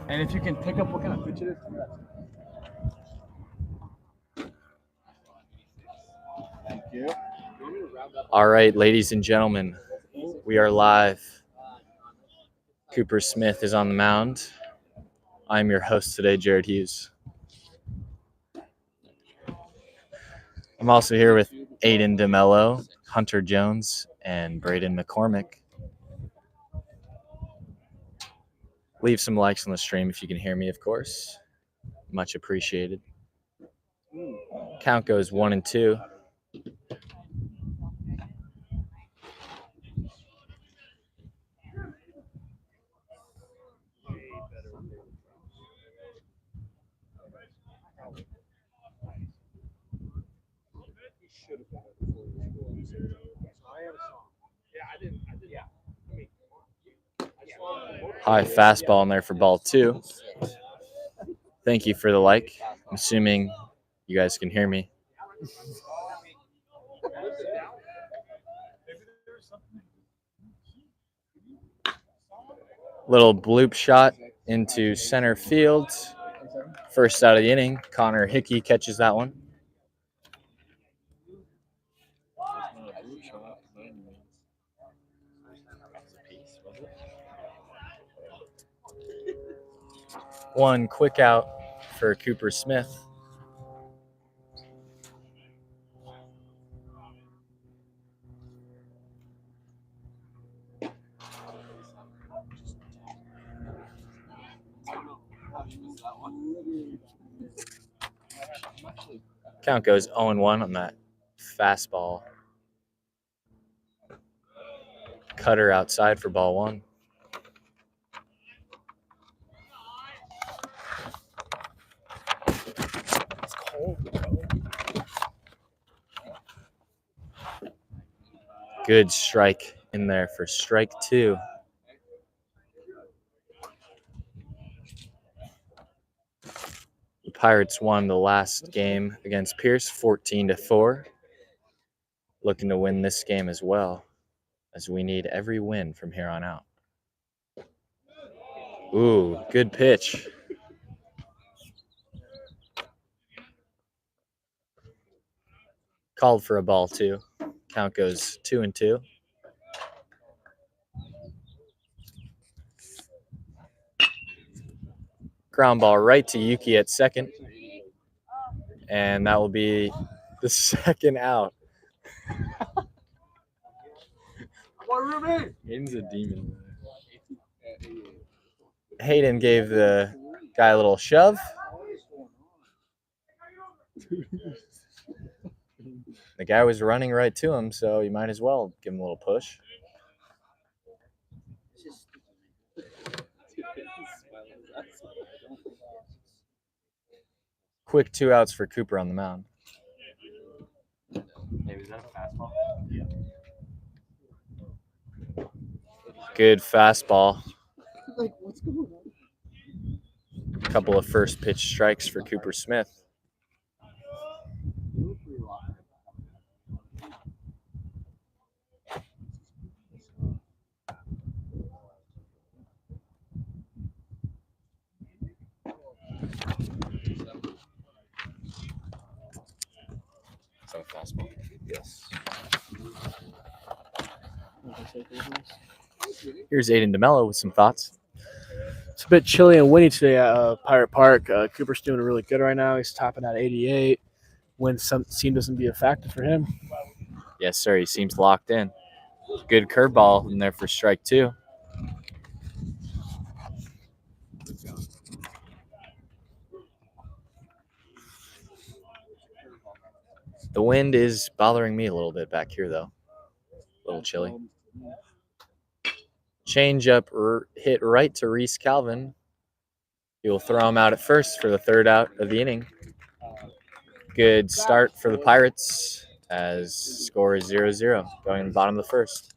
And if you can pick up what kind of pitch it is. Thank you. All right, ladies and gentlemen, we are live. Cooper Smith is on the mound. I'm your host today, Jared Hughes. I'm also here with Aiden DeMello, Hunter Jones, and Braden McCormick. Leave some likes on the stream if you can hear me, of course. Much appreciated. Count goes 1-2. High fastball in there for ball 2. Thank you for the like. I'm assuming you guys can hear me. Little bloop shot into center field. First out of the inning. Connor Hickey catches that one. One quick out for Cooper Smith. Count goes 0-1 on that fastball. Cutter outside for ball 1. It's cold, bro. Good strike in there for strike 2. The Pirates won the last game against Pierce 14-4. Looking to win this game as well, as we need every win from here on out. Ooh, good pitch. Called for a ball 2. Count goes 2-2. Ground ball right to Yuki at second. And that will be the second out. Hayden's a demon. Hayden gave the guy a little shove. The guy was running right to him, so you might as well give him a little push. Quick 2 outs for Cooper on the mound. Maybe that's a fastball. Good fastball. Like, what's going on? A couple of first pitch strikes for Cooper Smith. Is that a fastball? Yes. Here's Aiden DeMello with some thoughts. It's a bit chilly and windy today at Pirate Park. Cooper's doing really good right now. He's topping at 88. Wind seem doesn't be a factor for him. Yes, sir. He seems locked in. Good curveball in there for strike 2. The wind is bothering me a little bit back here, though. A little chilly. Change up hit right to Reese Calvin. He will throw him out at first for the third out of the inning. Good start for the Pirates as score is 0-0 going in the bottom of the first.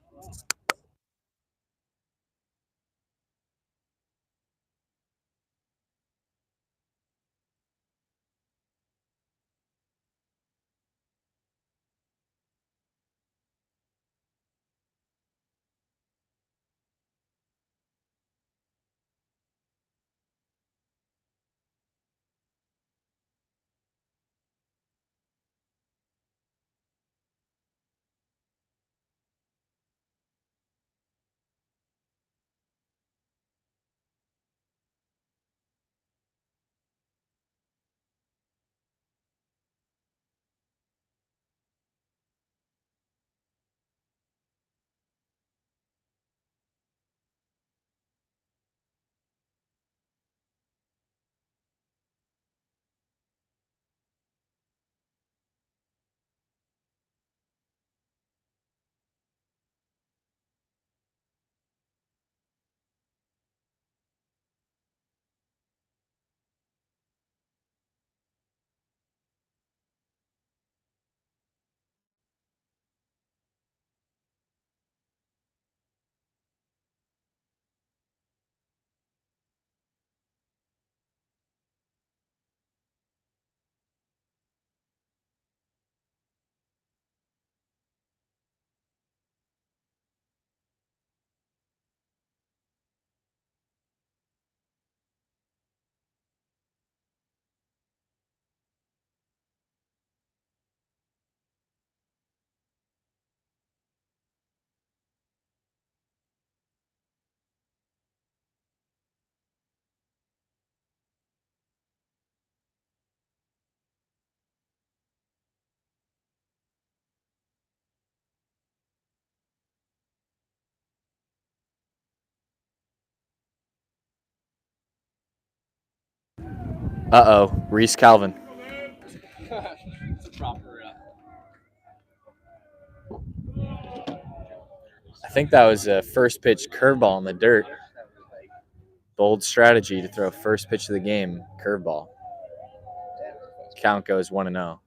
Uh-oh, Reese Calvin. I think that was a first pitch curveball in the dirt. Bold strategy to throw first pitch of the game, curveball. Count goes 1-0. That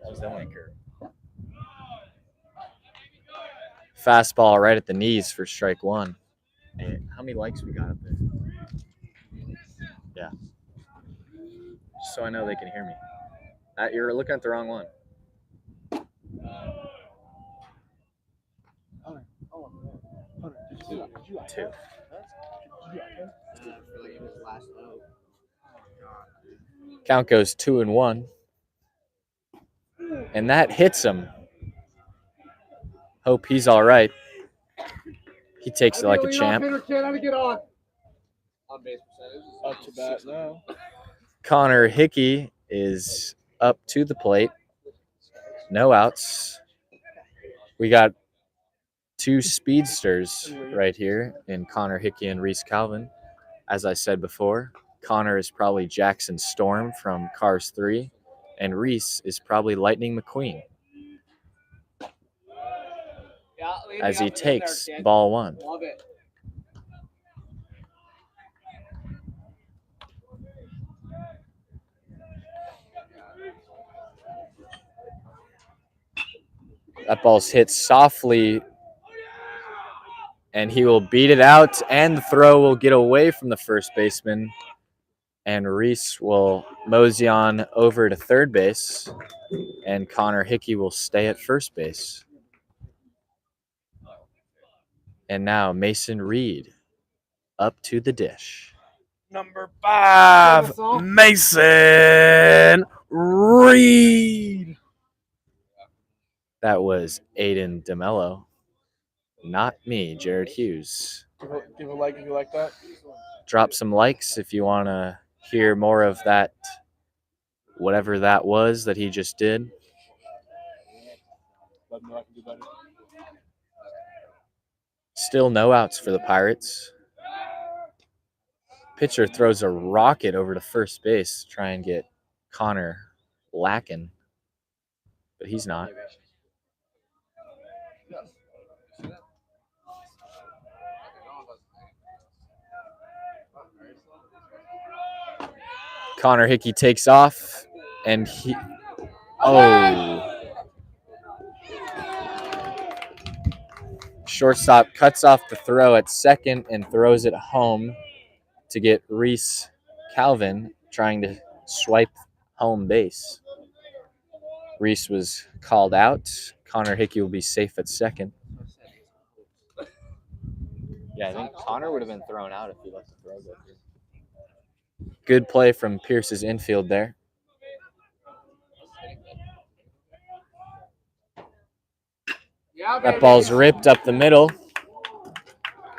was the only curve. Fastball right at the knees for strike one. Hey, how many likes we got up there? Yeah. Just so I know they can hear me. You're looking at the wrong one. Two. Count goes 2-1. And that hits him. Hope he's all right. He takes it like a champ. Up to bat now. Connor Hickey is up to the plate. No outs. We got two speedsters right here in Connor Hickey and Reese Calvin. As I said before, Connor is probably Jackson Storm from Cars 3, and Reese is probably Lightning McQueen. As he takes ball one. Love it. That ball's hit softly, and he will beat it out, and the throw will get away from the first baseman, and Reese will mosey on over to third base, and Connor Hickey will stay at first base. And now Mason Reed up to the dish. Number 5, Mason Reed. That was Aiden DeMello, not me, Jared Hughes. Give a like if you like that. Drop some likes if you want to hear more of that, whatever that was that he just did. Let me know I can do better. Still no outs for the Pirates. Pitcher throws a rocket over to first base to try and get Connor lacking, but he's not. Connor Hickey takes off, and shortstop cuts off the throw at second and throws it home to get Reese Calvin trying to swipe home base. Reese was called out. Connor Hickey will be safe at second. Yeah, I think Connor would have been thrown out if he let the throw go through. Good play from Pierce's infield there. That ball's ripped up the middle.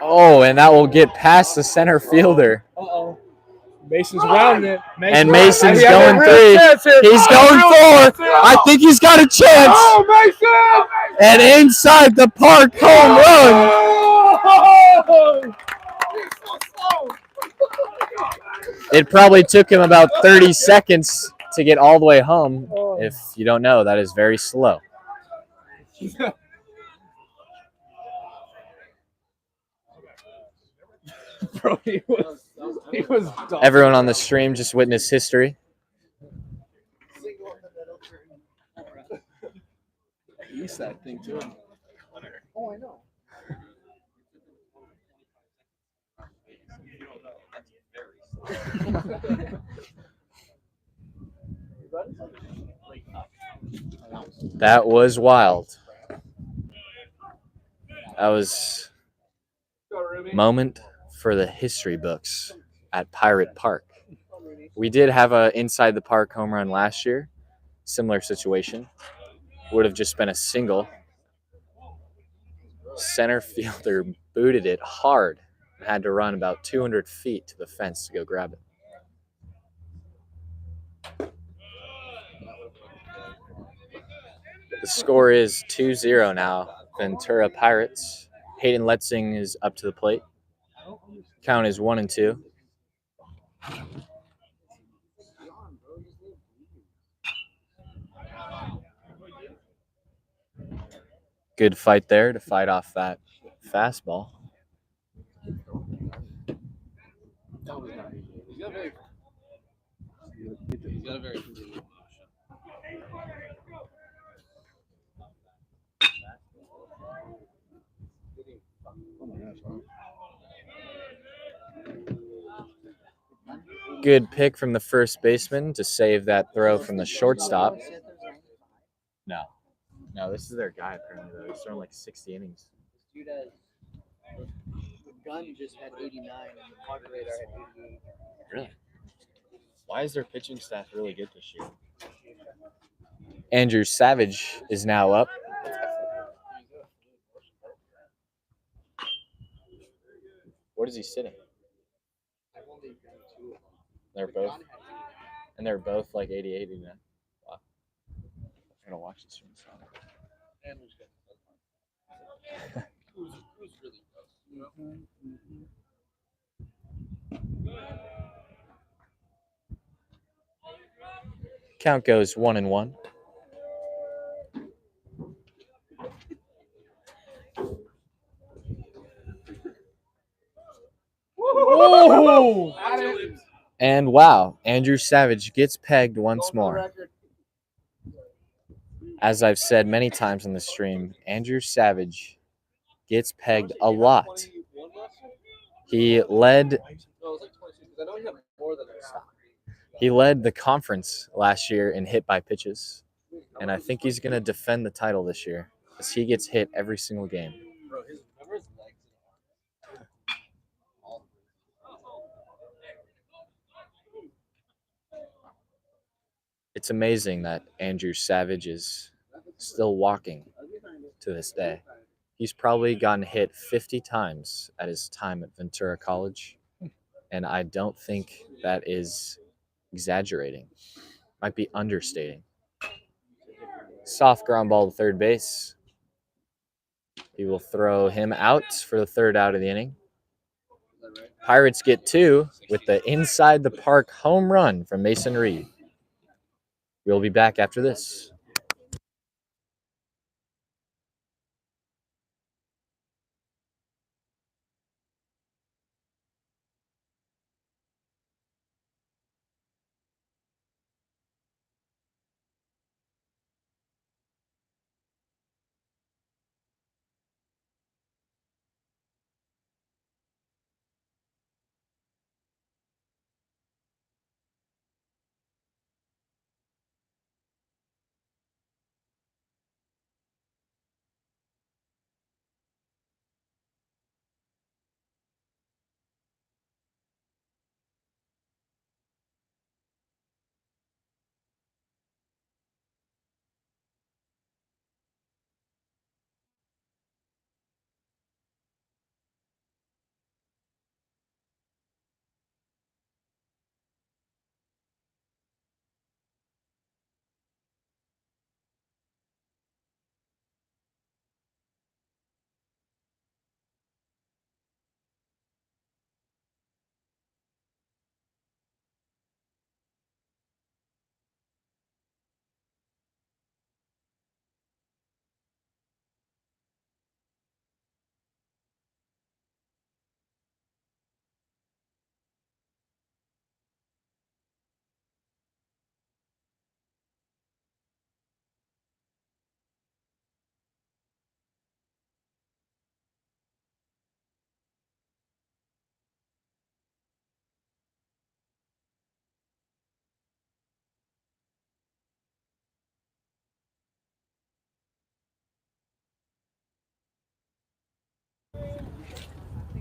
Oh, and that will get past the center fielder. Uh-oh. Mason's around it. And Mason's going 3. He's going 4. I think he's got a chance. Oh, Mason! And inside the park, home run. It probably took him about 30 seconds to get all the way home. If you don't know, that is very slow. Bro, he was dumb. Everyone on the stream just witnessed history. He's that thing too. Oh, I know. That was wild. That was a moment for the history books at Pirate Park. We did have a inside the park home run last year. Similar situation. Would have just been a single. Center fielder booted it hard and had to run about 200 feet to the fence to go grab it. The score is 2-0 now. Ventura Pirates. Hayden Letzing is up to the plate. Count is 1-2. Good fight there to fight off that fastball. Good pick from the first baseman to save that throw from the shortstop. No. No, this is their guy apparently though. He's throwing like 60 innings. Gun just had 89 and Mark Radar had 88. Really? Why is their pitching staff really good this year? Andrew Savage is now up. What is he sitting? They're both like 88 now. Wow. I'm gonna watch this one. Count goes 1-1. Whoa! And wow, Andrew Savage gets pegged once more. As I've said many times on the stream, Andrew Savage gets pegged a lot. He led the conference last year in hit by pitches, and I think he's going to defend the title this year because he gets hit every single game. It's amazing that Andrew Savage is still walking to this day. He's probably gotten hit 50 times at his time at Ventura College, and I don't think that is exaggerating. Might be understating. Soft ground ball to third base. He will throw him out for the third out of the inning. Pirates get 2 with the inside the park home run from Mason Reed. We'll be back after this.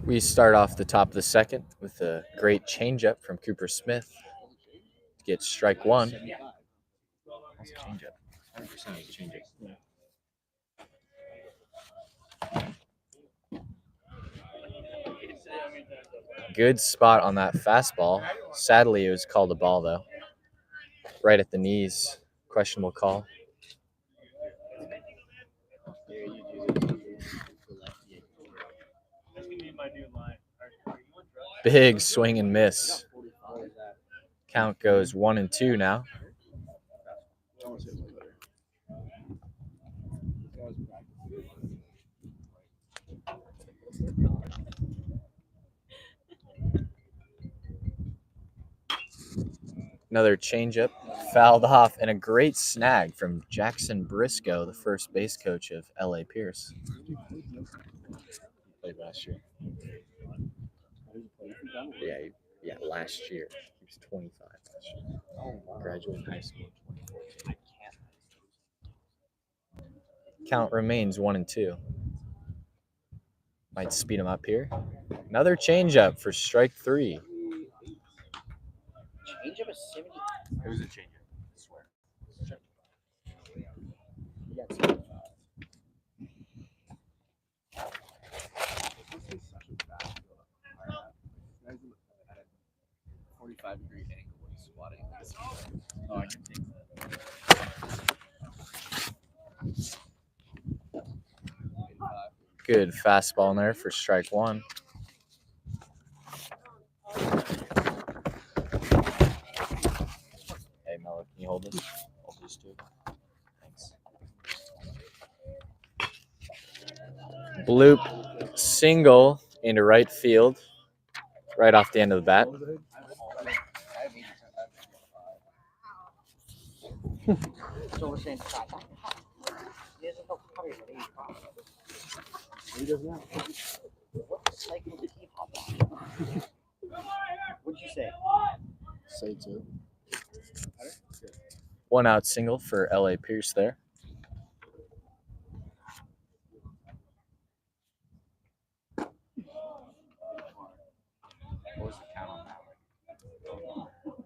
We start off the top of the second with a great changeup from Cooper Smith. Gets strike 1. That's a changeup. 100% is a changeup. Good spot on that fastball. Sadly, it was called a ball, though. Right at the knees. Questionable call. Big swing and miss. Count goes 1-2 now. Another changeup, fouled off, and a great snag from Jackson Briscoe, the first base coach of LA Pierce. Played last year. Yeah, last year. He was 25 last year. Oh, wow. Graduated high school in 2014. Count remains 1-2. Might speed him up here. Another changeup for strike 3. Change of a 70. It was a change up, I swear. You got 75. This is such a bad feel. 45-degree angle when he's squatting. Oh, I can take that. Good fastball in there for strike 1. Hey, Melo, can you hold this? Hold these two. Thanks. Bloop single into right field, right off the end of the bat. So we're saying he doesn't have. What the cycle did he hop on? What'd you say? Say 2. 1 out single for LA Pierce there. What was the count on that one?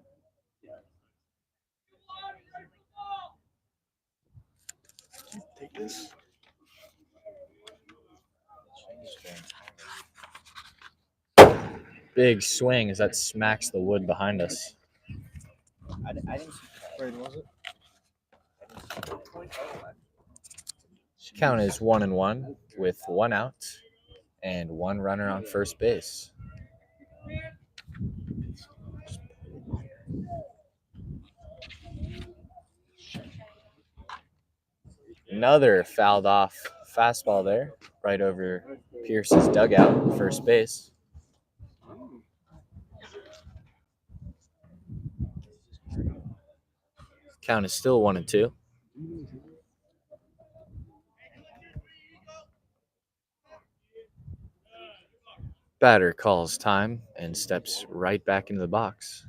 Take this. Big swing as that smacks the wood behind us. I didn't see. Where was it? Count is 1-1 with 1 out and 1 runner on first base. Another fouled off fastball there, right over Pierce's dugout, first base. Count is still 1-2. Batter calls time and steps right back into the box.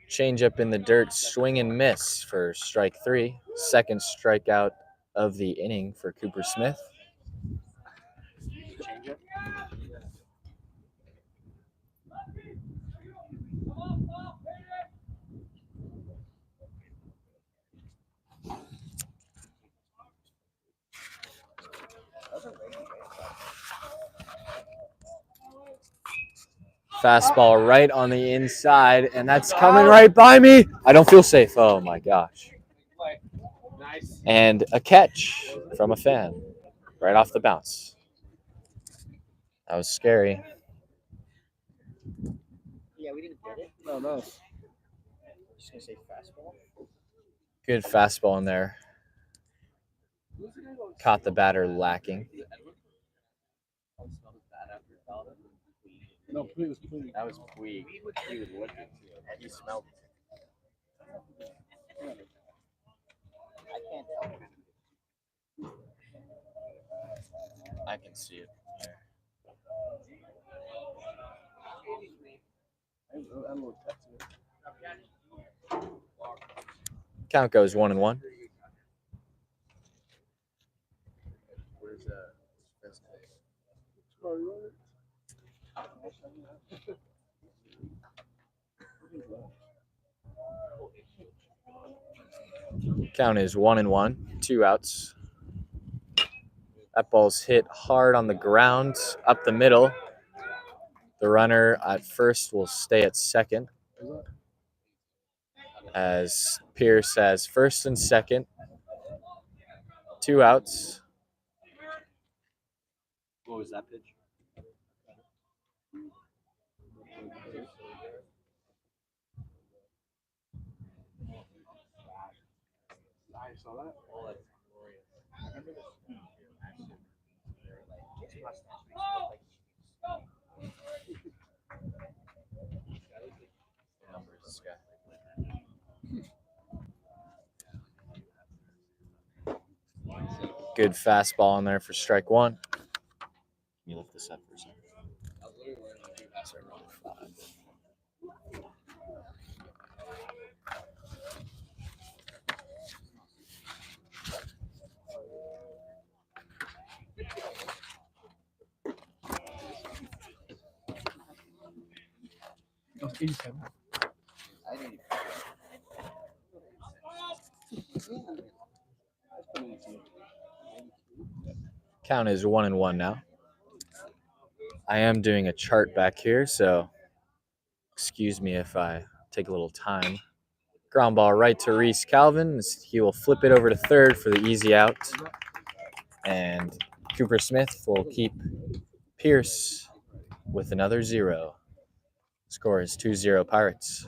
Change up in the dirt, swing and miss for strike 3. Second strikeout of the inning for Cooper Smith. Change it. Fastball right on the inside, and that's coming right by me. I don't feel safe. Oh my gosh. Nice. And a catch from a fan right off the bounce. That was scary. Yeah, we didn't get it. No, no. Just gonna say fastball. Good fastball in there. Caught the batter lacking. No, Puig was Puig. That was Puig. He was looking and he smelled it. I can't tell. I can see it there. Count goes 1-1. Where's Count is 1-1, 2 outs. That ball's hit hard on the ground, up the middle. The runner at first will stay at second, as Pierce has first and second. 2 outs. What was that pitch? I saw that. Oh, that's glorious. I remember this. Good fastball in there for strike one. Can you lift this up for a second? That was 87. I didn't. Count is 1-1 now. I am doing a chart back here, so excuse me if I take a little time. Ground ball right to Reese Calvin. He will flip it over to third for the easy out. And Cooper Smith will keep Pierce with another 0. Score is 2-0 Pirates.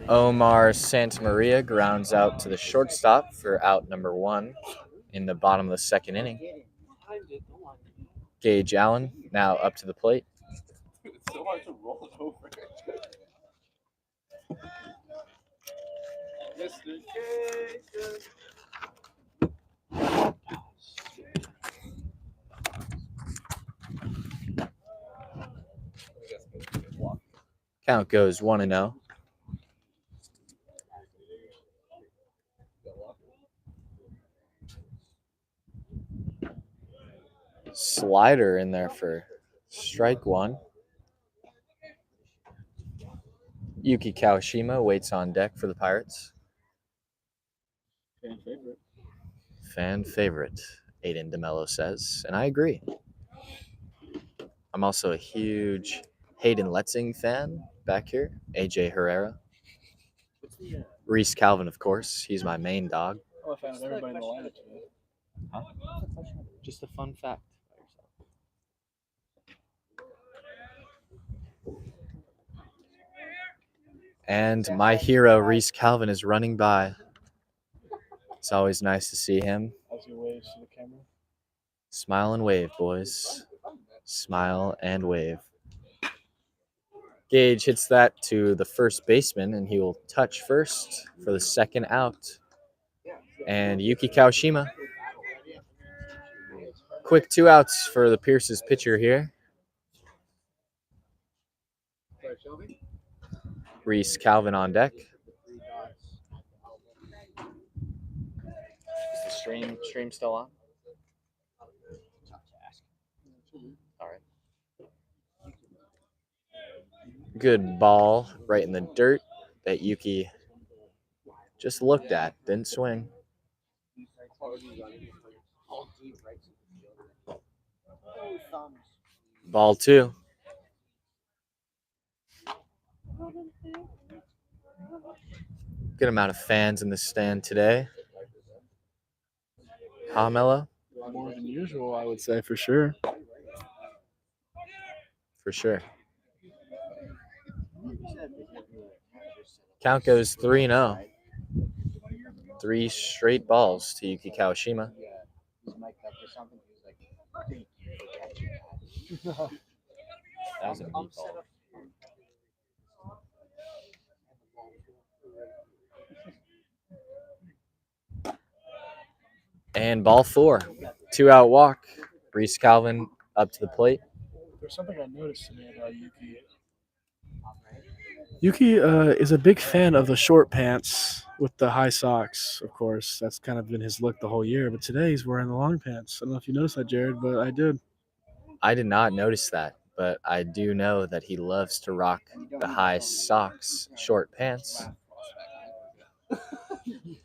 Omar Santamaria grounds out to the shortstop for out number 1 in the bottom of the second inning. Gage Allen now up to the plate. It's so hard to roll it over. Mr. Jason. Count goes 1-0. Slider in there for strike 1. Yuki Kawashima waits on deck for the Pirates. Fan favorite. Fan favorite, Aiden DeMello says, and I agree. I'm also a huge Hayden Letzing fan back here. AJ Herrera. Reese Calvin, of course. He's my main dog. I'm a fan of everybody in the lineup today. Huh? Just a fun fact by yourself. And my hero, Reese Calvin, is running by. It's always nice to see him. As he waves to the camera. Smile and wave, boys. Smile and wave. Gage hits that to the first baseman, and he will touch first for the second out. And Yuki Kawashima. Quick 2 outs for the Pierce's pitcher here. Reese Calvin on deck. Is the stream still on? All right. Good ball right in the dirt that Yuki just looked at. Didn't swing. Ball 2. Good amount of fans in the stand today. Huh, Mello? More than usual, I would say, for sure. for sure. Count goes 3-0. 3 straight balls to Yuki Kawashima. That was a meatball. And ball 4. 2-out walk. Reese Calvin up to the plate. There's something I noticed today about Yuki. Yuki is a big fan of the short pants with the high socks, of course. That's kind of been his look the whole year. But today he's wearing the long pants. I don't know if you noticed that, Jared, but I did. I did not notice that, but I do know that he loves to rock the high socks, short pants.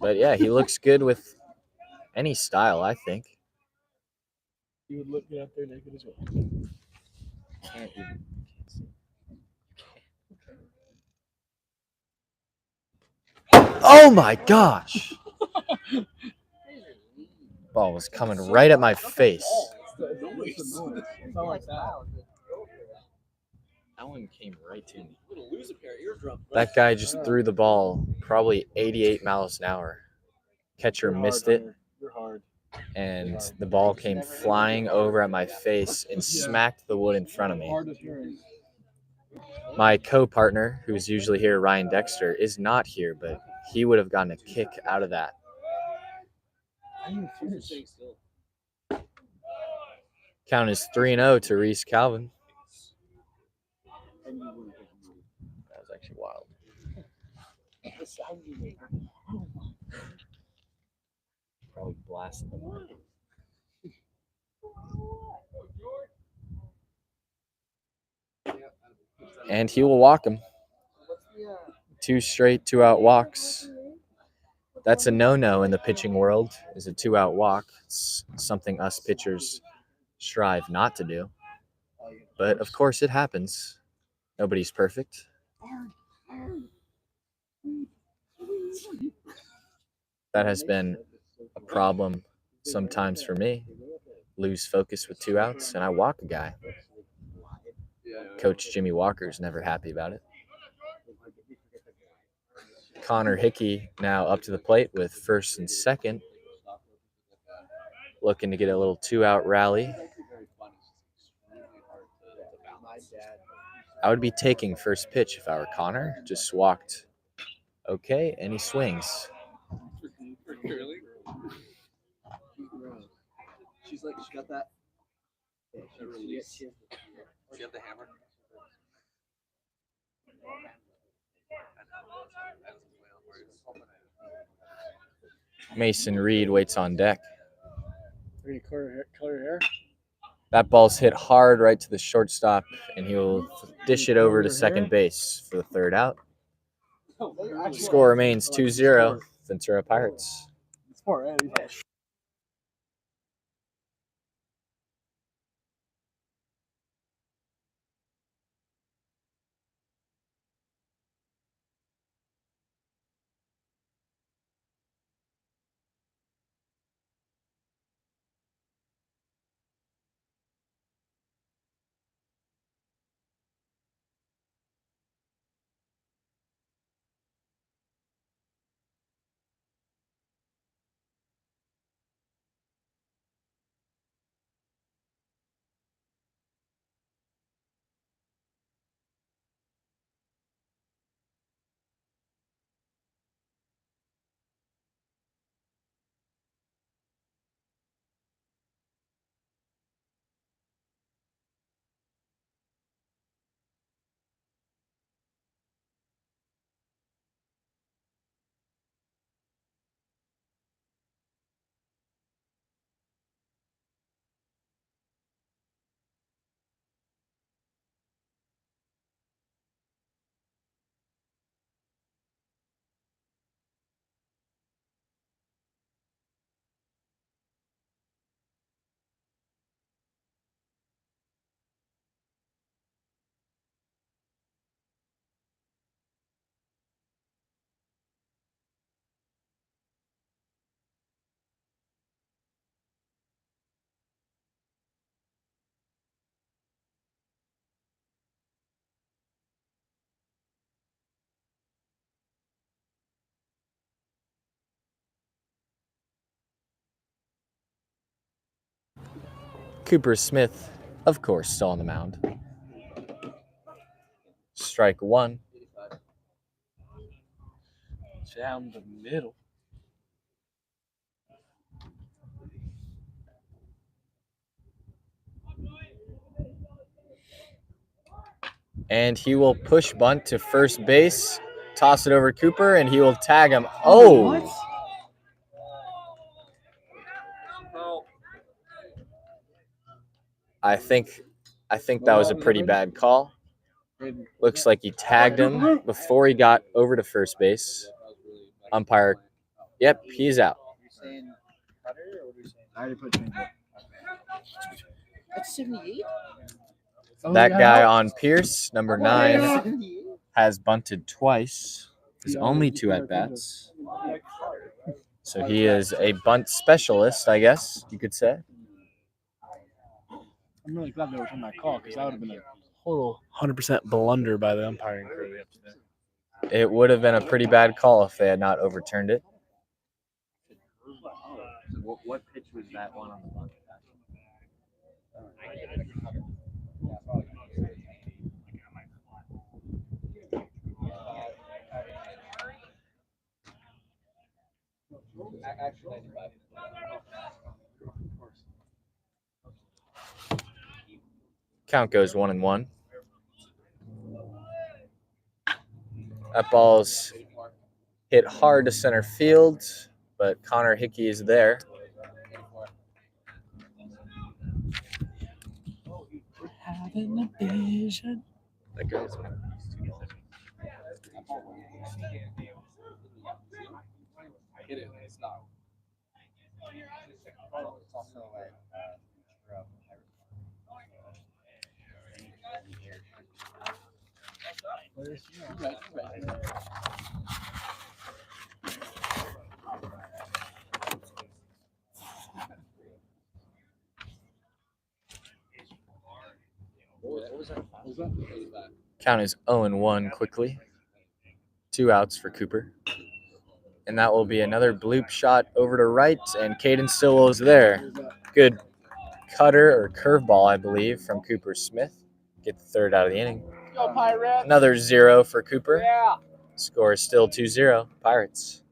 But yeah, he looks good with any style, I think. He would look me up there naked as well. Can't even. Oh my gosh! Ball was coming right at my face. That one came right to me. That guy just threw the ball probably 88 miles an hour. Catcher missed it, and the ball came flying over at my face and smacked the wood in front of me. My co-partner, who's usually here, Ryan Dexter, is not here, but he would have gotten a kick out of that. Count is 3-0 to Reese Calvin. That was actually wild. Probably blasted them. And he will walk him. 2 straight 2-out walks. That's a no-no in the pitching world, is a 2-out walk. It's something us pitchers strive not to do. But of course it happens. Nobody's perfect. That has been a problem sometimes for me. Lose focus with 2 outs and I walk a guy. Coach Jimmy Walker's never happy about it. Connor Hickey now up to the plate with first and second. Looking to get a little 2-out rally. I would be taking first pitch if I were Connor. Just walked okay, and he swings. She's like, she got that. She got the hammer. Mason Reed waits on deck. Are you color your hair? That ball's hit hard right to the shortstop, and he will dish it over to second base for the 3rd out. Score remains 2-0, Ventura Pirates. Cooper Smith, of course, still on the mound. Strike one. Down the middle. And he will push bunt to first base, toss it over Cooper, and he will tag him. Oh! I think that was a pretty bad call. Looks like he tagged him before he got over to first base. Umpire, yep, he's out. I already put change up. That's 78? That guy on Pierce, number 9, has bunted twice. There's only 2 at-bats. So he is a bunt specialist, I guess you could say. I'm really glad they were on that call because that would have been a total 100% blunder by the umpiring crew yesterday. It would have been a pretty bad call if they had not overturned it. What pitch was that one on the bunt? Count goes 1-1. That ball's hit hard to center field, but Connor Hickey is there. Having a vision. That guy's Count is 0-1 quickly. 2 outs for Cooper. And that will be another bloop shot over to right, and Caden Stillwell is there. Good cutter or curveball, I believe, from Cooper Smith. Get the 3rd out of the inning. Another 0 for Cooper. Score is still 2-0, Pirates.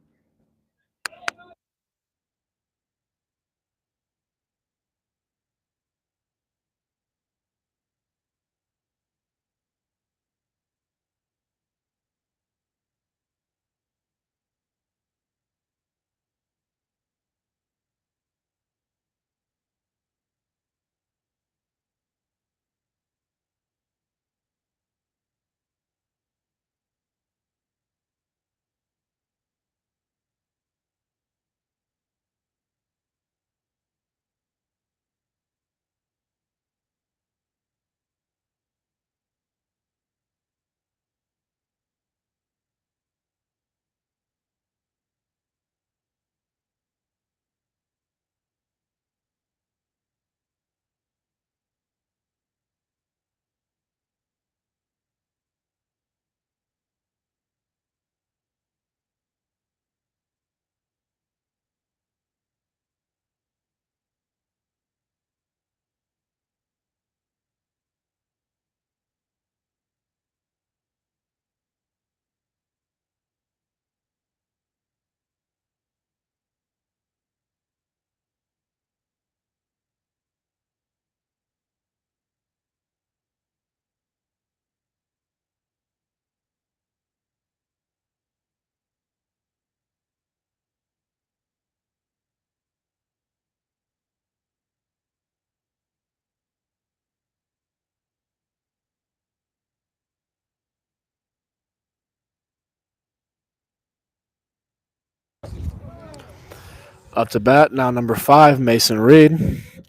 Up to bat now, number 5, Mason Reed.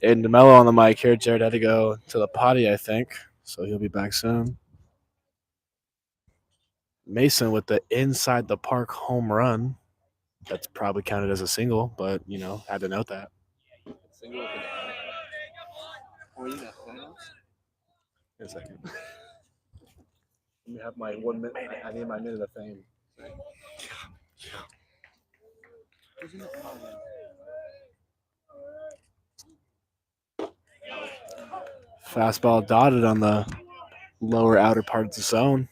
Aiden DeMello on the mic here. Jared had to go to the potty, I think, so he'll be back soon. Mason with the inside the park home run. That's probably counted as a single, but had to note that. In a second. Let me have my 1 minute. I need my minute of fame. Fastball dotted on the lower outer part of the zone.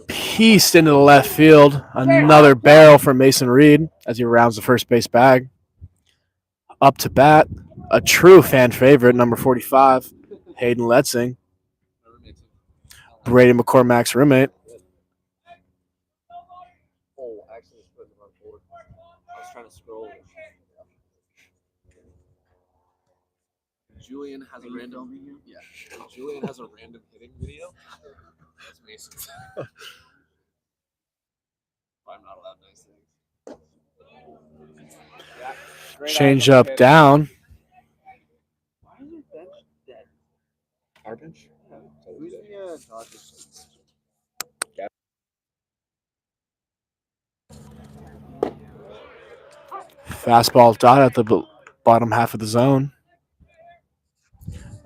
Pieced into the left field. Another barrel for Mason Reed as he rounds the first base bag. Up to bat, a true fan favorite, number 45, Hayden Letzing. Brady McCormack's roommate. Oh, actually, it's put in the wrong folder. I was trying to scroll. Julian has a random. Yeah, Julian has a random hitting video. That's Mason's. I'm not allowed nice things. Change up down. Why is your bench dead? Our bench? Who's the Dodgers? Fastball dotted at the bottom half of the zone.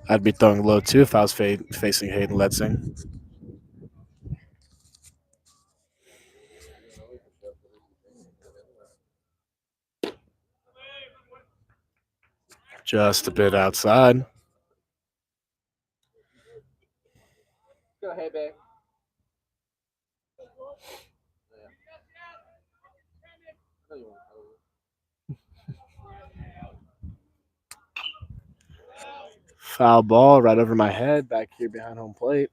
I'd be throwing low too if I was facing Hayden Letzing. Just a bit outside. Go ahead, babe. Foul ball right over my head back here behind home plate.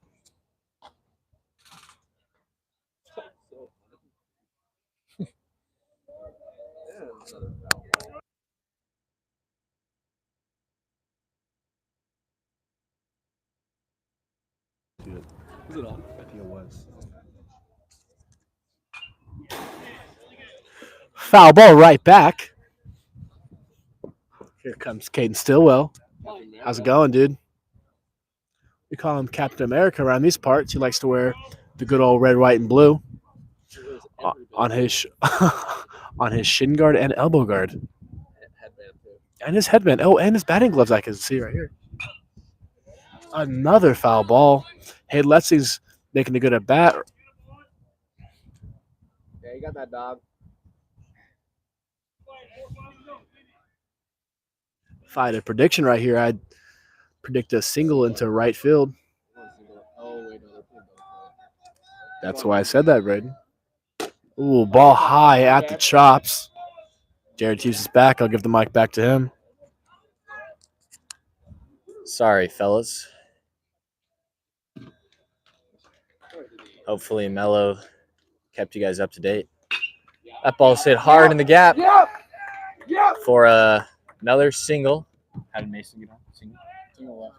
Is it on? I think it was. Foul ball right back. Here comes Caden Stillwell. How's it going, dude? We call him Captain America around these parts. He likes to wear the good old red, white, and blue on his on his shin guard and elbow guard. Headband too. And his headband. Oh, and his batting gloves I can see right here. Another foul ball. Hey, Letzing's making a good at bat. Yeah, you got that, dog. If I had a prediction right here, I'd predict a single into right field. Oh, wait, no. That's why I said that, Braden. Ooh, ball high at the chops. Jared Hughes is back. I'll give the mic back to him. Sorry, fellas. Hopefully Mello kept you guys up to date. That ball's hit hard in the gap for another single. How did Mason get on? Single left.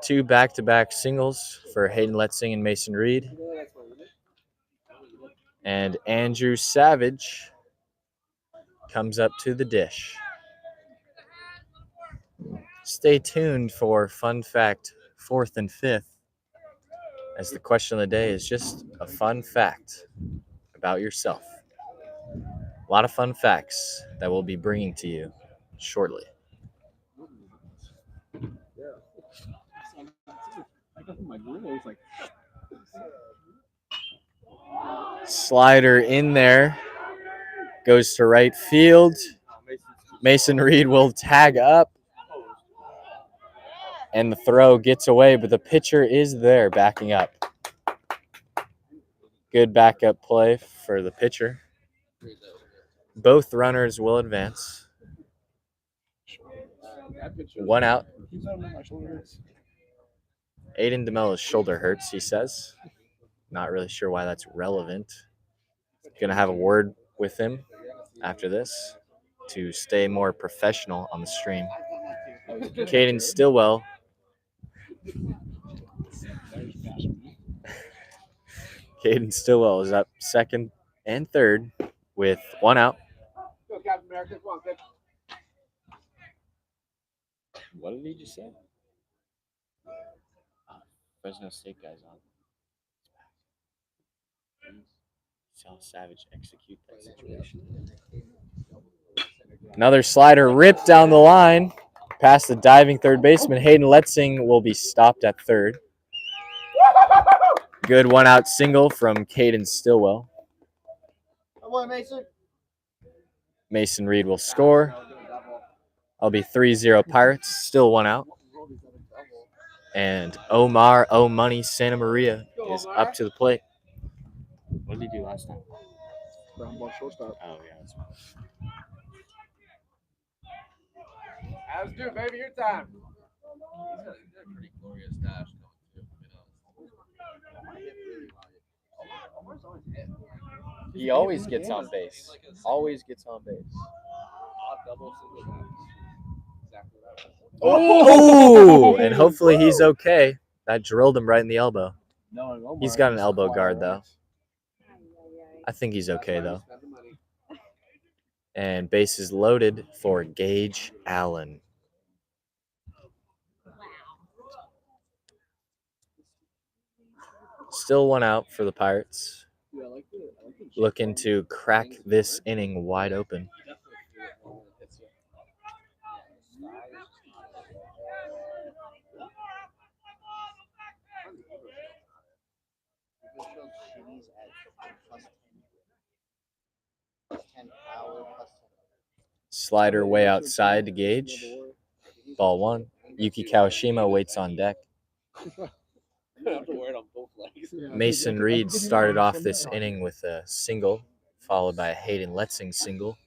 Two back-to-back singles for Hayden Letzing and Mason Reed. And Andrew Savage comes up to the dish. Stay tuned for Fun Fact 4th and 5th, as the question of the day is just a fun fact about yourself. A lot of fun facts that we'll be bringing to you shortly. Slider in there, goes to right field. Mason Reed will tag up, and the throw gets away, but the pitcher is there backing up. Good backup play for the pitcher. Both runners will advance. One out. Aiden DeMello's shoulder hurts, he says. Not really sure why that's relevant. Going to have a word with him after this to stay more professional on the stream. Caden Stillwell. Caden Stillwell is up second and third with one out. Go, Captain America. Come on, kid. What did he just say? Fresno State guy's on. See how Savage execute that situation. Another slider ripped down the line. Past the diving third baseman. Hayden Letzing will be stopped at third. Good 1-out single from Caden Stillwell. Come on, Mason. Mason Reed will score. I'll be 3-0 Pirates. Still 1 out. And Omar O Money Santa Maria is up to the plate. What did he do last time? Ground ball shortstop. Oh, yeah. That's How's it, baby? Your time. He's got a pretty glorious dash going too. He always gets on base. Always gets on base. Odd double single dash. Exactly right. Oh! And hopefully he's okay. That drilled him right in the elbow. He's got an elbow guard, though. I think he's okay, though. And base is loaded for Gage Allen. Still 1 out for the Pirates. Looking to crack this inning wide open. Slider way outside to Gage. Ball 1. Yuki Kawashima waits on deck. Mason Reed started off this inning with a single, followed by a Hayden Letzing single.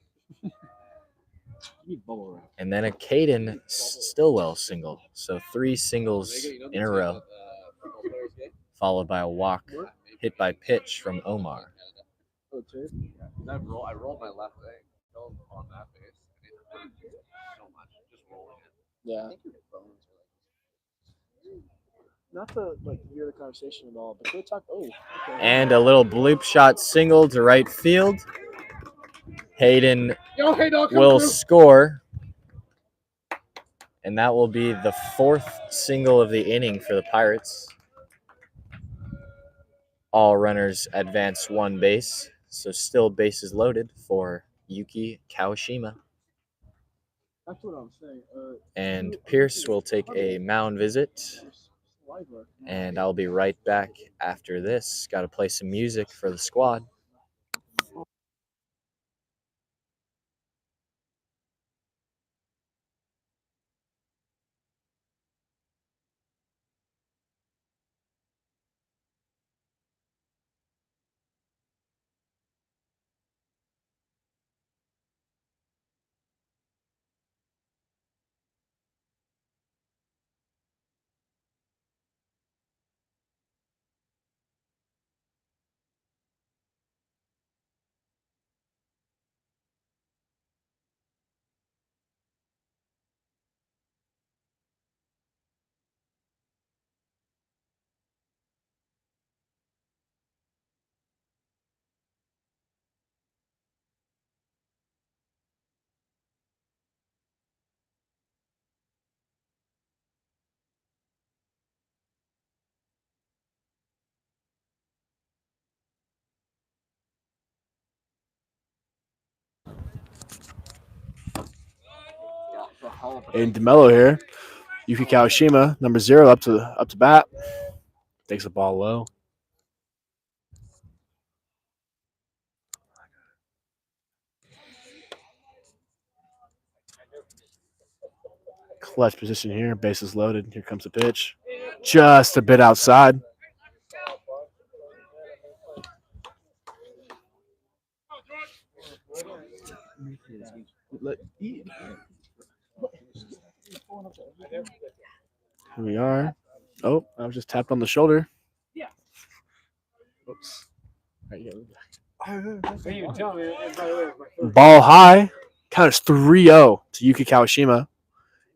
And then a Caden Stillwell single. So 3 singles in a row, followed by a walk hit by pitch from Omar. I rolled my left leg on that base. So much. Just rolling it. Yeah. Not to hear the conversation at all, but they talk. Oh, okay. And a little bloop shot single to right field. Hayden will score. And that will be the 4th single of the inning for the Pirates. All runners advance 1 base. So still bases loaded for Yuki Kawashima. That's what I'm saying. And Pierce will take a mound visit. And I'll be right back after this. Got to play some music for the squad. And DeMello here. Yuki Kawashima, number 0, up to bat. Takes the ball low. Clutch position here. Bases loaded. Here comes the pitch. Just a bit outside. Here we are. Oh, I was just tapped on the shoulder. Yeah. Oops. Ball high. Count is 3-0 to Yuki Kawashima.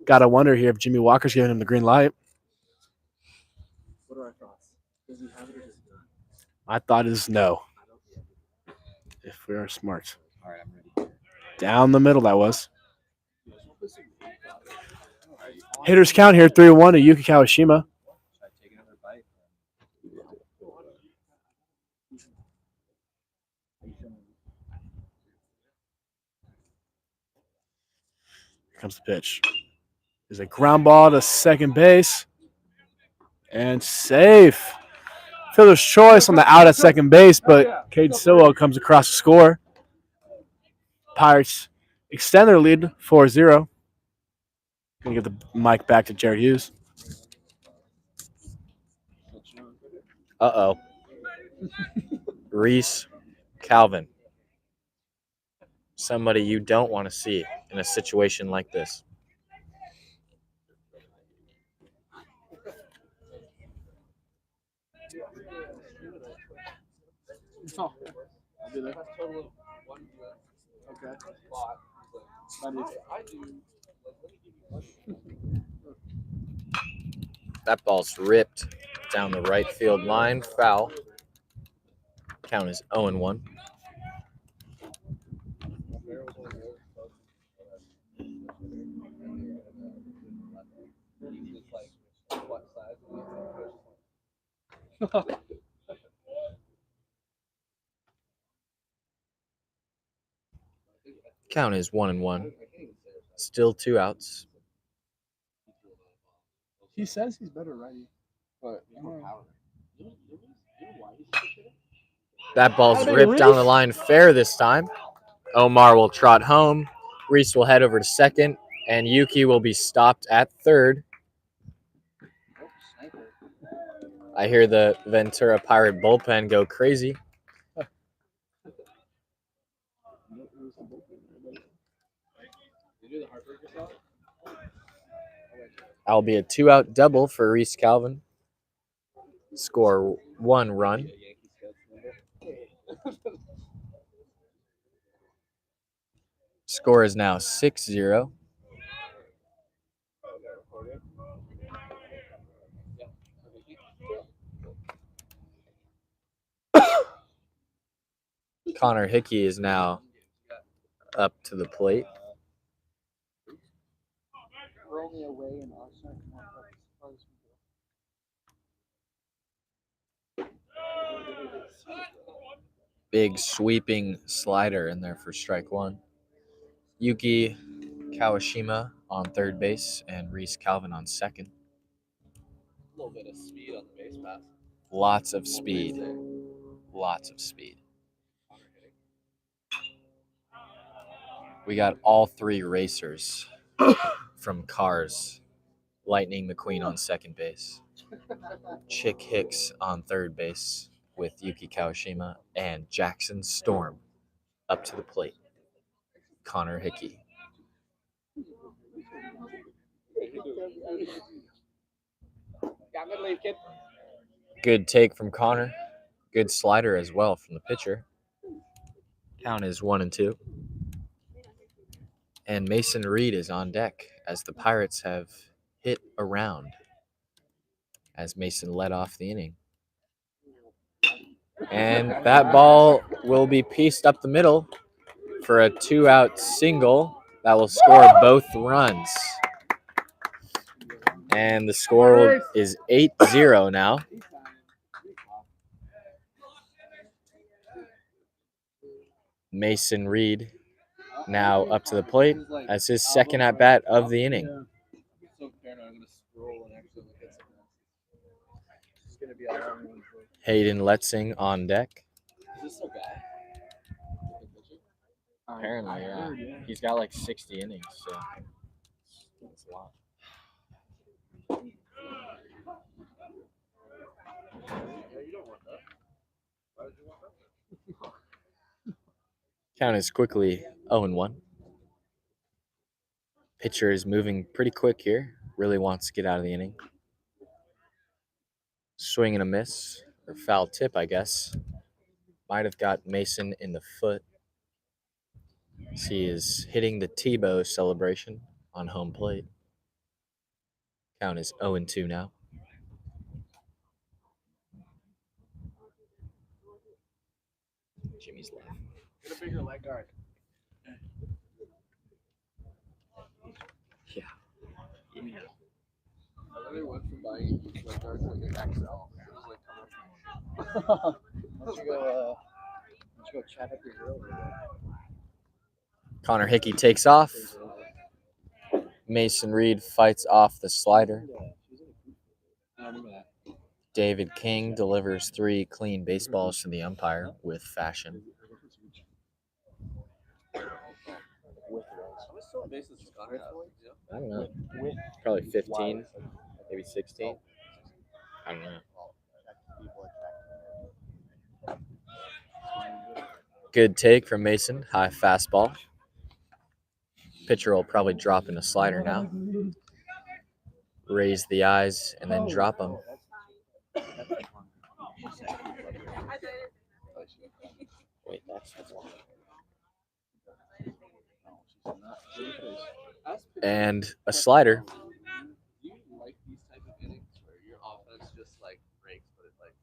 Gotta wonder here if Jimmy Walker's giving him the green light. What are our thoughts? Does he have it or does he not? My thought is no. If we are smart. all right, I'm ready. Down the middle, that was. Hitters count here, 3-1 to Yuki Kawashima. Should I take another bite? Here comes the pitch. There's a ground ball to second base. And safe. Fielder's choice on the out at second base, but Cade Stilwell comes across to score. Pirates extend their lead 4-0. Gonna give the mic back to Jared Hughes. Uh-oh. Reese Calvin. Somebody you don't want to see in a situation like this. No, I'll be there. Okay. That ball's ripped down the right field line. Foul. Count is 0-1. Count is 1-1. Still 2 outs. He says he's better righty. That ball's ripped down the line fair this time. Omar will trot home. Reese will head over to second. And Yuki will be stopped at third. I hear the Ventura Pirate bullpen go crazy. That'll be a 2-out double for Reese Calvin. Score 1 run. Score is now 6-0. Connor Hickey is now up to the plate. Big sweeping slider in there for strike one. Yuki Kawashima on third base and Reese Calvin on second. A little bit of speed on the base pass. Lots of speed. Lots of speed. We got all three racers from Cars. Lightning McQueen on second base. Chick Hicks on third base with Yuki Kawashima. And Jackson Storm up to the plate. Connor Hickey. Good take from Connor. Good slider as well from the pitcher. Count is 1-2. And Mason Reed is on deck as the Pirates have hit around as Mason led off the inning. And that ball will be pieced up the middle for a 2-out single that will score both runs. And the score is 8-0 now. Mason Reed now up to the plate as his second at-bat of the inning. Hayden Letzing on deck. Apparently, yeah. He's got like 60 innings, so it's a lot. Count is quickly 0-1. Pitcher is moving pretty quick here. Really wants to get out of the inning. Swing and a miss, or foul tip, I guess. Might have got Mason in the foot. He is hitting the Tebow celebration on home plate. Count is 0-2 now. Jimmy's left. Get a bigger leg guard. Yeah. I literally went from buying each leg guard to like an XL. It was like Why don't you go chat up your girl? Connor Hickey takes off. Mason Reed fights off the slider. I remember that. David King delivers 3 clean baseballs to the umpire with fashion. How much stolen bases does Connor have? You know? I don't know. Probably 15, maybe 16. I don't know. Good take from Mason. High fastball. Pitcher will probably drop in a slider now. Raise the eyes and then drop them. Wait, that's long. And a slider. Do you like these type of innings where your offense just like breaks, but it like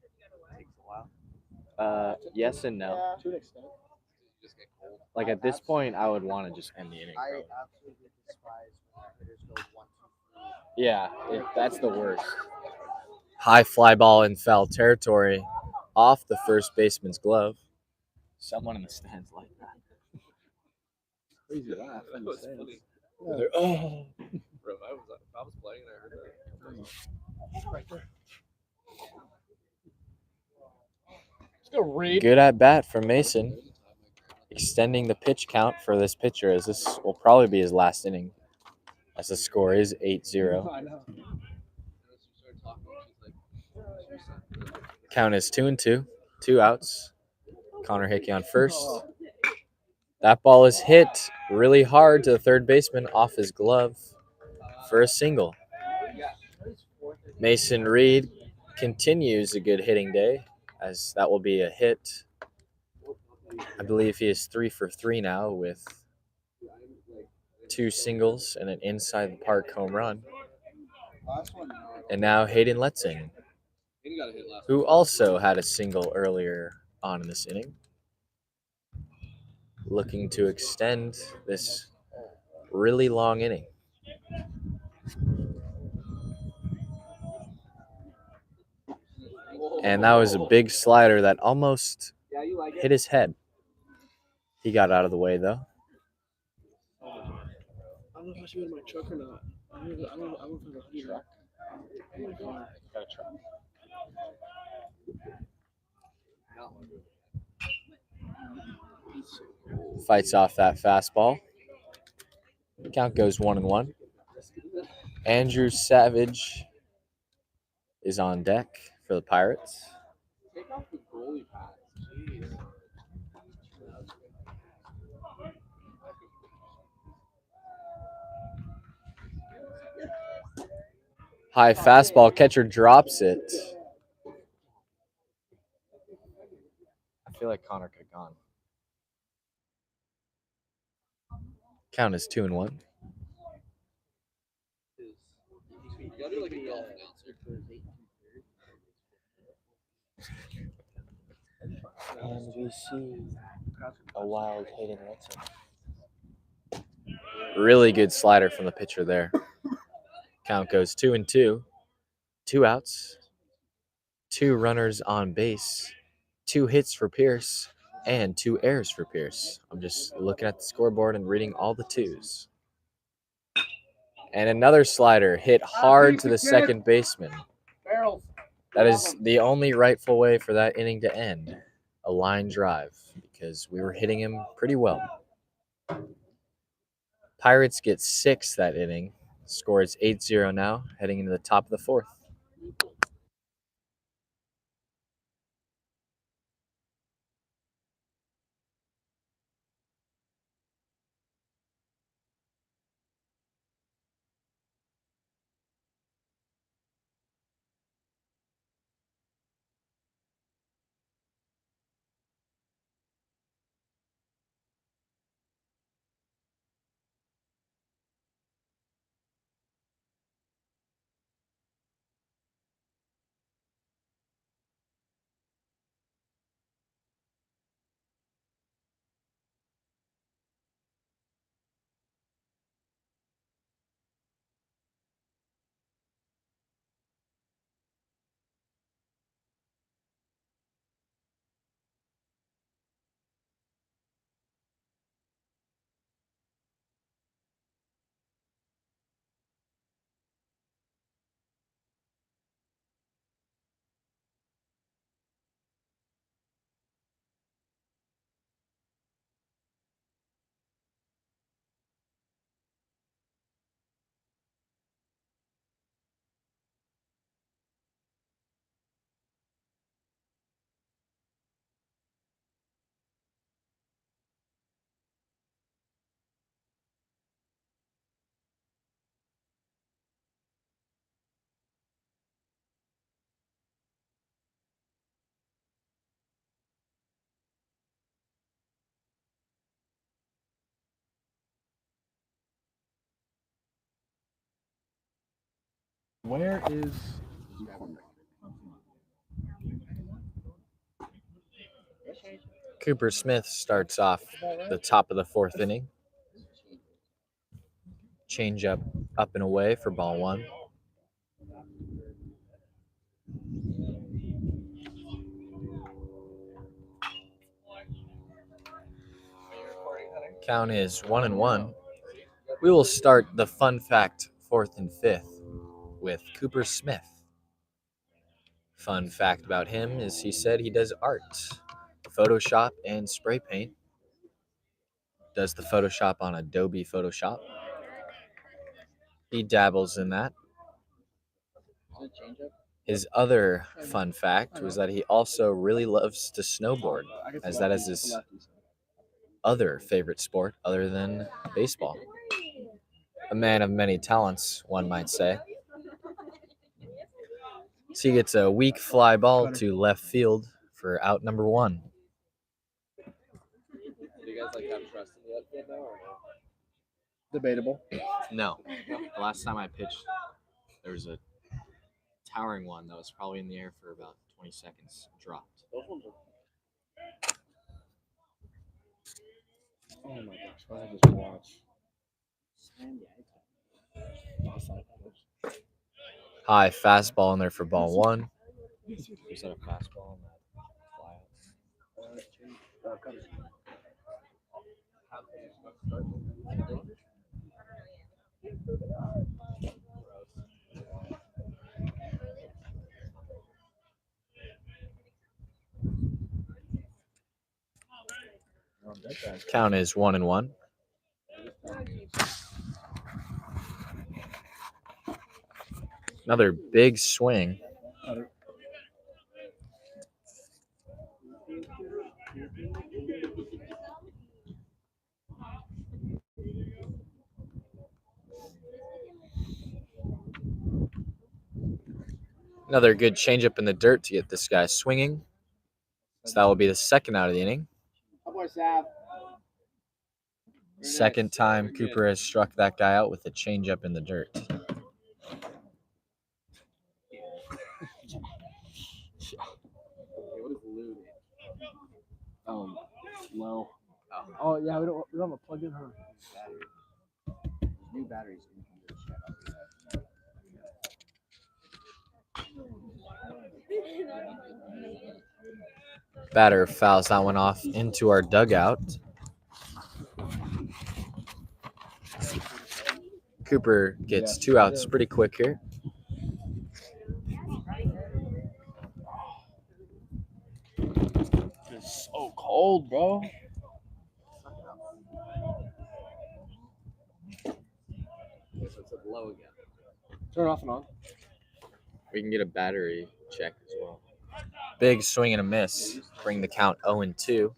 takes a while? Yes and no. To an extent. You just get cold. Like at this point, I would want to just end the inning. I Probably. absolutely despise when hitters go 1, 2, 3. Yeah, that's the worst. High fly ball in foul territory, off the first baseman's glove. Someone in the stands like that. Crazy laugh. That was funny. Oh. Bro, if I was playing and I heard that. Right there. Let's go, Reed. Good at bat from Mason, extending the pitch count for this pitcher as this will probably be his last inning, as the score is 8-0. I know. Count is 2-2, 2 outs. Connor Hickey on first. That ball is hit really hard to the third baseman off his glove for a single. Mason Reed continues a good hitting day, as that will be a hit. I believe he is 3 for 3 now with 2 singles and an inside the park home run. And now Hayden Letzing, who also had a single earlier on in this inning, looking to extend this really long inning. And that was a big slider that almost hit his head. He got out of the way, though. I don't know if I should go to my truck or not. I don't know if I have a truck. Got a truck. Fights off that fastball. Count goes 1-1. Andrew Savage is on deck for the Pirates. Take off the goalie pads. Jeez. High fastball, catcher drops it. I feel like Connor could have gone. Count is 2-1. You gotta do like a golf announcer. And we see a wild Hayden Letzing. Really good slider from the pitcher there. Count goes 2-2. 2 outs. 2 runners on base. 2 hits for Pierce. And 2 errors for Pierce. I'm just looking at the scoreboard and reading all the 2s. And another slider hit hard to the second baseman. That is the only rightful way for that inning to end. A line drive, because we were hitting him pretty well. Pirates get 6 that inning. Score is 8-0 now, heading into the top of the 4th. Where is Cooper Smith starts off the top of the fourth inning. Change up and away for ball one. Count is 1-1. We will start the fun fact fourth and fifth with Cooper Smith. Fun fact about him is he said he does art, Photoshop, and spray paint. Does the Photoshop on Adobe Photoshop. He dabbles in that. His other fun fact was that he also really loves to snowboard, as that is his other favorite sport other than baseball. A man of many talents, one might say. So he gets a weak fly ball to left field for out number one. Do you guys have trust in the outfield now or no? debatable? No. The last time I pitched, there was a towering one that was probably in the air for about 20 seconds, dropped. Those ones are Oh my gosh, why did I just watch? High fastball in there for ball one. Was that a fastball on that flyout? Count is 1-1. Another big swing. Another good changeup in the dirt to get this guy swinging. So that will be the second out of the inning. Second time Cooper has struck that guy out with a changeup in the dirt. what is lube? Low. Oh yeah, we don't have a plug in her. New batteries. Batter fouls that one off into our dugout. Cooper gets 2 outs pretty quick here. It's so cold, bro. So it's low again. Turn it off and on. We can get a battery check as well. Big swing and a miss. Bring the count 0-2.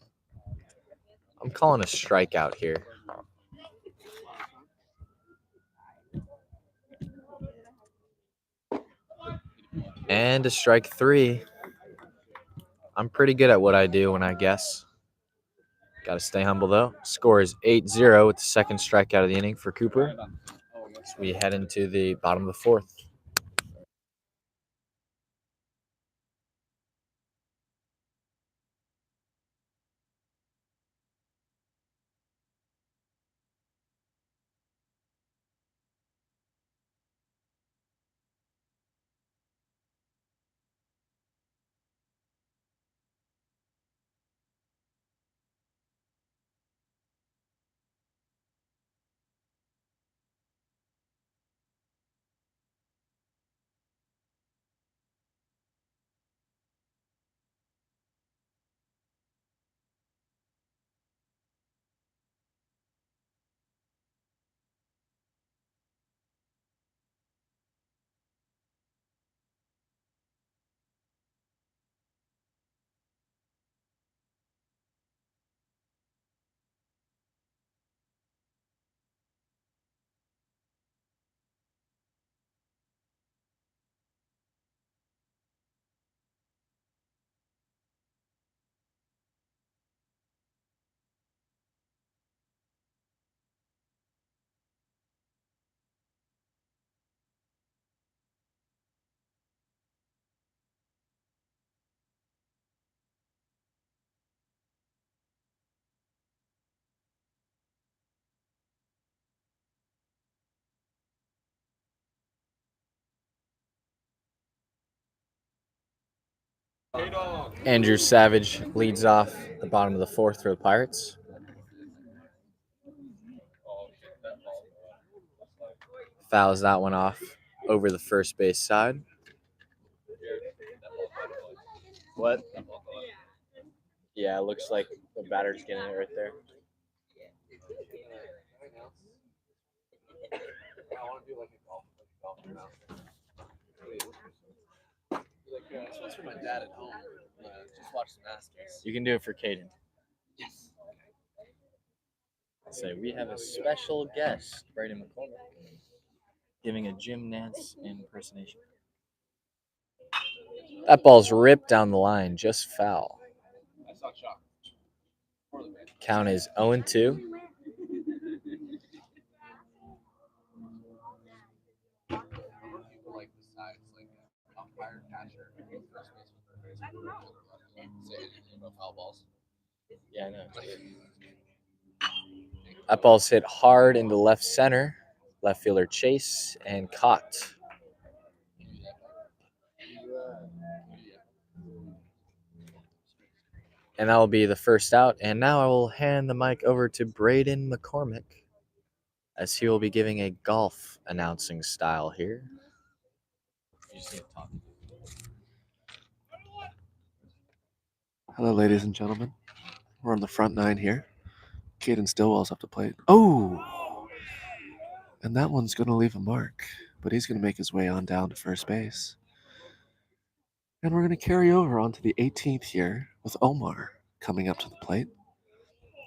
I'm calling a strikeout here. And a strike 3. I'm pretty good at what I do when I guess. Got to stay humble, though. Score is 8-0 with the second strikeout of the inning for Cooper. So we head into the bottom of the fourth. Andrew Savage leads off the bottom of the fourth for the Pirates. Fouls that one off over the first base side. What? Yeah, it looks like the batter's getting it right there. I want to do like a golf announcement. This one's for my dad at home. Just watch the Masters. You can do it for Caden. Yes. Say we have a special guest, Braden McCormick, giving a Jim Nance impersonation. That ball's ripped down the line, just foul. I saw Chuck. Count is 0-2. People like the sides, like umpire, catcher, first baseman, say anything about foul balls. Yeah, I know. That ball's hit hard into left center. Left fielder Chase and caught. And that will be the first out. And now I will hand the mic over to Braden McCormick as he will be giving a golf announcing style here. Hello, ladies and gentlemen. We're on the front nine here. Caden Stillwell's up to plate. Oh! And that one's going to leave a mark, but he's going to make his way on down to first base. And we're going to carry over onto the 18th here with Omar coming up to the plate.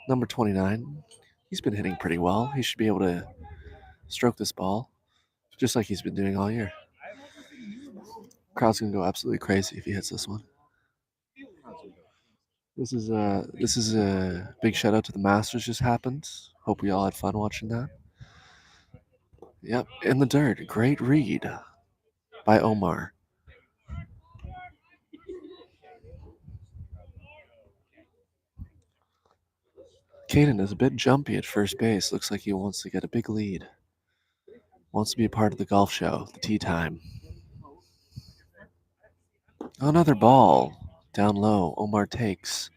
Number 29. He's been hitting pretty well. He should be able to stroke this ball just like he's been doing all year. Crowd's going to go absolutely crazy if he hits this one. This is a big shout out to the Masters just happened. Hope we all had fun watching that. Yep, in the dirt. Great read by Omar. Caden is a bit jumpy at first base. Looks like he wants to get a big lead. Wants to be a part of the golf show, the tee time. Another ball. Down low. Omar takes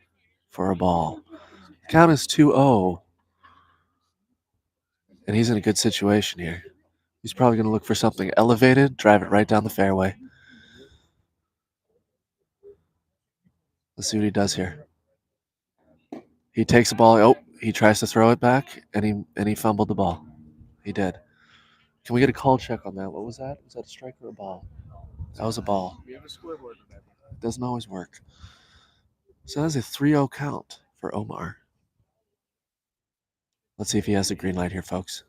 for a ball. Count is 2-0. And he's in a good situation here. He's probably going to look for something elevated, drive it right down the fairway. Let's see what he does here. He takes the ball. Oh, he tries to throw it back, and he fumbled the ball. He did. Can we get a call check on that? What was that? Was that a strike or a ball? That was a ball. We have a scoreboard, remember? It doesn't always work. So that's a 3-0 count for Omar. Let's see if he has a green light here, folks.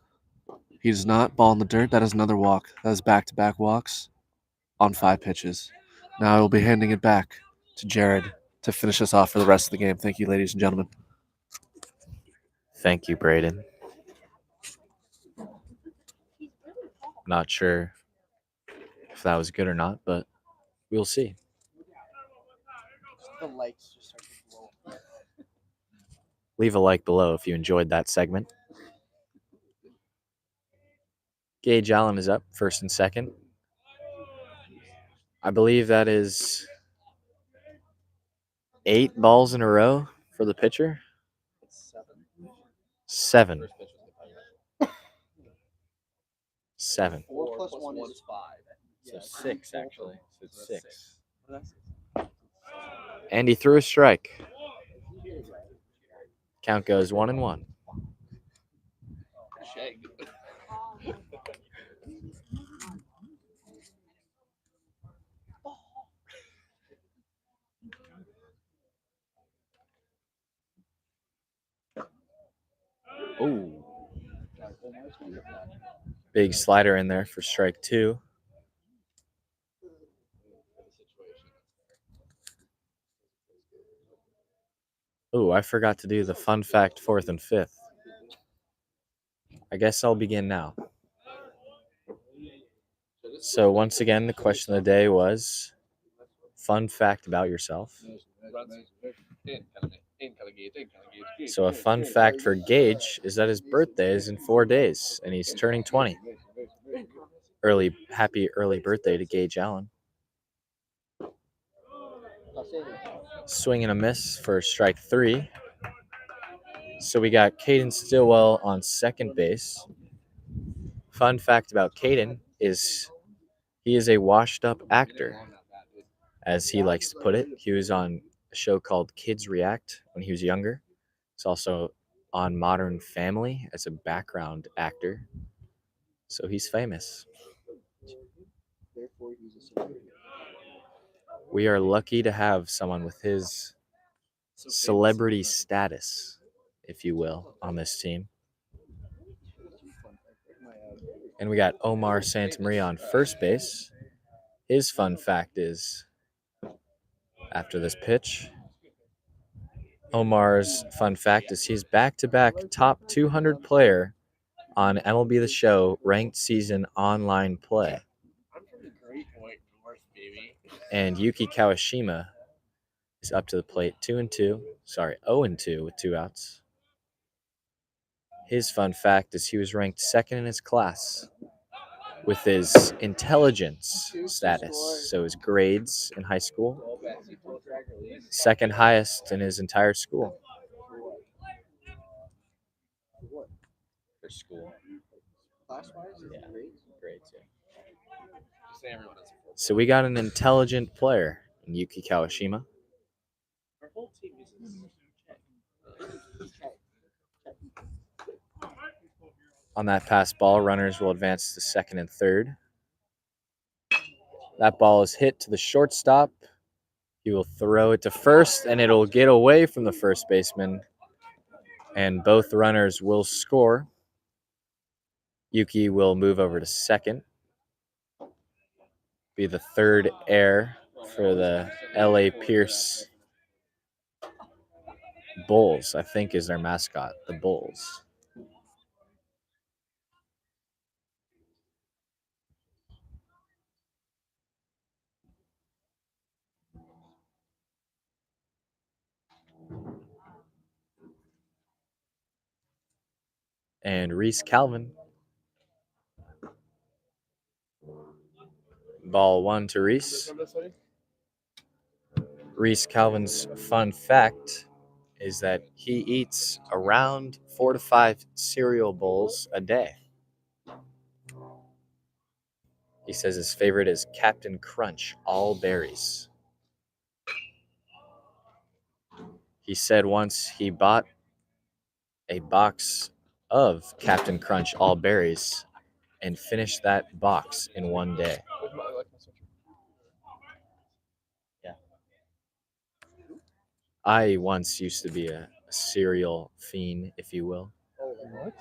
He does not. Ball in the dirt. That is another walk. That is back-to-back walks on 5 pitches. Now I will be handing it back to Jared to finish us off for the rest of the game. Thank you, ladies and gentlemen. Thank you, Braden. Not sure if that was good or not, but we'll see. The lights just start to blow. Leave a like below if you enjoyed that segment. Gage Allen is up first and second. I believe that is 8 balls in a row for the pitcher. 7. 7. 4 plus 1 is 5. So 6, actually. So it's 6. And he threw a strike. Count goes 1-1. Oh. Big slider in there for strike 2. Oh, I forgot to do the fun fact 4th and 5th. I guess I'll begin now. So once again, the question of the day was fun fact about yourself. So a fun fact for Gage is that his birthday is in 4 days, and he's turning 20. Happy early birthday to Gage Allen. Swing and a miss for strike 3. So we got Caden Stillwell on second base. Fun fact about Caden is he is a washed-up actor, as he likes to put it. He was on a show called Kids React when he was younger. He's also on Modern Family as a background actor. So he's famous. We are lucky to have someone with his celebrity status, if you will, on this team. And we got Omar Santamaria on first base. His fun fact is, after this pitch, Omar's fun fact is he's back-to-back top 200 player on MLB The Show ranked season online play. And Yuki Kawashima is up to the plate 0-2 with 2 outs. His fun fact is he was ranked second in his class with his intelligence status, so his grades in high school, second highest in his entire school. For school. Yeah, grades, yeah. So we got an intelligent player in Yuki Kawashima. On that pass ball, runners will advance to second and third. That ball is hit to the shortstop. He will throw it to first, and it'll get away from the first baseman, and both runners will score. Yuki will move over to second, be the third error for the LA Pierce Bulls, I think is their mascot, the Bulls. And Reese Calvin. Ball 1 to Reese. Reese Calvin's fun fact is that he eats around 4 to 5 cereal bowls a day. He says his favorite is Captain Crunch, all berries. He said once he bought a box of Captain Crunch, all berries, and finished that box in one day. Yeah. I once used to be a cereal fiend, if you will. What?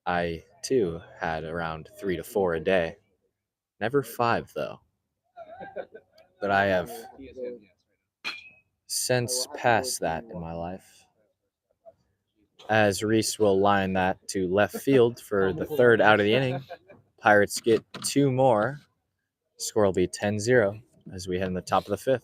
I, too, had around 3 to 4 a day. Never 5, though. But I have since passed that in my life. As Reese will line that to left field for the third out of the inning. Pirates get 2 more. Score will be 10-0 as we head in the top of the 5th.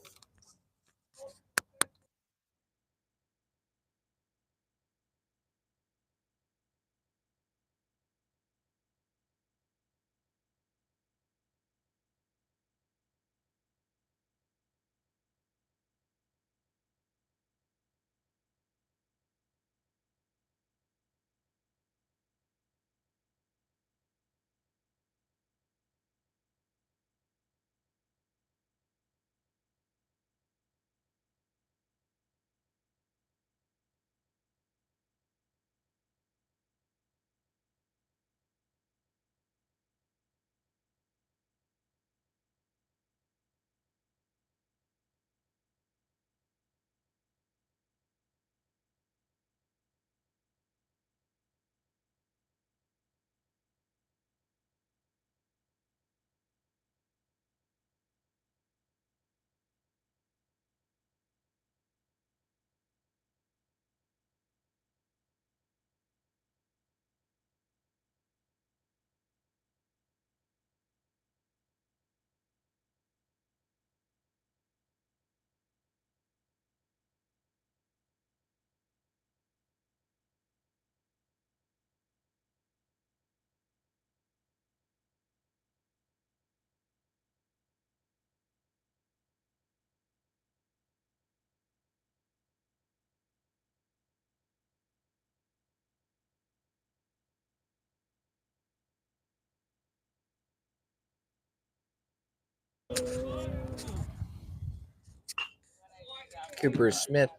Cooper Smith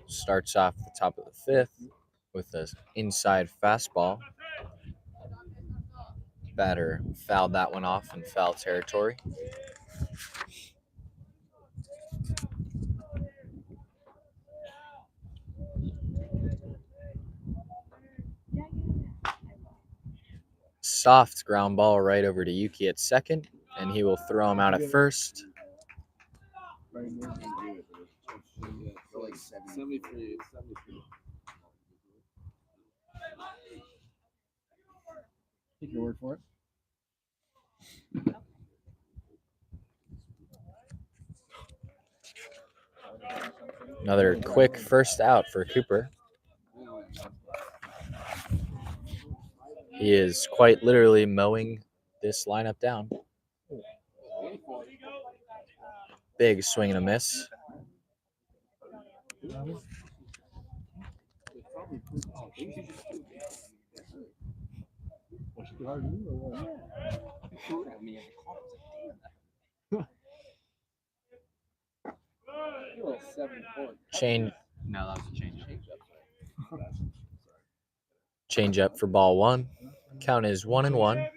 starts off the top of the fifth with an inside fastball. Batter fouled that one off in foul territory. Soft ground ball right over to Yuki at second, and he will throw him out at first. Take your word for it. Another quick first out for Cooper. He is quite literally mowing this lineup down. Big swing and a miss. Change. No, that was a change. Change up for ball one. Count is 1-1.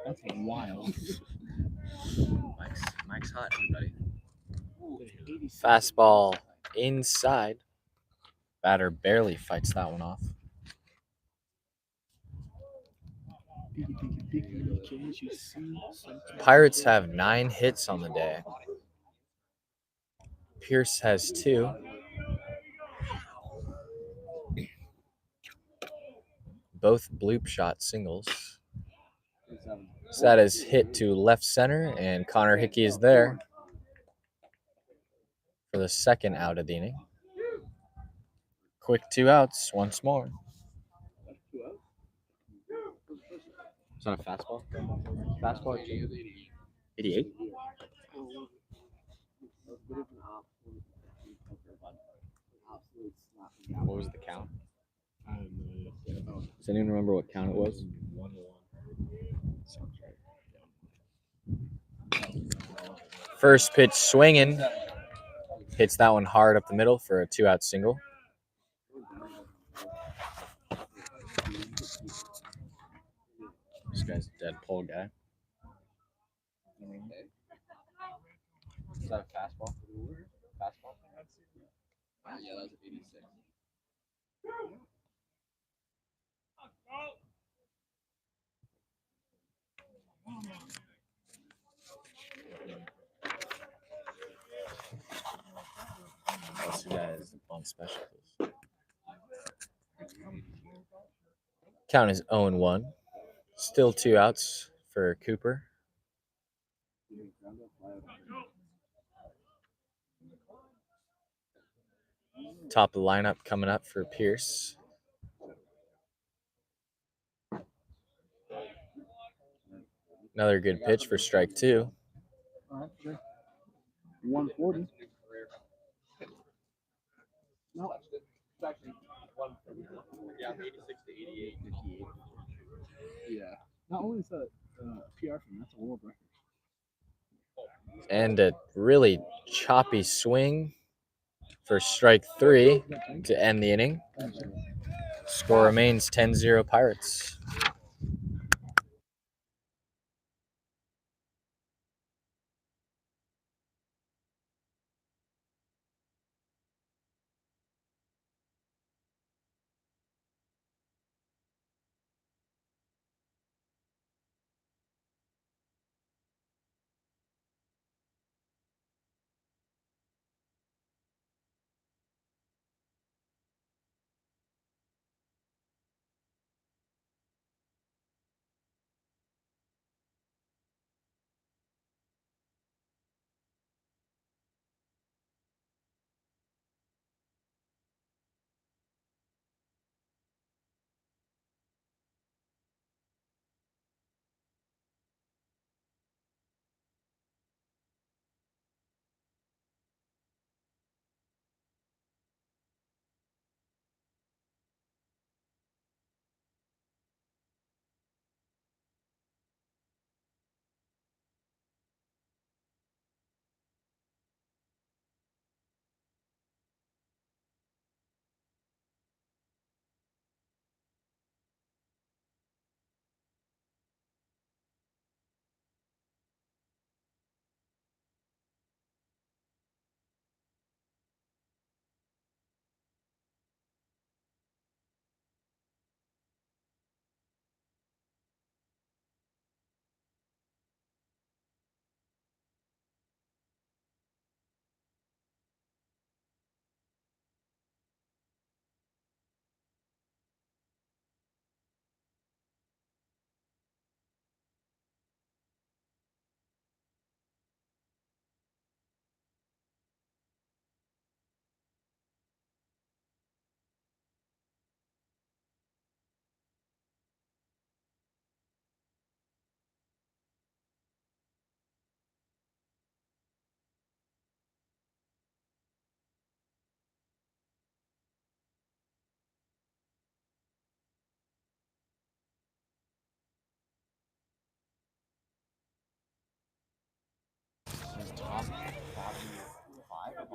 That's wild. Mike's hot, everybody. Fastball inside. Batter barely fights that one off. Pirates have 9 hits on the day. Pierce has 2. Both bloop shot singles. So that is hit to left center, and Connor Hickey is there for the second out of the inning. Quick 2 outs once more. Is that a fastball? Fastball 88? What was the count? Does anyone remember what count it was? 1-1. Sounds right. First pitch swinging. Hits that one hard up the middle for a 2-out single. This guy's a dead pull guy. Is that a fastball? Fastball? Yeah, that was 86. This guy is on specials. Count is 0-1. Still 2 outs for Cooper. Top of the lineup coming up for Pierce. Another good pitch for strike 2. 140. No. It's actually 140. Yeah, 86 to 88. 58. Yeah. Not only is that PR from that's a world record. And a really choppy swing for strike 3 to end the inning. Score remains 10-0 Pirates.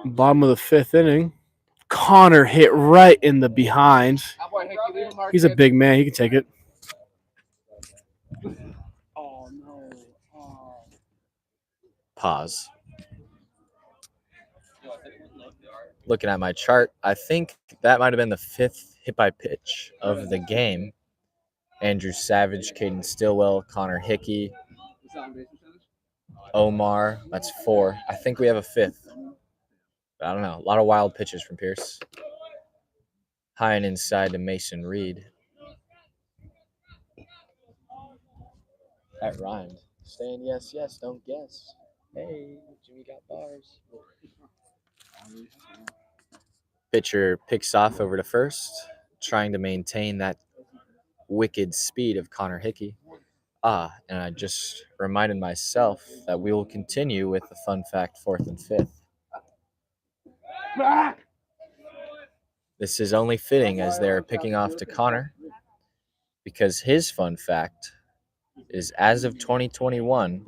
Bottom of the fifth inning. Connor hit right in the behind. Cowboy Hickey, leave a mark. He's a big man. He can take it. Oh no. Oh. Pause. Looking at my chart, I think that might have been the 5th hit by pitch of the game. Andrew Savage, Caden Stillwell, Connor Hickey, Omar. That's 4. I think we have a 5th. But I don't know. A lot of wild pitches from Pierce. High and inside to Mason Reed. That rhymed. Saying yes, yes, don't guess. Hey, Jimmy got bars. Pitcher picks off over to first, trying to maintain that wicked speed of Connor Hickey. And I just reminded myself that we will continue with the fun fact 4th and 5th. This is only fitting as they're picking off to Connor, because his fun fact is as of 2021,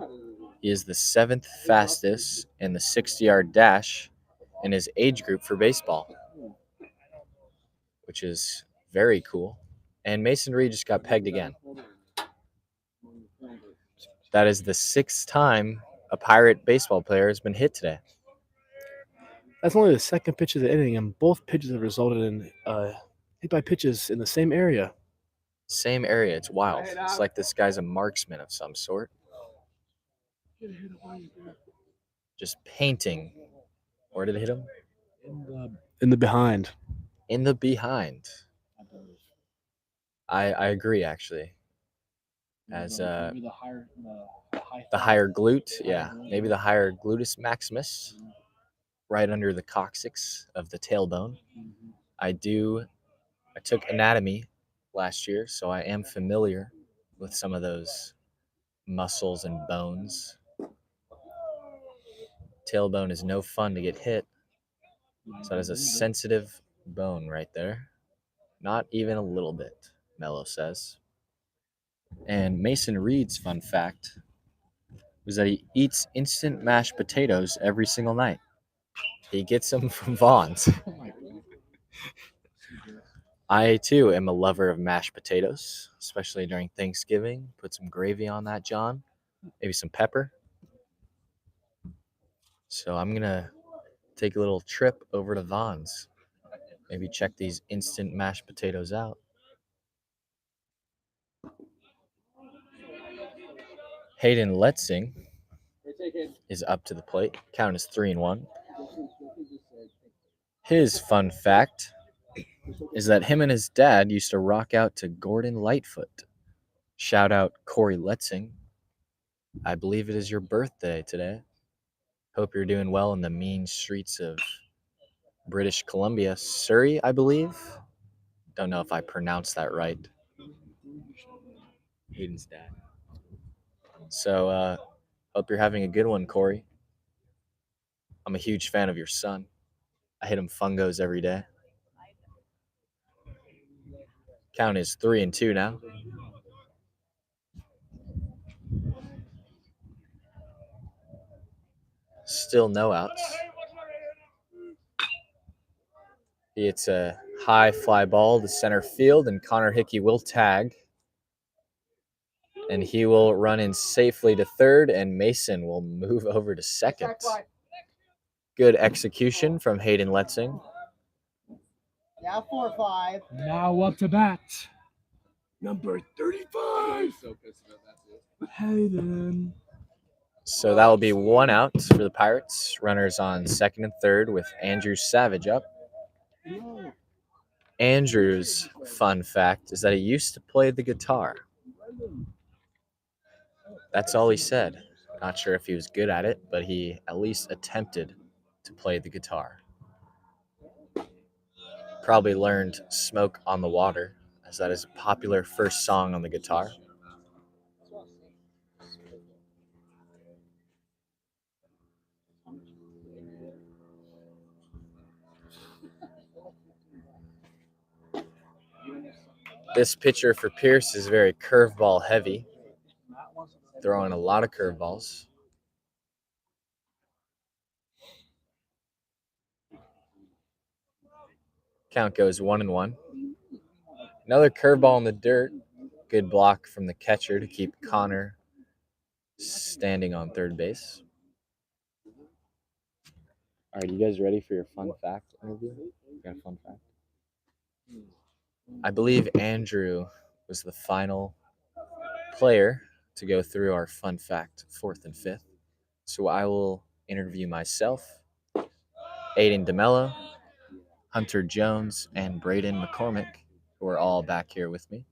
he is the 7th fastest in the 60-yard dash in his age group for baseball, which is very cool. And Mason Reed just got pegged again. That is the 6th time a Pirate baseball player has been hit today. That's only the second pitch of the inning, and both pitches have resulted in hit by pitches in the same area. Same area. It's wild. It's like this guy's a marksman of some sort. Just painting. Where did it hit him? In the behind. In the behind. I agree, actually. As the higher glute, yeah, maybe the higher gluteus maximus, right under the coccyx of the tailbone. I took anatomy last year, so I am familiar with some of those muscles and bones. Tailbone is no fun to get hit, so that is a sensitive bone right there. Not even a little bit, Mello says. And Mason Reed's fun fact was that he eats instant mashed potatoes every single night. He gets them from Vaughn's. I, too, am a lover of mashed potatoes, especially during Thanksgiving. Put some gravy on that, John. Maybe some pepper. So I'm going to take a little trip over to Vaughn's. Maybe check these instant mashed potatoes out. Hayden Letzing is up to the plate. Count is 3-1. His fun fact is that him and his dad used to rock out to Gordon Lightfoot. Shout out Corey Letzing. I believe it is your birthday today. Hope you're doing well in the mean streets of British Columbia, Surrey, I believe. Don't know if I pronounced that right. Hayden's dad. So, hope you're having a good one, Corey. I'm a huge fan of your son. I hit him fungos every day. Count is 3-2 now. Still no outs. It's a high fly ball to center field, and Connor Hickey will tag. And he will run in safely to third, and Mason will move over to second. Good execution from Hayden Letzing. Yeah, 4-5. Now up to bat. Number 35. So pissed about that, too. Hayden. So that will be 1 out for the Pirates. Runners on second and third with Andrew Savage up. Andrew's fun fact is that he used to play the guitar. That's all he said. Not sure if he was good at it, but he at least attempted to play the guitar. Probably learned Smoke on the Water, as that is a popular first song on the guitar. This pitcher for Pierce is very curveball heavy, throwing a lot of curveballs. Count goes 1-1. Another curveball in the dirt. Good block from the catcher to keep Connor standing on third base. All right, you guys ready for your fun fact interview? Got a fun fact? I believe Andrew was the final player to go through our fun fact 4th and 5th. So I will interview myself, Aiden DeMello, Hunter Jones, and Braden McCormick, who are all back here with me.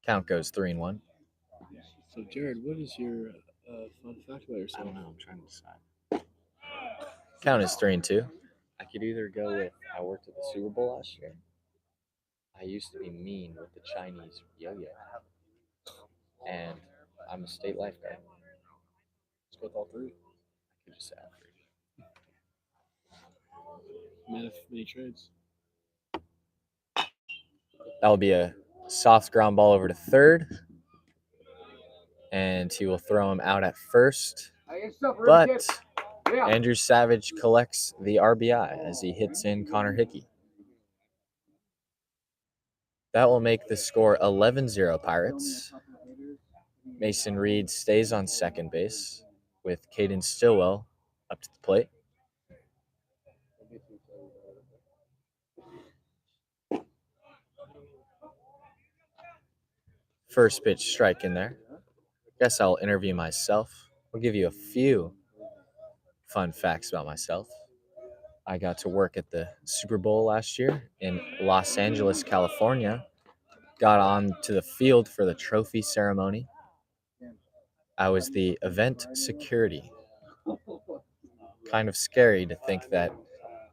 Count goes 3-1. So, Jared, what is your fun fact about yourself? I don't know. I'm trying to decide. Count is 3-2. I could either go with I worked at the Super Bowl last year. I used to be mean with the Chinese yo-yo. And I'm a state lifeguard. Let's go with all three. I could just add 3. Man of many trades. That will be a soft ground ball over to third. And he will throw him out at first. But Andrew Savage collects the RBI as he hits in Connor Hickey. That will make the score 11-0 Pirates. Mason Reed stays on second base with Caden Stillwell up to the plate. First pitch strike in there. Guess I'll interview myself. I'll give you a few fun facts about myself. I got to work at the Super Bowl last year in Los Angeles, California. Got on to the field for the trophy ceremony. I was the event security. Kind of scary to think that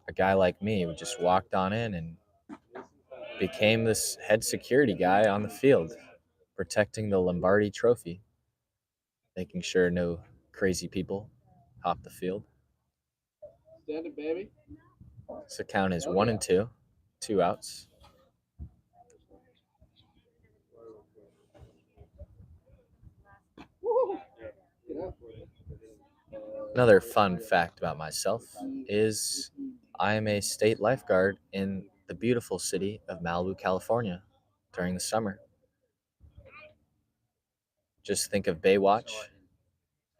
a guy like me would just walked on in and became this head security guy on the field, protecting the Lombardi trophy, making sure no crazy people hop the field. Stand it, baby. So count is 1-2, 2 outs. Another fun fact about myself is I am a state lifeguard in the beautiful city of Malibu, California during the summer. Just think of Baywatch,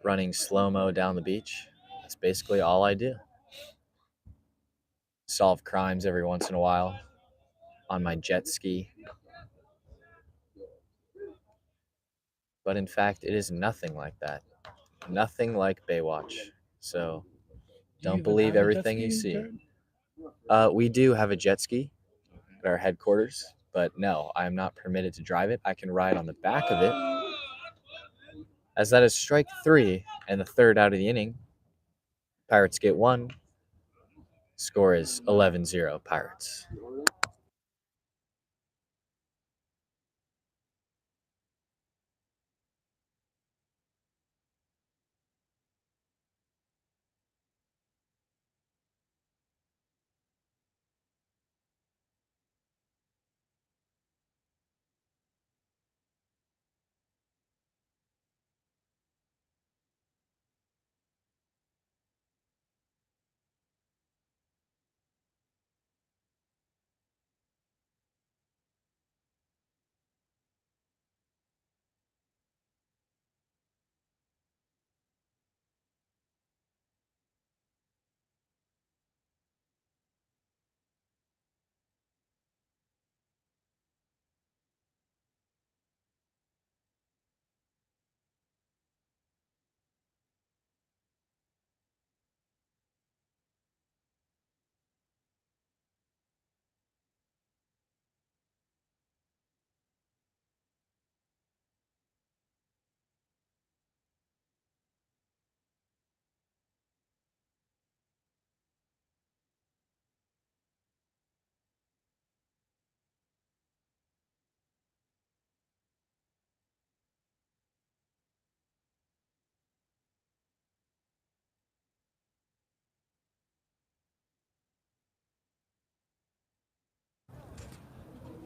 running slow-mo down the beach. That's basically all I do. Solve crimes every once in a while on my jet ski. But in fact, it is nothing like that. Nothing like Baywatch. So don't believe everything you see. We do have a jet ski at our headquarters, but no, I am not permitted to drive it. I can ride on the back of it. As that is strike 3 and the third out of the inning. Pirates get 1. Score is 11-0 Pirates.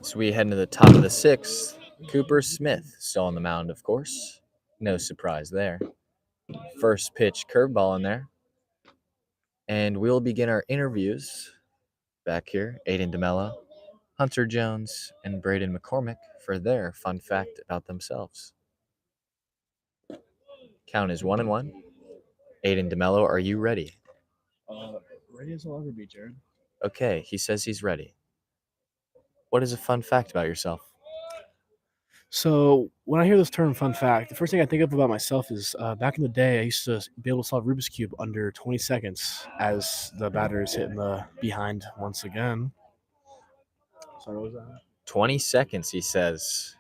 So we head into the top of the 6th. Cooper Smith still on the mound, of course. No surprise there. First pitch curveball in there. And we'll begin our interviews back here. Aiden DeMello, Hunter Jones, and Braden McCormick for their fun fact about themselves. Count is 1-1. Aiden DeMello, are you ready? Ready as I'll ever be, Jared. Okay, he says he's ready. What is a fun fact about yourself? So when I hear this term "fun fact," the first thing I think of about myself is back in the day, I used to be able to solve Rubik's Cube under 20 seconds as the batter is hitting the behind once again. Sorry, what was that? 20 seconds, he says.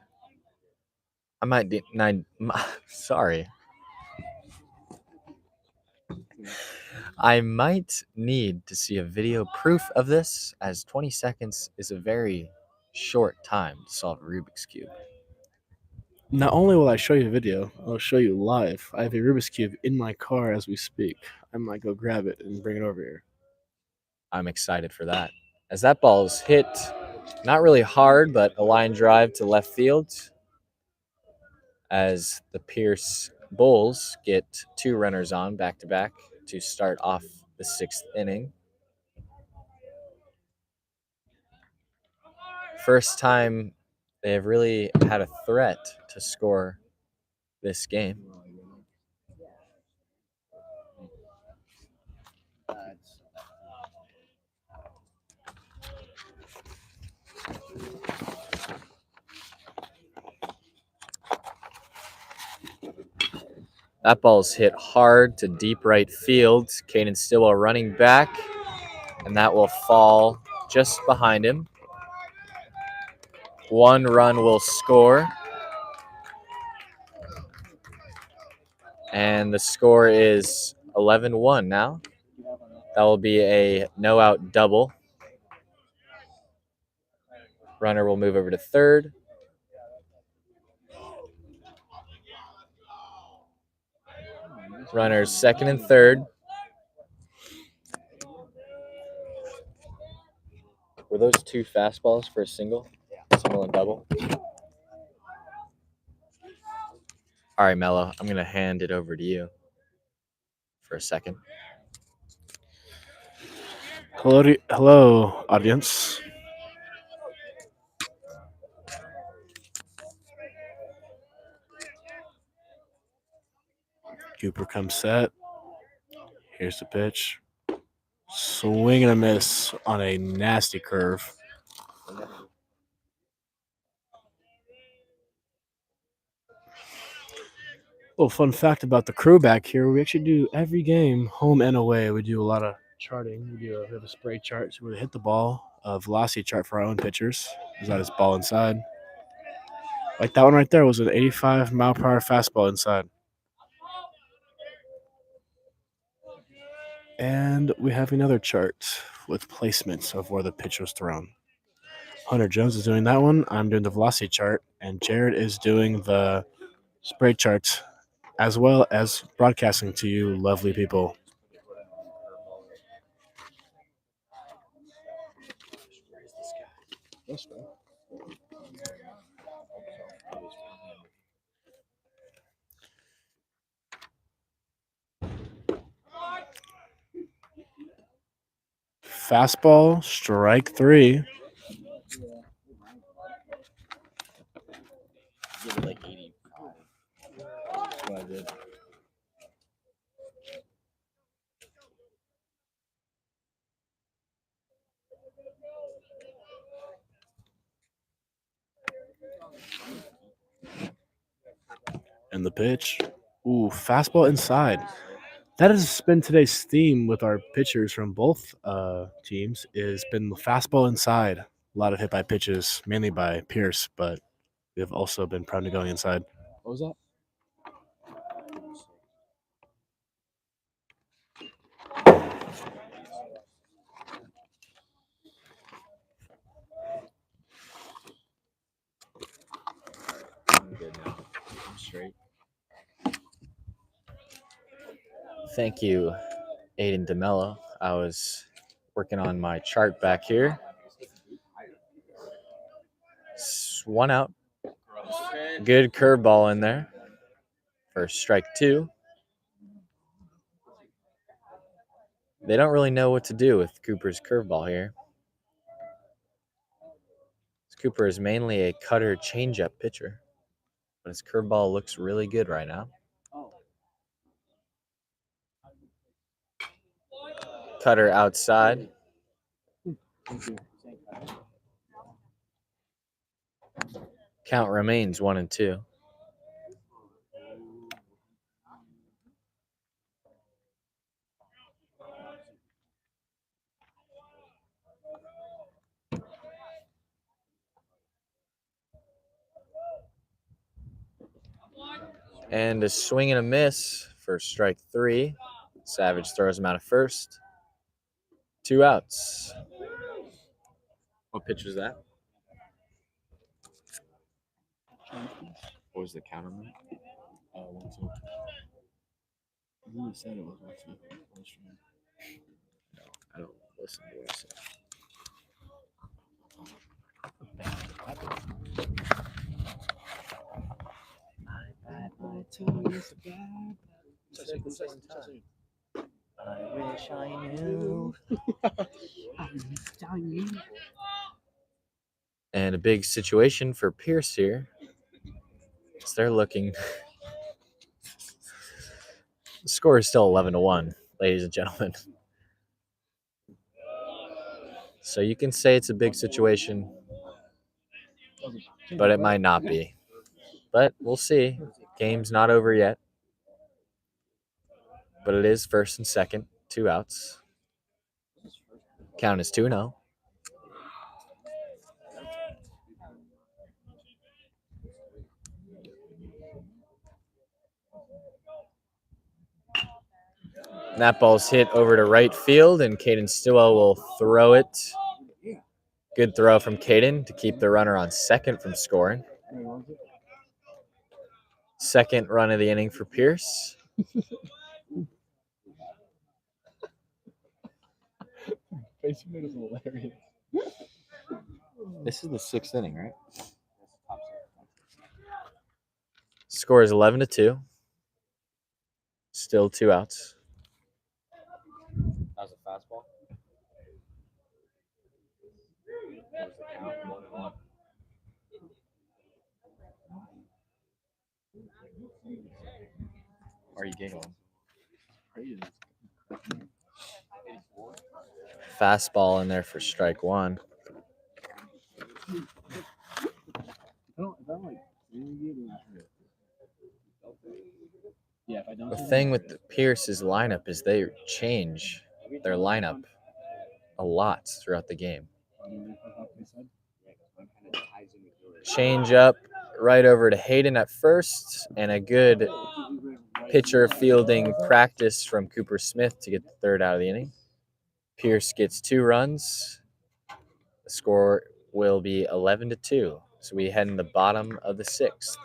I might be sorry. I might need to see a video proof of this, as 20 seconds is a very short time to solve a Rubik's Cube. Not only will I show you a video, I'll show you live. I have a Rubik's Cube in my car as we speak. I might go grab it and bring it over here. I'm excited for that. As that ball's hit, not really hard, but a line drive to left field. As the Pierce Bulls get 2 runners on back to back to start off the 6th inning. First time they have really had a threat to score this game. That ball's hit hard to deep right field. Caden Stillwell running back, and that will fall just behind him. 1 run will score. And the score is 11-1 now. That will be a no-out double. Runner will move over to third. Runners second and third. Were those 2 fastballs for a single? Single and double? All right, Mello, I'm going to hand it over to you for a second. Hello, audience. Cooper comes set. Here's the pitch. Swing and a miss on a nasty curve. Little fun fact about the crew back here: we actually do every game, home and away. We do a lot of charting. We have a spray chart, so we hit the ball, a velocity chart for our own pitchers. Is that his ball inside? Like that one right there was an 85 mile per hour fastball inside. And we have another chart with placements of where the pitch was thrown. Hunter Jones is doing that one. I'm doing the velocity chart, and Jared is doing the spray charts, as well as broadcasting to you lovely people. Fastball, strike 3. Give it like 85. That's what I did. And the pitch. Ooh, fastball inside. That has been today's theme with our pitchers from both teams. Is been the fastball inside. A lot of hit by pitches, mainly by Pierce, but we have also been prone to going inside. What was that? I'm good now. I'm straight. Thank you, Aiden DeMello. I was working on my chart back here. 1 out. Good curveball in there for strike 2. They don't really know what to do with Cooper's curveball here. Cooper is mainly a cutter changeup pitcher, but his curveball looks really good right now. Cutter outside. Count remains 1-2. And a swing and a miss for strike 3. Savage throws him out of first. 2 outs. What pitch was that? What was the count on that? 1-2. I really said it was 1-2. No, I don't listen to what I say. I wish I knew. And a big situation for Pierce here. So they're looking. The score is still 11-1, ladies and gentlemen. So you can say it's a big situation, but it might not be. But we'll see. Game's not over yet. But it is first and second, 2 outs. Count is 2-0. And that ball's hit over to right field, and Caden Stillwell will throw it. Good throw from Caden to keep the runner on second from scoring. Second run of the inning for Pierce. This is the 6th inning, right? Score is 11-2. Still 2 outs. That was a fastball. What was the count? 1-1. Are you giggling? Fastball in there for strike 1. The thing with the Pierce's lineup is they change their lineup a lot throughout the game. Change up right over to Hayden at first, and a good pitcher fielding practice from Cooper Smith to get the 3rd out of the inning. Pierce gets 2 runs. The score will be 11-2. So we head in the bottom of the 6th.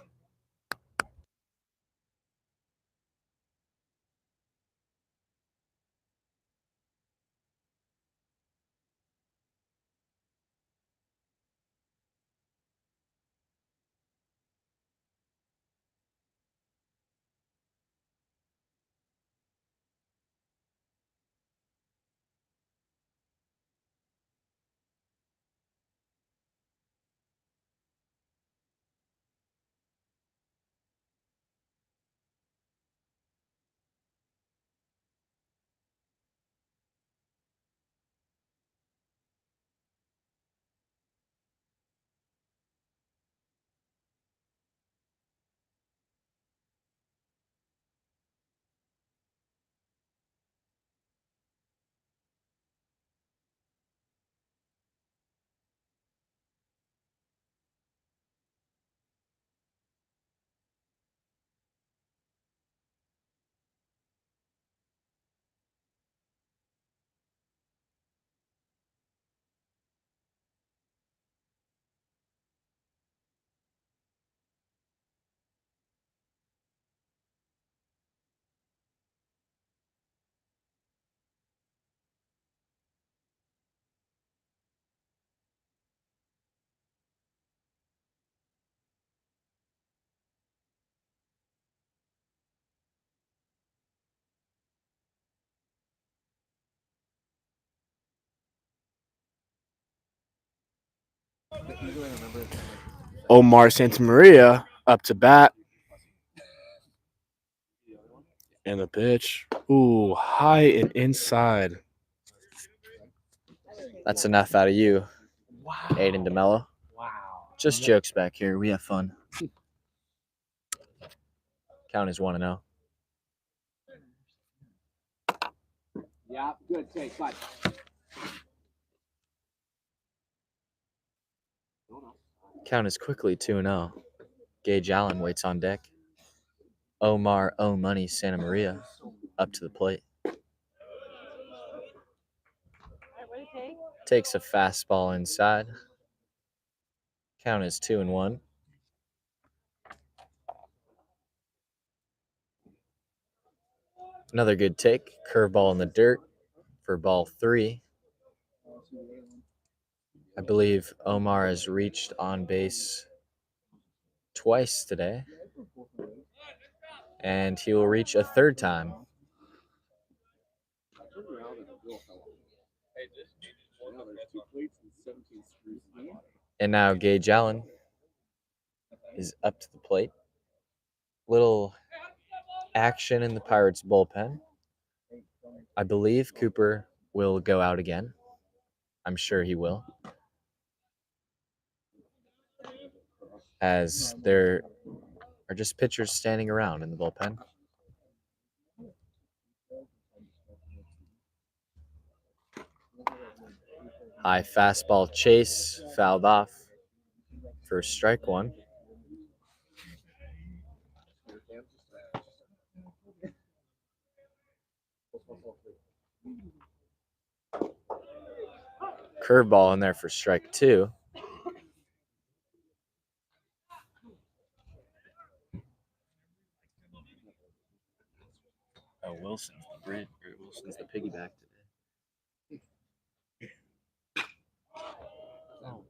Omar Santamaria up to bat. And the pitch. Ooh, high and inside. That's enough out of you, Wow. Aiden DeMello. Wow. Just jokes back here. We have fun. Count is 1-0. Yeah, good. Take 5. Count is quickly 2-0. Gage Allen waits on deck. Omar O Money Santa Maria up to the plate. Takes a fastball inside. Count is 2-1. Another good take. Curveball in the dirt for ball 3. I believe Omar has reached on base twice today. And he will reach a third time. And now Gage Allen is up to the plate. Little action in the Pirates bullpen. I believe Cooper will go out again. I'm sure he will. As there are just pitchers standing around in the bullpen. High fastball chase, fouled off for strike 1. Curveball in there for strike 2. Oh, Wilson's the piggyback today.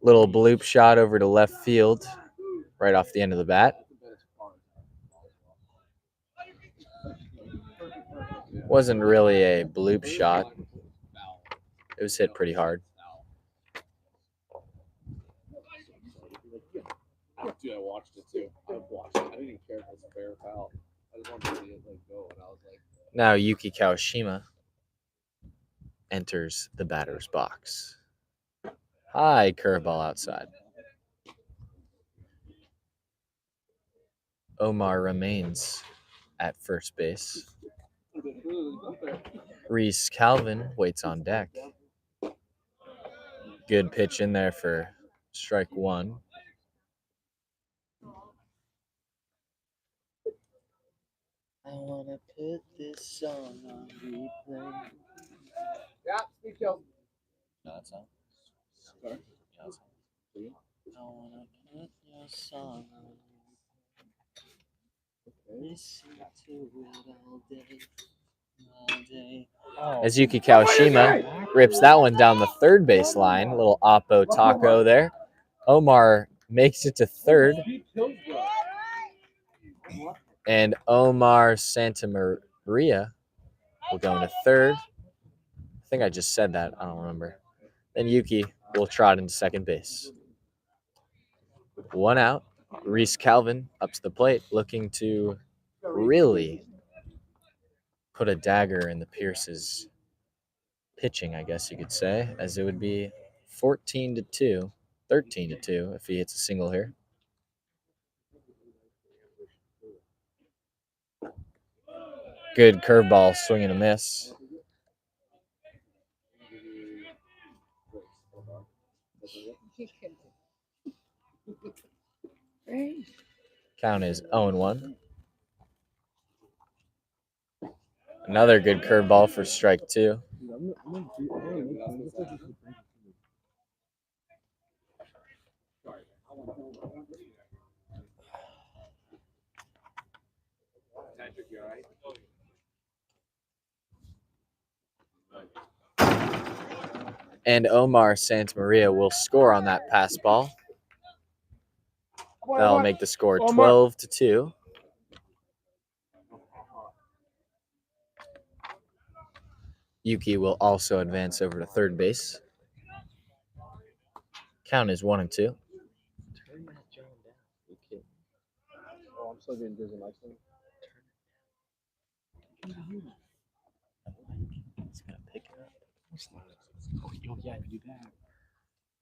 Little bloop shot over to left field, right off the end of the bat. Wasn't really a bloop shot. It was hit pretty hard. Dude, I watched it too. I watched it. I didn't even care if it was fair or foul. I just wanted to see it go, and I was like. Now Yuki Kawashima enters the batter's box. High curveball outside. Omar remains at first base. Reese Calvin waits on deck. Good pitch in there for strike 1. I want to put this song on replay. Yeah, speak Joe. No, that's not. Sorry. Yeah, that's not. I want to put your song on replay. Listen to it all day. As Yuki Kawashima rips that one down the third base line. A little Oppo taco there. Omar makes it to third. And Omar Santamaria will go into third. I think I just said that. I don't remember. Then Yuki will trot into second base. 1 out. Reese Calvin up to the plate, looking to really put a dagger in the Pierce's pitching, I guess you could say, as it would be 14-2, 13-2 if he hits a single here. Good curveball, swing and a miss. Count is 0-1. Another good curveball for strike 2. And Omar Santamaria will score on that pass ball. That'll make the score 12-2. Yuki will also advance over to third base. Count is 1-2. Oh, I'm still getting dizzy nicely. It's gonna pick it up. Oh, yeah, you do that.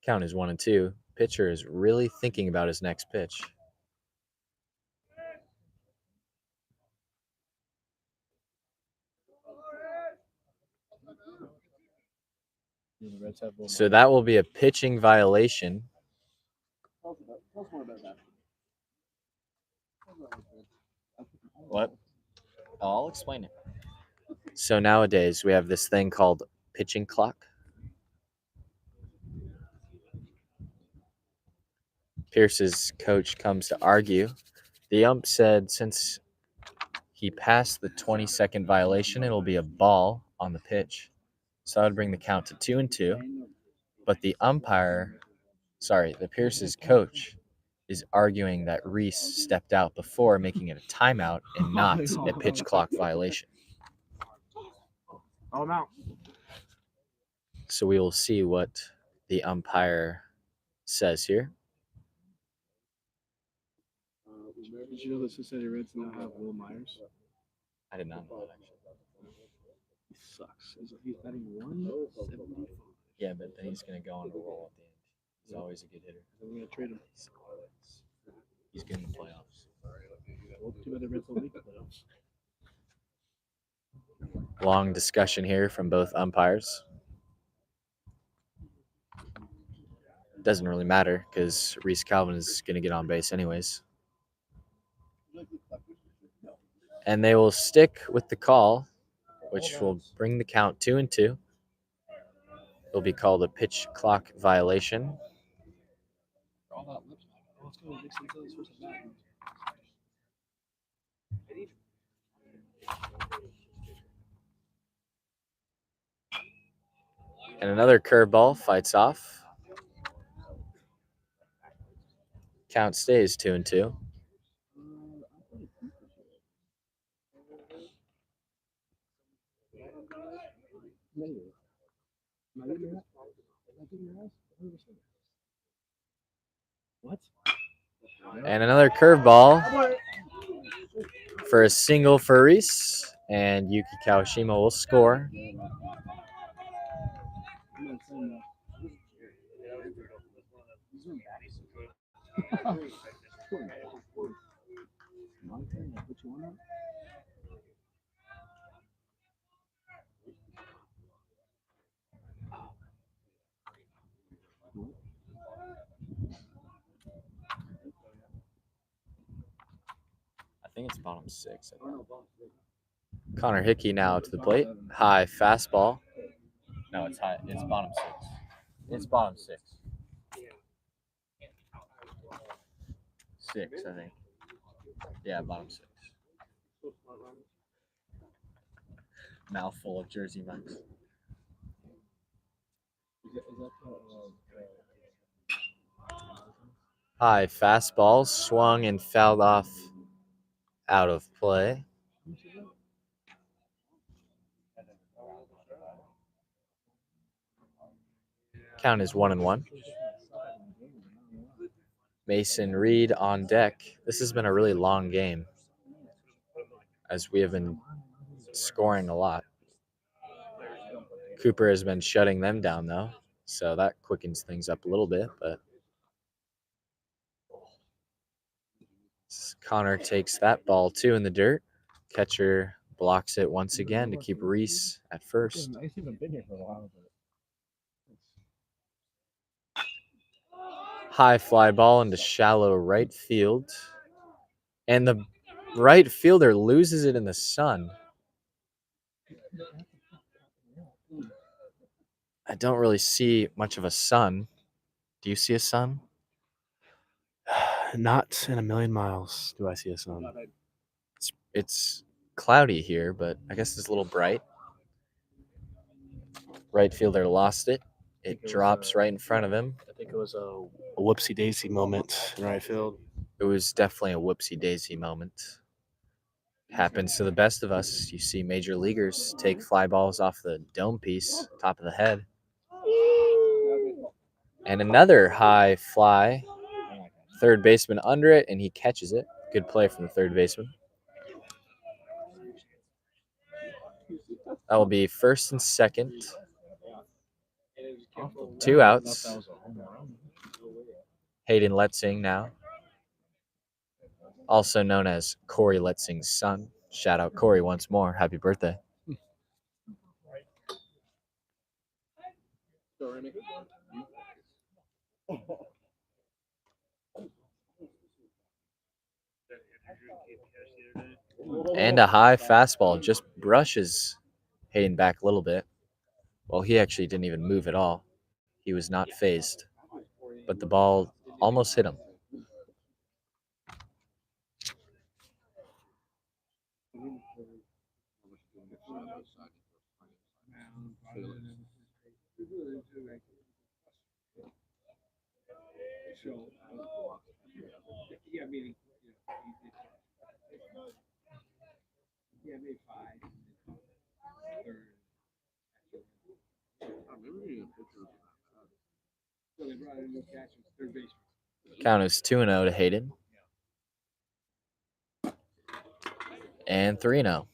Count is 1-2. Pitcher is really thinking about his next pitch. The Reds have Will So Myers. that will be a pitching violation. Tell us more about that. What? I'll explain it. So nowadays we have this thing called pitching clock. Pierce's coach comes to argue. The ump said since he passed the 20-second violation, it'll be a ball on the pitch. So that would bring the count to 2-2. But the Pierce's coach is arguing that Reese stepped out before, making it a timeout and not a pitch clock violation. Oh, I'm out. So we will see what the umpire says here. Did you know the Cincinnati Reds now have Will Myers? I did not know that actually. He sucks. He's batting 175. Yeah, but then he's going to go on a roll at the end. He's always a good hitter. Then we're gonna trade him. He's good in the playoffs. Well, too bad the Reds don't make the playoffs. Long discussion here from both umpires. Doesn't really matter because Reese Calvin is going to get on base anyways. And they will stick with the call, which will bring the count 2-2. It'll be called a pitch clock violation. And another curveball fights off. Count stays 2-2. What? And another curveball for a single for Reese. And Yuki Kawashima will score. I think it's bottom 6. Connor Hickey now to the plate. High fastball. No, it's high. It's bottom 6. It's bottom 6. 6, I think. Yeah, bottom 6. Mouthful of Jersey Mike's. High fastball swung and fouled off out of play. Count is 1-1. Mason Reed on deck. This has been a really long game as we have been scoring a lot. Cooper has been shutting them down though, so that quickens things up a little bit, but Connor takes that ball too in the dirt. Catcher blocks it once again to keep Reese at first. I haven't been here for a while, High fly ball into shallow right field. And the right fielder loses it in the sun. I don't really see much of a sun. Do you see a sun? Not in a million miles do I see a sun. It's cloudy here, but I guess it's a little bright. Right fielder lost it. It drops right in front of him. I think it was a whoopsie daisy moment in right field. It was definitely a whoopsie daisy moment. Happens to the best of us. You see major leaguers take fly balls off the dome piece, top of the head. And another high fly third baseman under it, and he catches it. Good play from the third baseman. That will be first and second. 2 outs. Hayden Letzing now, also known as Corey Letzing's son. Shout out Corey once more. Happy birthday. And a high fastball just brushes Hayden back a little bit. Well, he actually didn't even move at all. He was not phased, but the ball almost hit him. Count is 2-0 to Hayden. And 3-0.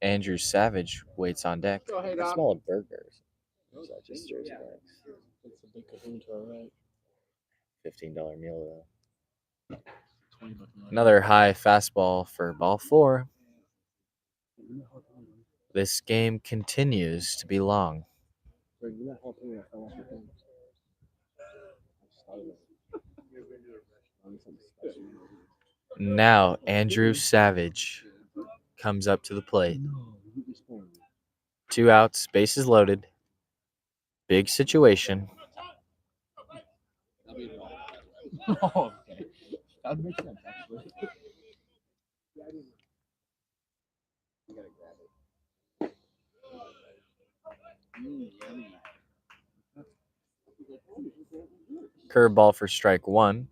Andrew Savage waits on deck. I smell a burger. Is that just Jersey Mike's? It's a big Ventura, right? $15 meal though. Another high fastball for ball 4. This game continues to be long. Now Andrew Savage comes up to the plate. 2 outs, bases loaded. Big situation. Oh, okay. That would make sense, actually. Curveball for strike 1.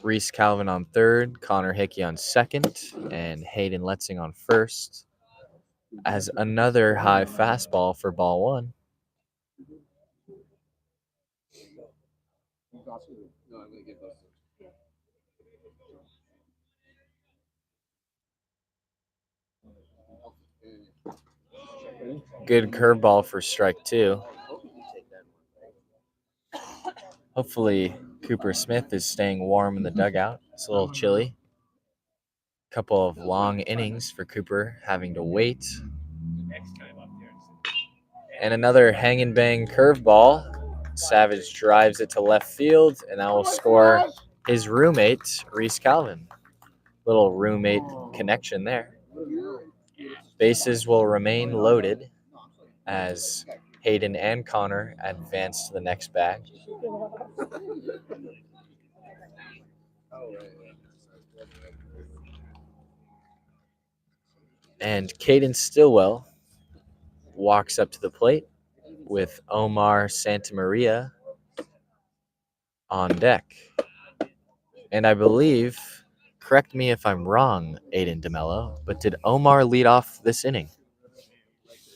Reese Calvin on third, Connor Hickey on second, and Hayden Letzing on first. As another high fastball for ball 1. Good curveball for strike 2. Hopefully Cooper Smith is staying warm in the dugout. It's a little chilly. Couple of long innings for Cooper, having to wait. And another hang and bang curveball. Savage drives it to left field, and that will score his roommate, Reese Calvin. Little roommate connection there. Bases will remain loaded as Hayden and Connor advance to the next bag. And Caden Stillwell walks up to the plate with Omar Santamaria on deck. And I believe, correct me if I'm wrong, Aiden DeMello, but did Omar lead off this inning?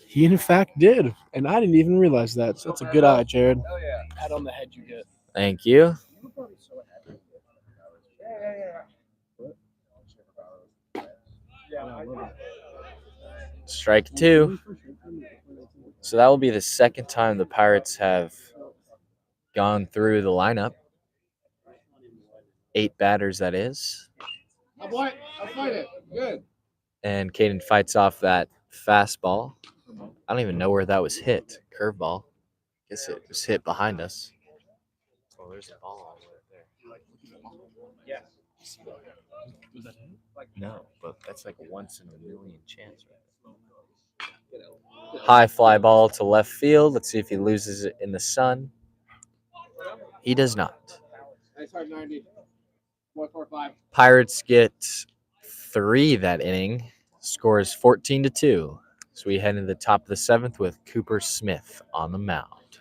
He, in fact, did. And I didn't even realize that. So that's a good eye, Jared. Pat on the head you get. Thank you. Strike 2. So that will be the second time the Pirates have gone through the lineup. 8 batters, that is. I'll fight it. Good. And Caden fights off that fastball. I don't even know where that was hit. Curveball. Guess it was hit behind us. Oh, there's a ball right there. Yeah. No, but that's like a once in a million chance, right? High fly ball to left field. Let's see if he loses it in the sun. He does not. Pirates get 3 that inning. Scores 14-2. So we head into the top of the 7th with Cooper Smith on the mound.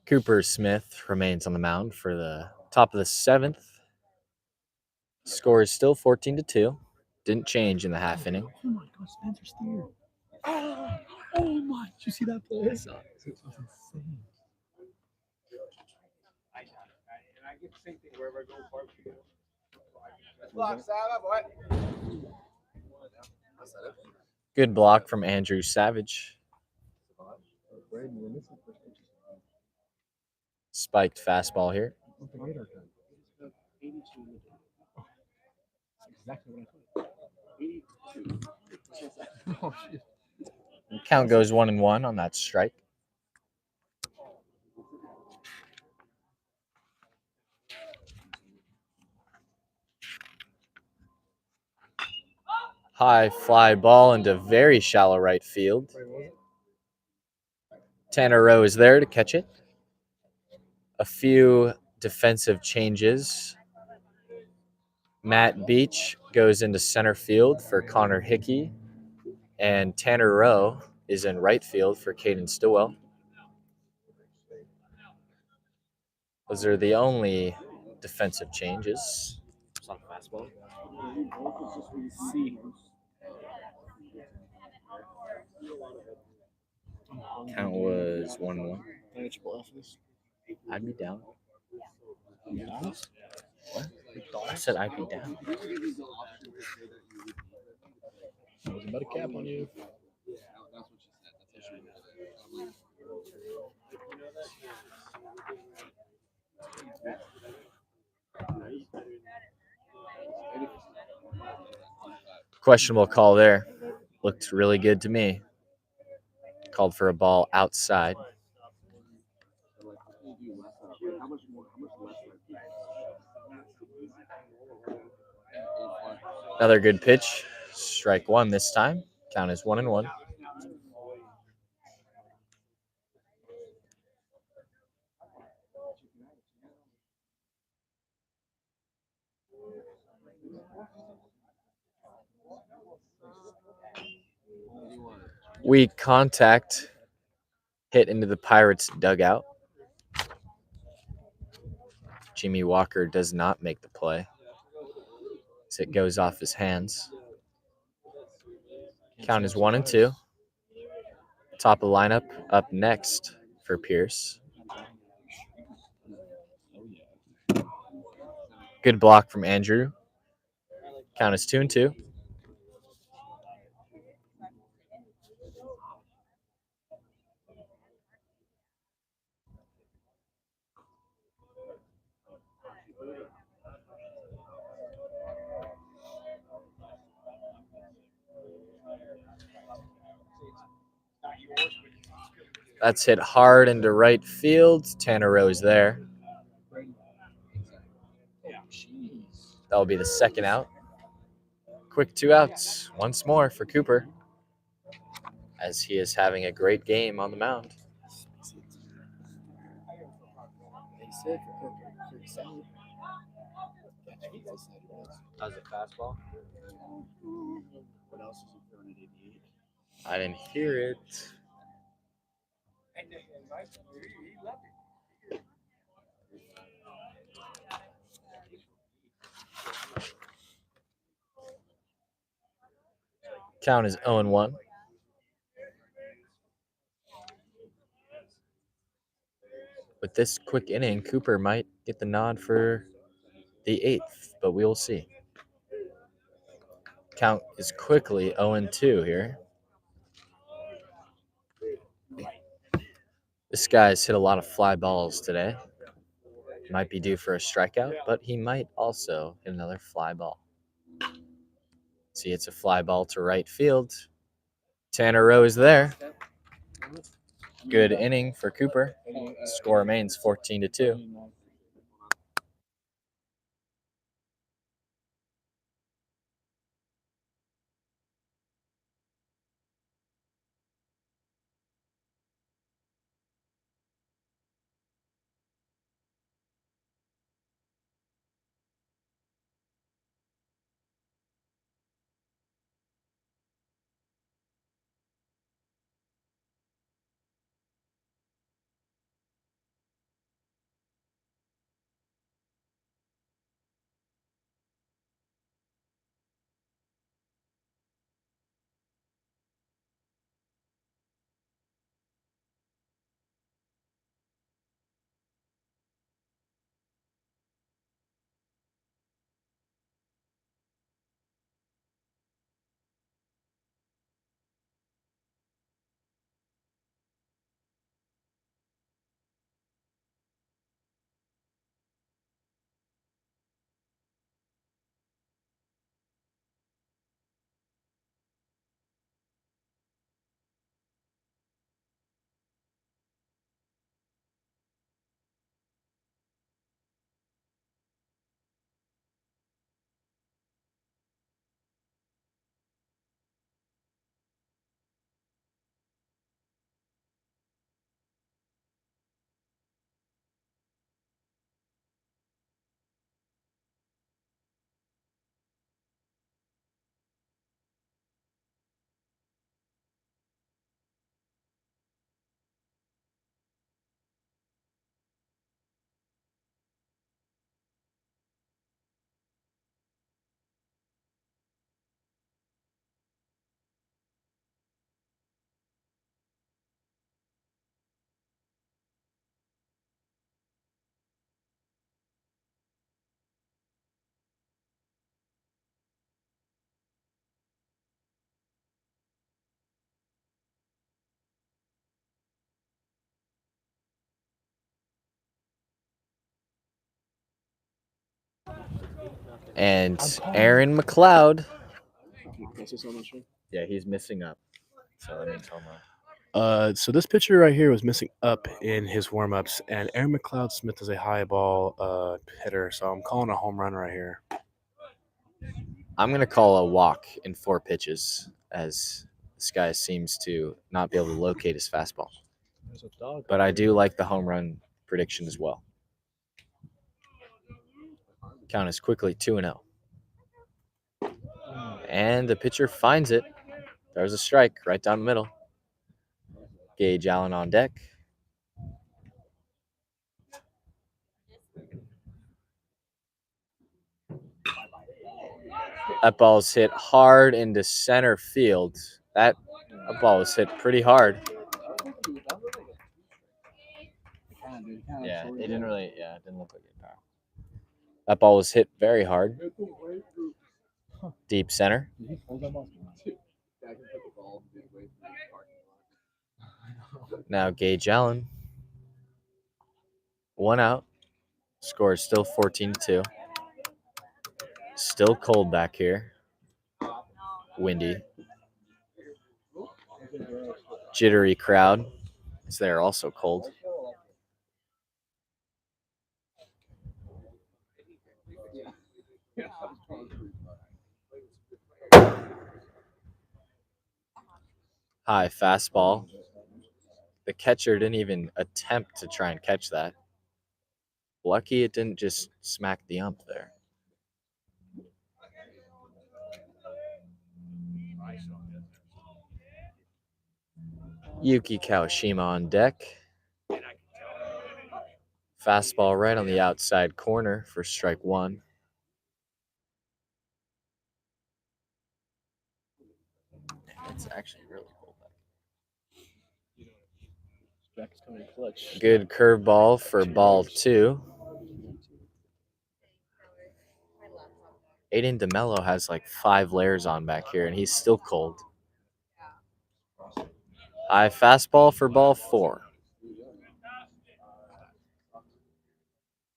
Cooper Smith remains on the mound for the top of the 7th. Score is still 14-2. Didn't change in the half inning. Oh my God, Spencer Steer. Oh my! Did you see that play? I saw it. It was insane. Good block from Andrew Savage. Spiked fastball here. Exactly what I thought. Oh shit! Count goes 1-1 on that strike. High fly ball into very shallow right field. Tanner Rowe is there to catch it. A few defensive changes. Matt Beach goes into center field for Connor Hickey, and Tanner Rowe is in right field for Caden Stillwell. Those are the only defensive changes. It's on fastball. Count was 1-1. Manageable F's. I'd be down. What? I said I'd be down. I was about to cap on you. Questionable call there. Looked really good to me. Called for a ball outside. Another good pitch. Strike one this time. Count is 1-1. Weak contact hit into the Pirates' dugout. Jimmy Walker does not make the play as it goes off his hands. Count is 1-2. Top of the lineup up next for Pierce. Good block from Andrew. Count is 2-2. That's hit hard into right field. Tanner Rowe's there. That'll be the second out. Quick 2 outs once more for Cooper as he is having a great game on the mound. How's the fastball? What else is he throwing at 88? I didn't hear it. Count is 0-1. With this quick inning, Cooper might get the nod for the 8th, but we will see. Count is quickly 0-2 here. This guy's hit a lot of fly balls today. Might be due for a strikeout, but he might also hit another fly ball. See, it's a fly ball to right field. Tanner Rowe is there. Good inning for Cooper. Score remains 14-2. And Aaron McLeod. Can I say something, sure? Yeah, he's missing up. So that means home run. So this pitcher right here was missing up in his warm-ups, and Aaron McLeod Smith is a high ball hitter, so I'm calling a home run right here. I'm going to call a walk in 4 pitches, as this guy seems to not be able to locate his fastball. But I do like the home run prediction as well. Count is quickly 2-0. And the pitcher finds it. There's a strike right down the middle. Gage Allen on deck. That ball's hit hard into center field. That ball was hit pretty hard. Yeah, it didn't really. Yeah, it didn't look like it. That ball was hit very hard. Deep center. Now Gage Allen. 1 out. Score is still 14-2. Still cold back here. Windy. Jittery crowd. It's there also cold. High fastball. The catcher didn't even attempt to try and catch that. Lucky it didn't just smack the ump there. Yuki Kawashima on deck. Fastball right on the outside corner for strike 1. It's actually really cold. Good curveball for ball 2. Aiden DeMello has like 5 layers on back here, and he's still cold. High fastball for ball 4.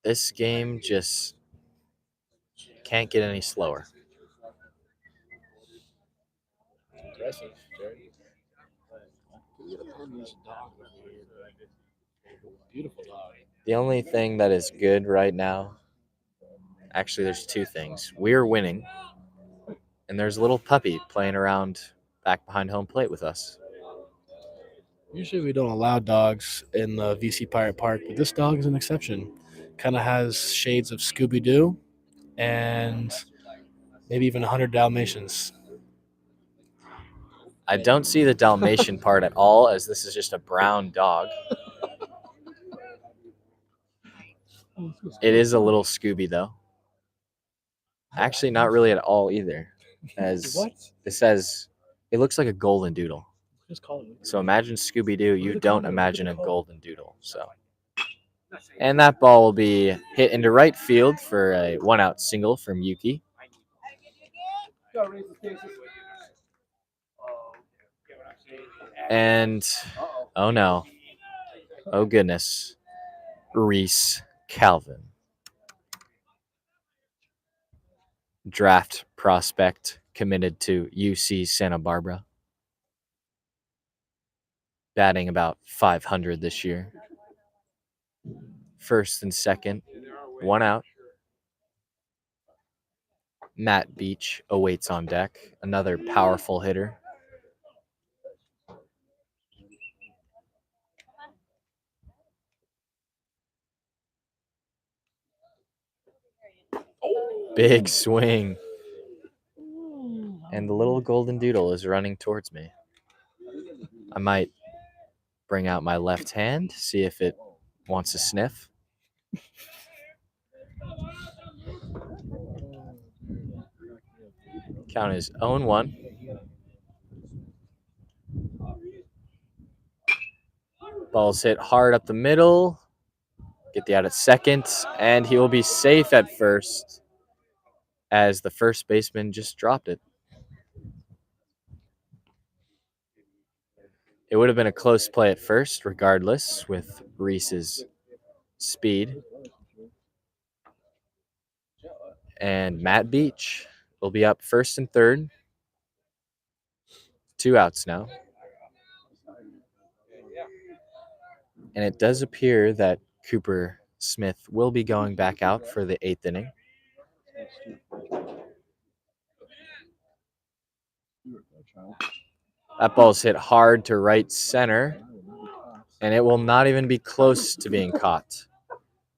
This game just can't get any slower. Beautiful dog. The only thing that is good right now, actually there's 2 things. We're winning, and there's a little puppy playing around back behind home plate with us. Usually we don't allow dogs in the VC Pirate Park, but this dog is an exception. Kind of has shades of Scooby-Doo and maybe even 100 Dalmatians. I don't see the Dalmatian part at all, as this is just a brown dog. It is a little Scooby, though. Actually, not really at all either, as it says it looks like a golden doodle. So imagine Scooby-Doo. You don't imagine a golden doodle. So, and that ball will be hit into right field for a 1-out single from Yuki. And oh no, oh goodness, Reese Calvin, draft prospect committed to UC Santa Barbara, batting about 500 this year. First and second, 1 out. Matt Beach awaits on deck, another powerful hitter. Big swing. And the little golden doodle is running towards me. I might bring out my left hand, see if it wants to sniff. Count is 0-1. Ball's hit hard up the middle. Get the out at second, and he will be safe at first as the first baseman just dropped it. It would have been a close play at first, regardless, with Reese's speed. And Matt Beach will be up first and third. 2 outs now. And it does appear that Cooper Smith will be going back out for the 8th inning. That ball's hit hard to right center, and it will not even be close to being caught,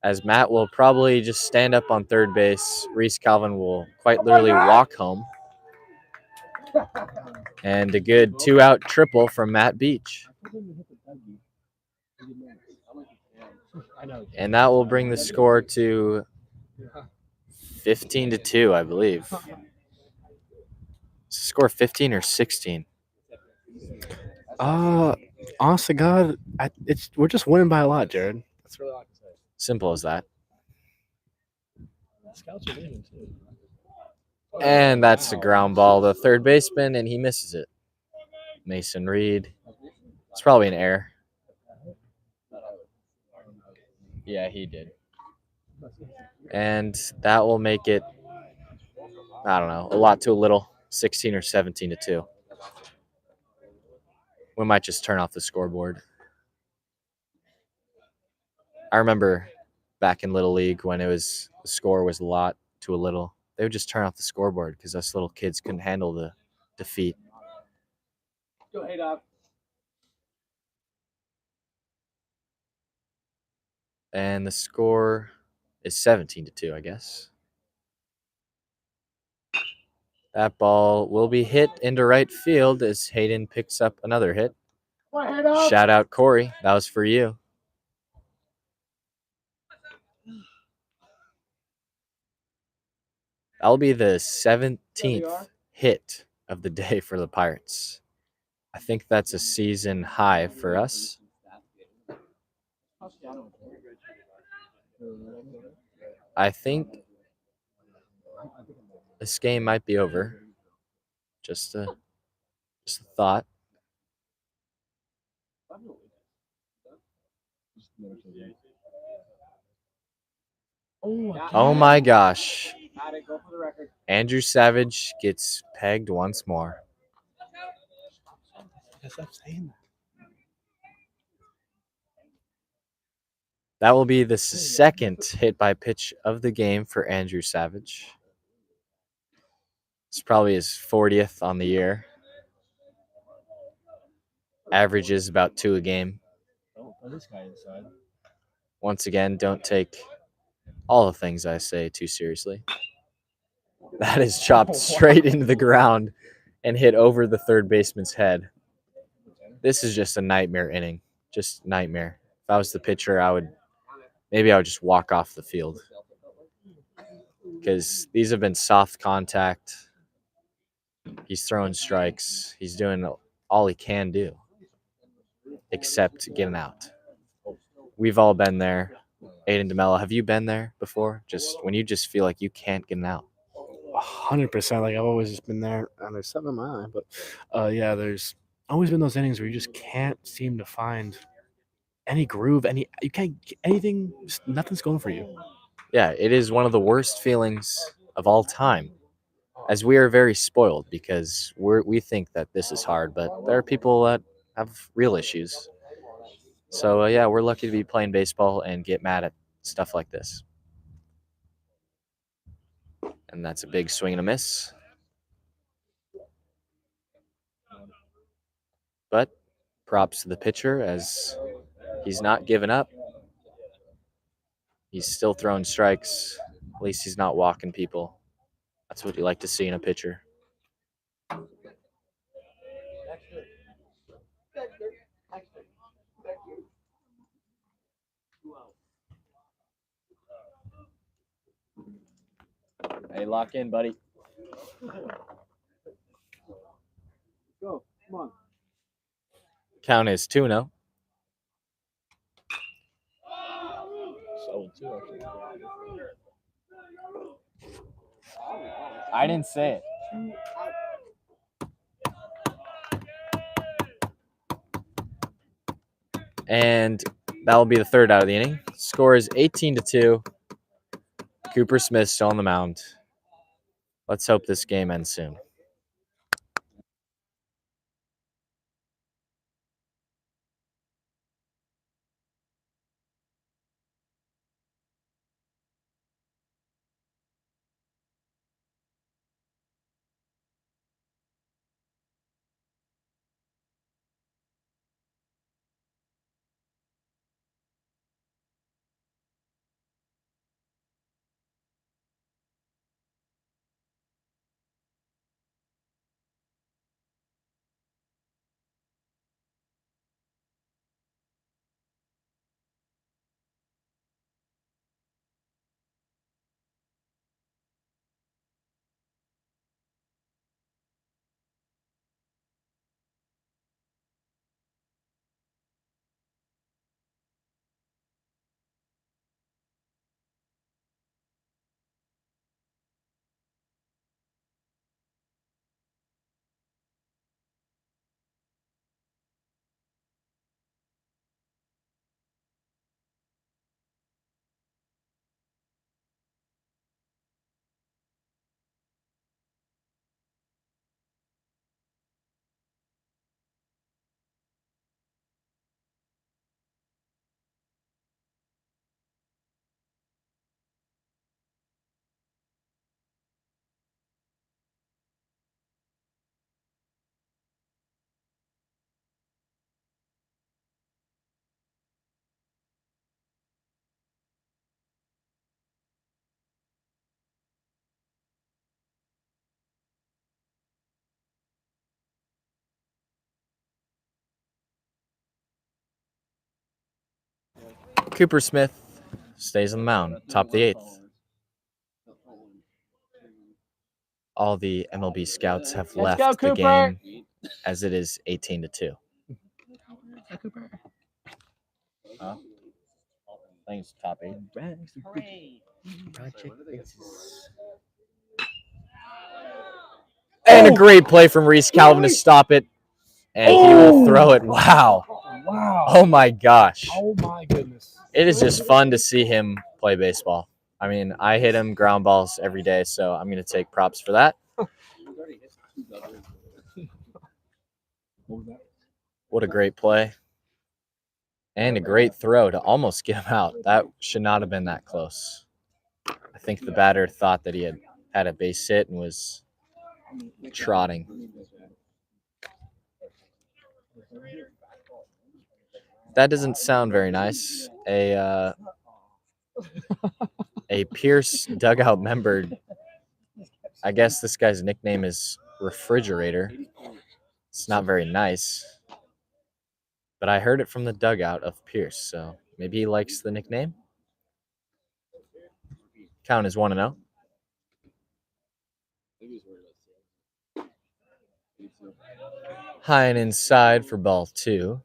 as Matt will probably just stand up on third base. Reese Calvin will quite literally walk home. And a good 2-out triple from Matt Beach. And that will bring the score to 15-2, I believe. Score 15 or 16? Honest to God, we're just winning by a lot, Jared. That's really all I can say. Simple as that. Scouts are leaving too. And that's a ground ball to third baseman, and he misses it. Mason Reed. It's probably an error. Yeah, he did. And that will make it, I don't know, a lot to a little, 16 or 17-2. We might just turn off the scoreboard. I remember back in Little League when the score was a lot to a little, they would just turn off the scoreboard because us little kids couldn't handle the defeat. Go ahead, Doc. And the score is 17-2, I guess. That ball will be hit into right field as Hayden picks up another hit. Shout out, Corey. That was for you. That'll be the 17th hit of the day for the Pirates. I think that's a season high for us. I think this game might be over. Just a thought. Oh my gosh. Andrew Savage gets pegged once more. That will be the second hit by pitch of the game for Andrew Savage. It's probably his 40th on the year. Averages about 2 a game. Once again, don't take all the things I say too seriously. That is chopped straight into the ground and hit over the third baseman's head. This is just a nightmare inning. Just nightmare. If I was the pitcher, I would just walk off the field. Because these have been soft contact. He's throwing strikes. He's doing all he can do, except getting out. We've all been there. Aiden DeMello, have you been there before? Just when you just feel like you can't get out. 100%. Like I've always just been there, and there's something in my eye, but yeah, there's always been those innings where you just can't seem to find any groove, you can't get anything. Just nothing's going for you. Yeah, it is one of the worst feelings of all time, as we are very spoiled because we think that this is hard, but there are people that have real issues. So yeah, we're lucky to be playing baseball and get mad at stuff like this. And that's a big swing and a miss. But props to the pitcher as he's not giving up. He's still throwing strikes. At least he's not walking people. That's what you like to see in a pitcher. Hey, lock in, buddy. Go. Come on. Count is 2-0. I didn't say it. And that will be the third out of the inning. Score is 18-2. Cooper Smith still on the mound. Let's hope this game ends soon. Cooper Smith stays on the mound, top of the 8th. All the MLB scouts have Let's left go, the Cooper. game as it is 18-2. Huh? I think it's top 8. Hooray! And a great play from Reese Calvin to stop it. And he will throw it. Wow. Wow. Oh my gosh. Oh my goodness. It is just fun to see him play baseball. I mean, I hit him ground balls every day, so I'm going to take props for that. What a great play. And a great throw to almost get him out. That should not have been that close. I think the batter thought that he had a base hit and was trotting. That doesn't sound very nice. A Pierce dugout member, I guess this guy's nickname is Refrigerator. It's not very nice. But I heard it from the dugout of Pierce, so maybe he likes the nickname. Count is 1-0. High and inside for ball 2.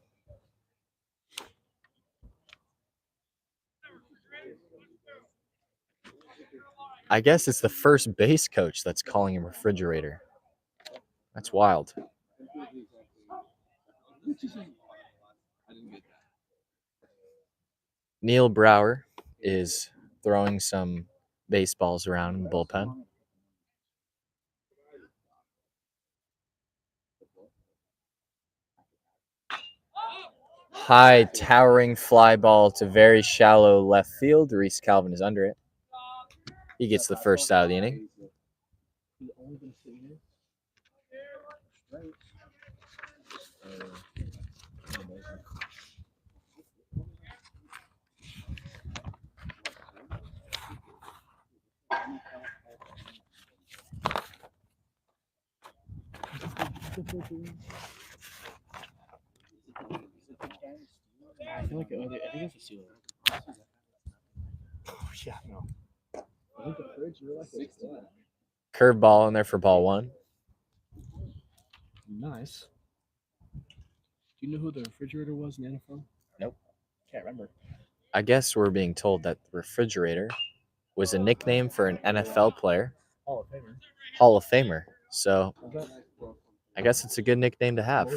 I guess it's the first base coach that's calling him Refrigerator. That's wild. Neil Brower is throwing some baseballs around in the bullpen. High towering fly ball to very shallow left field. Reese Calvin is under it. He gets the first out of the inning. I feel like I think it's a Steeler. Oh, yeah, no. I think the fridge, you're like Curveball in there for ball 1. nice. Do you know who the refrigerator was in the NFL? Nope. Can't remember. I guess we're being told that the Refrigerator was a nickname for an NFL player, Hall of Famer. Hall of Famer. So I guess it's a good nickname to have.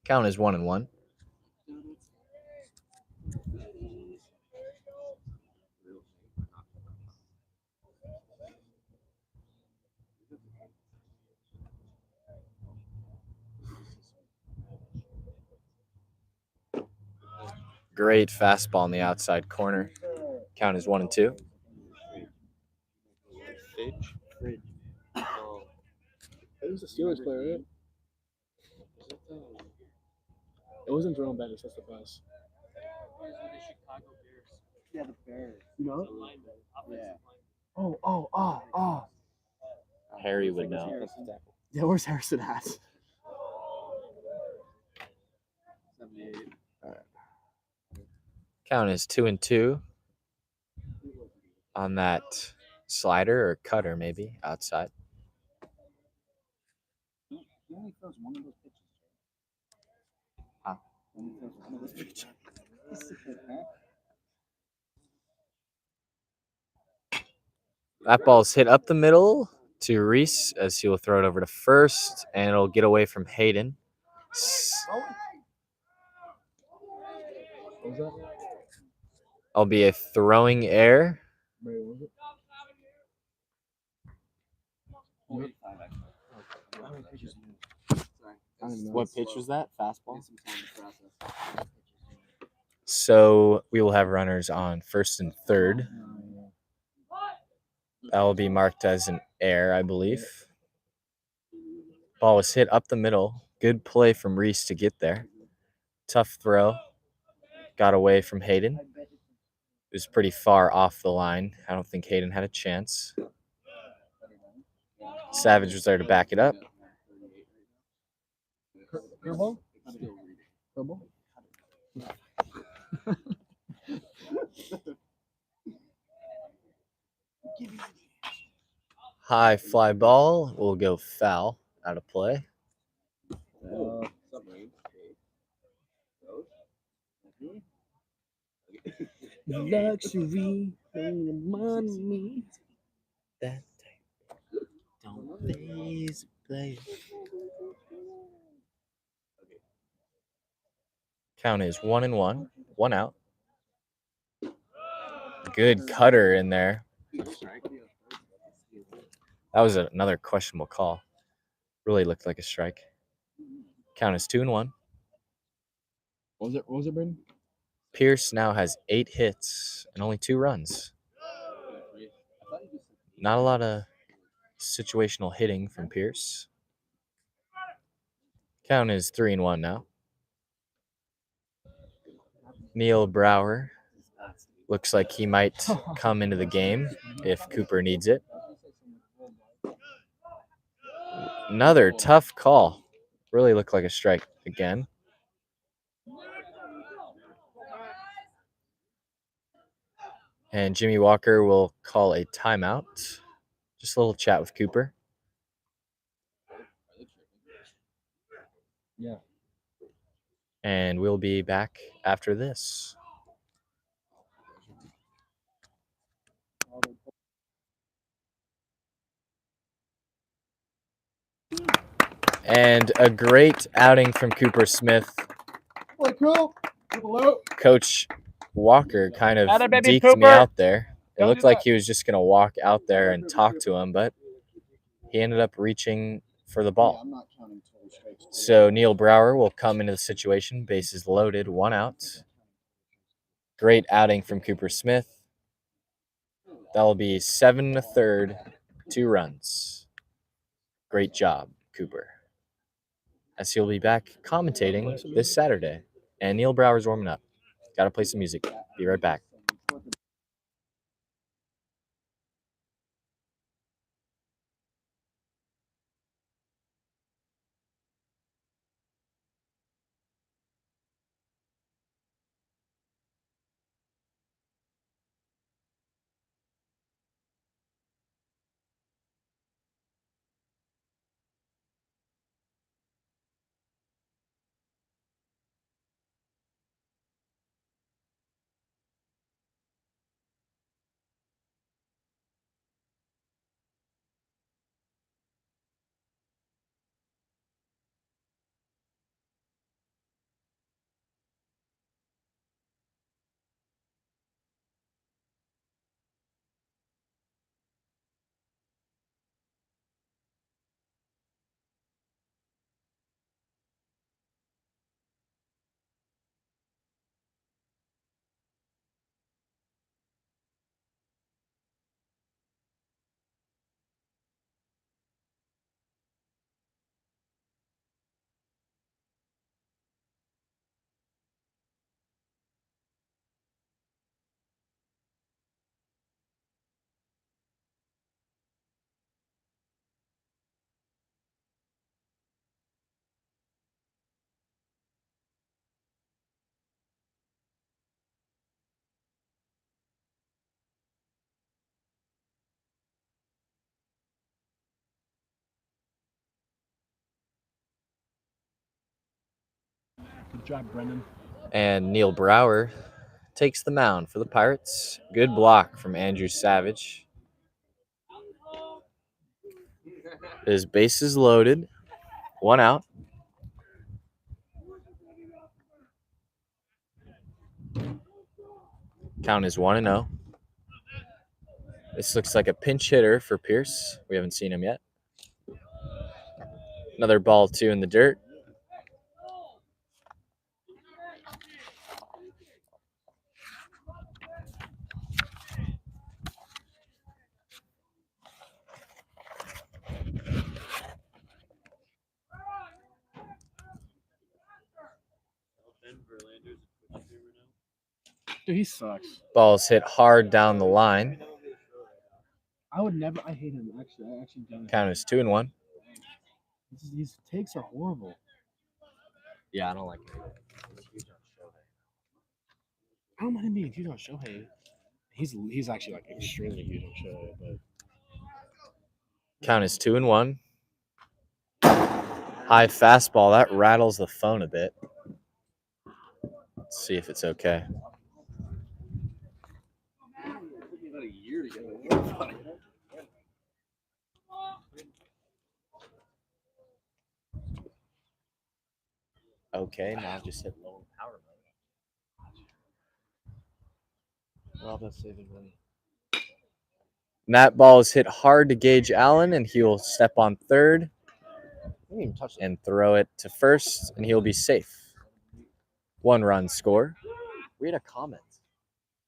Count is 1-1. Great fastball in the outside corner. Count is 1-2. Fridge. Oh. It was a Steelers player, right? It wasn't Jerome Bettis. That's the pass. Yeah, the Bears. You know? Yeah. Oh. Harry would know. Harrison. Yeah, where's Harrison at? 78. Count is 2-2 on that slider or cutter, maybe outside. He only throws one of those pitches. He only throws one of those pitches. That ball's hit up the middle to Reese as he will throw it over to first, and it'll get away from Hayden. What was that? I'll be a throwing error. Wait, what was it? 45, actually. How many pitches? Sorry. I don't even know. What pitch was that? Fastball? Get some time to process. So we will have runners on first and third. That will be marked as an error, I believe. Ball was hit up the middle. Good play from Reese to get there. Tough throw. Got away from Hayden. It was pretty far off the line. I don't think Hayden had a chance. Savage was there to back it up. Curveball? Curveball? High fly ball will go foul out of play. Luxury, money. That don't please play. Count is 1-1, 1 out. Good cutter in there. That was another questionable call. Really looked like a strike. Count is 2-1. What was it, Braden? Pierce now has 8 hits and only 2 runs. Not a lot of situational hitting from Pierce. Count is 3-1 now. Neil Brower looks like he might come into the game if Cooper needs it. Another tough call. Really looked like a strike again. And Jimmy Walker will call a timeout. Just a little chat with Cooper. Yeah. And we'll be back after this. And a great outing from Cooper Smith. Coach Walker kind of deked me out there. It looked like he was just going to walk out there and talk to him, but he ended up reaching for the ball. So Neil Brower will come into the situation. Bases loaded, 1 out. Great outing from Cooper Smith. That'll be 7 1/3, 2 runs. Great job, Cooper. As he'll be back commentating this Saturday. And Neil Brower's warming up. Got to play some music. Be right back. Good job, Brendan. And Neil Brower takes the mound for the Pirates. Good block from Andrew Savage. His base is loaded. 1 out. Count is 1-0. This looks like a pinch hitter for Pierce. We haven't seen him yet. Another ball 2 in the dirt. Dude, he sucks. Ball's hit hard down the line. I would never. I hate him. Actually, I actually don't. Count is 2-1. His takes are horrible. Yeah, I don't like it. I don't mind him being huge on Shohei. He's actually like extremely huge on Shohei, but Count is 2-1. High fastball. That rattles the phone a bit. Let's see if it's okay. Took me about a year to get a word on it. Okay, now just hit low power mode. Well, that's saving money. And that ball is hit hard to Gage Allen, and he will step on third I didn't even touch it. and throw it to first, and he'll be safe. 1 run score. Read a comment.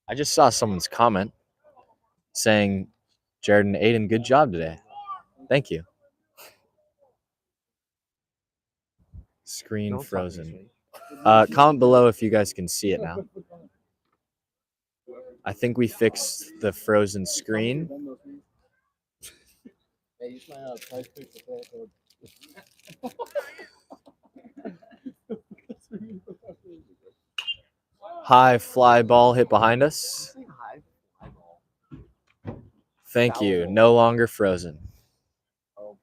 I just saw someone's comment saying, Jared and Aiden, good job today. Thank you. Screen Don't talk to me, frozen. Shane. Comment below if you guys can see it now. I think we fixed the frozen screen. Hey, use my price pick to play code. High fly ball hit behind us. High fly ball. Thank you. No longer frozen. So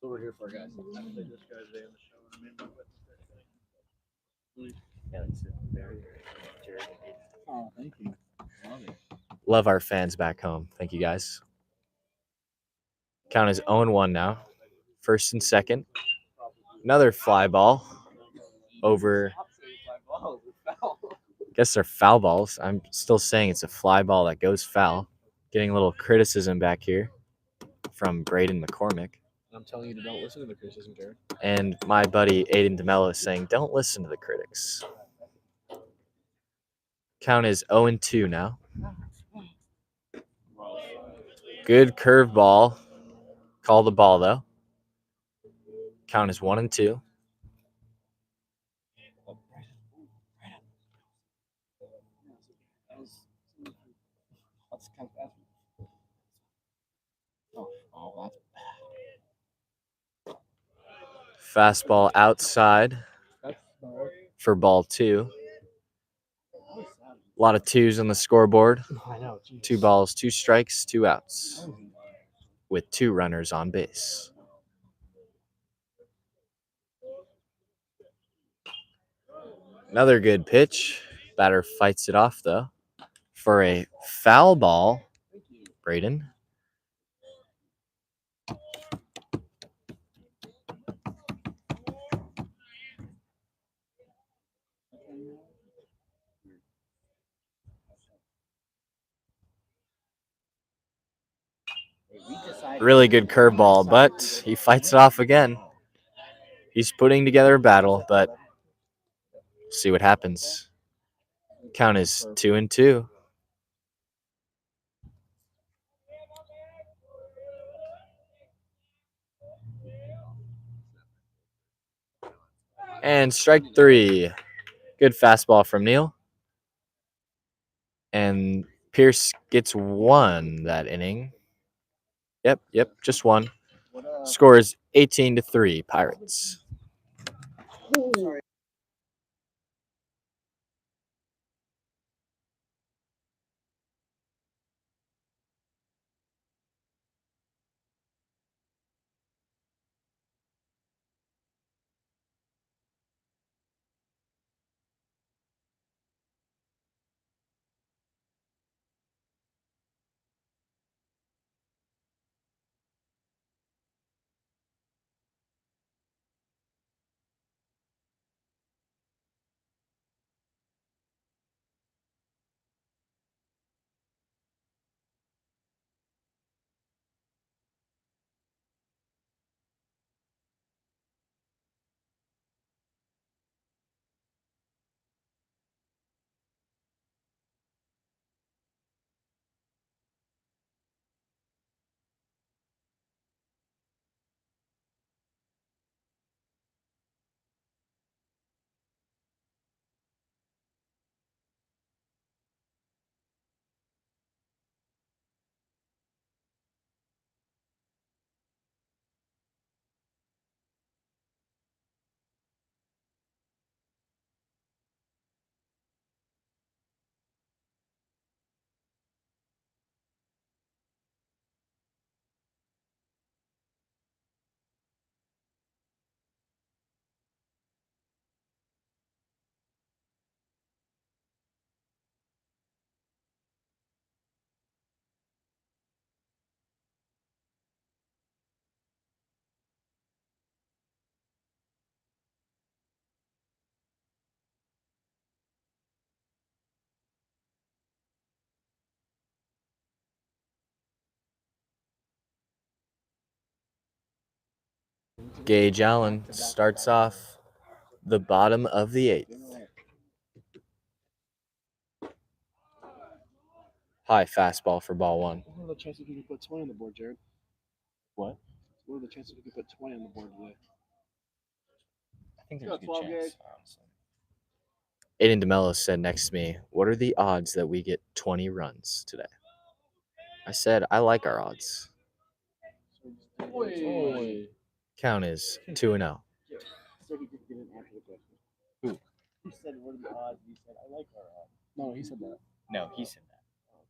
we're here for, guys. I haven't played this guy today on the show. I mean, oh, thank you. Love it. Love our fans back home. Thank you, guys. Count is 0-1 now. First and second. Another fly ball over. Guess they're foul balls. I'm still saying it's a fly ball that goes foul. Getting a little criticism back here from Braden McCormick. I'm telling you to don't listen to the criticism, Jared. And my buddy Aiden DeMello is saying, don't listen to the critics. Count is 0-2 now. Good curveball. Call the ball, though. Count is 1-2. That's kind of fast. Oh, that's Fastball outside for ball 2. A lot of 2s on the scoreboard. I know. Geez. 2 balls, 2 strikes, 2 outs. With 2 runners on base. Another good pitch. Batter fights it off, though. For a foul ball, Braden. Really good curveball, but he fights it off again. He's putting together a battle, but we'll see what happens. Count is 2-2. And strike 3. Good fastball from Neil. And Pierce gets 1 that inning. Yep, just 1. Score is 18-3, Pirates. Gage Allen starts off the bottom of the 8th. High fastball for ball 1. What are the chances we can put 20 on the board, Jared? What? What are the chances we can put 20 on the board today? I think there's a good chance, honestly. Aiden DeMello said next to me, "What are the odds that we get 20 runs today?" I said, "I like our odds." Count is 2-0. So he didn't answer the question. Who? You said, what are the odds? You said, I like our odds. No, he said that. No, he said that.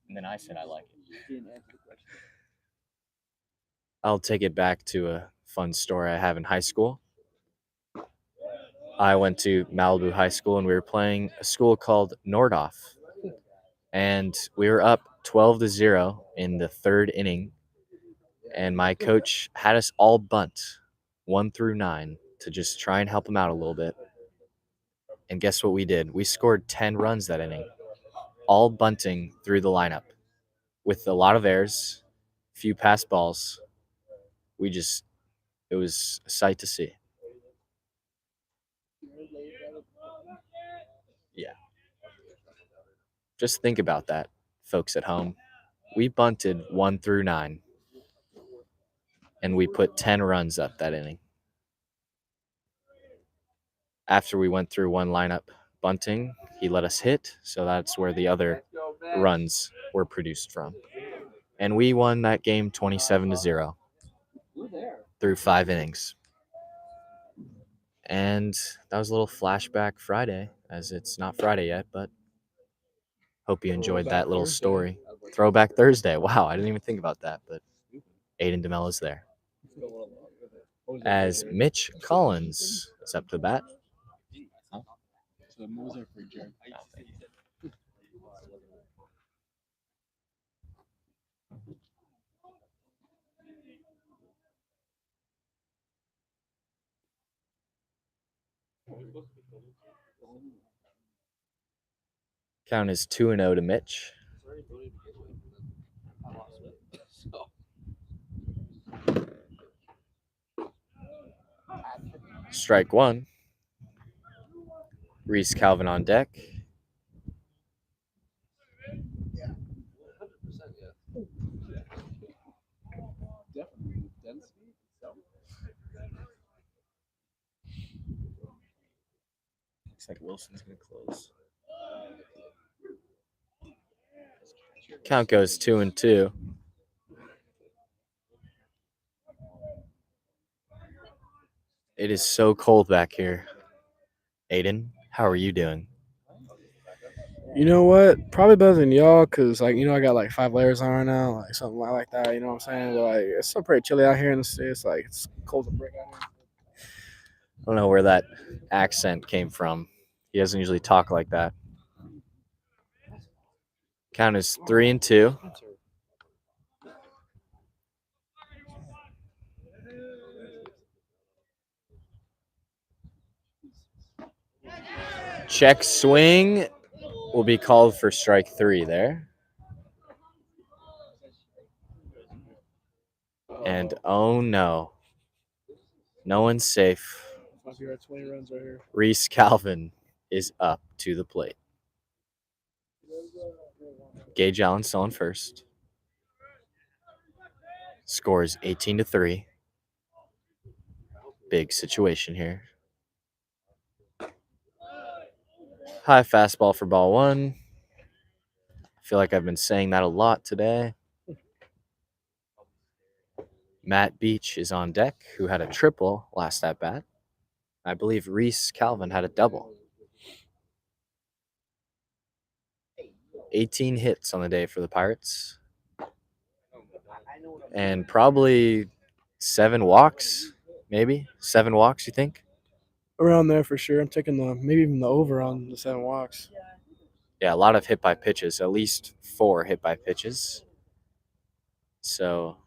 And then I said I like it. You didn't answer the question. I'll take it back to a fun story I have in high school. I went to Malibu High School and we were playing a school called Nordhoff. And we were up 12-0 in the 3rd inning. And my coach had us all bunt 1 through 9 to just try and help him out a little bit. And guess what we did? We scored 10 runs that inning, all bunting through the lineup with a lot of errors, few pass balls. It was a sight to see. Yeah. Just think about that, folks at home. We bunted 1 through 9, and we put 10 runs up that inning. After we went through one lineup bunting, he let us hit, so that's where the other runs were produced from. And we won that game 27-0 through 5 innings. And that was a little flashback Friday, as it's not Friday yet, but hope you enjoyed that little story. Throwback Thursday. Wow, I didn't even think about that, but Aiden DeMello's there. As Mitch Collins is up to the bat. Count is 2-0 to Mitch. Strike 1. Reese Calvin on deck. Looks like Wilson's going to close. Count goes 2-2. It is so cold back here. Aiden, how are you doing? You know what? Probably better than y'all, cause I got like 5 layers on right now, like something like that. You know what I'm saying? But like, it's still pretty chilly out here in the city. It's like it's cold as a brick out here. I don't know where that accent came from. He doesn't usually talk like that. Count is 3-2. Check swing will be called for strike 3 there. And oh no. No one's safe. Reese Calvin is up to the plate. Gage Allen still on first. Scores 18-3. Big situation here. High fastball for ball 1. I feel like I've been saying that a lot today. Matt Beach is on deck, who had a triple last at bat. I believe Reese Calvin had a double. 18 hits on the day for the Pirates. And probably 7 walks, maybe? 7 walks, you think? Around there for sure. I'm taking maybe even the over on the 7 walks. Yeah, a lot of hit by pitches, at least 4 hit by pitches. So,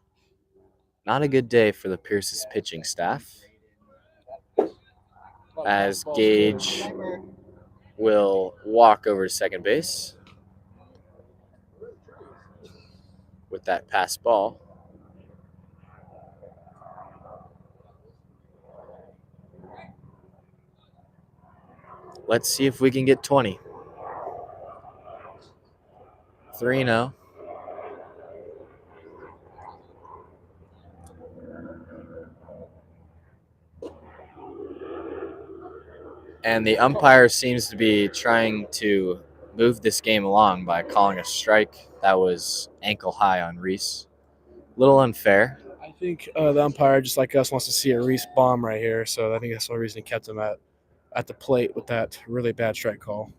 not a good day for the Pierce's pitching staff. As Gage will walk over to second base with that pass ball. Let's see if we can get 20. 3-0. And the umpire seems to be trying to move this game along by calling a strike that was ankle high on Reese. A little unfair. I think the umpire, just like us, wants to see a Reese bomb right here. So I think that's the only reason he kept him at the plate with that really bad strike call.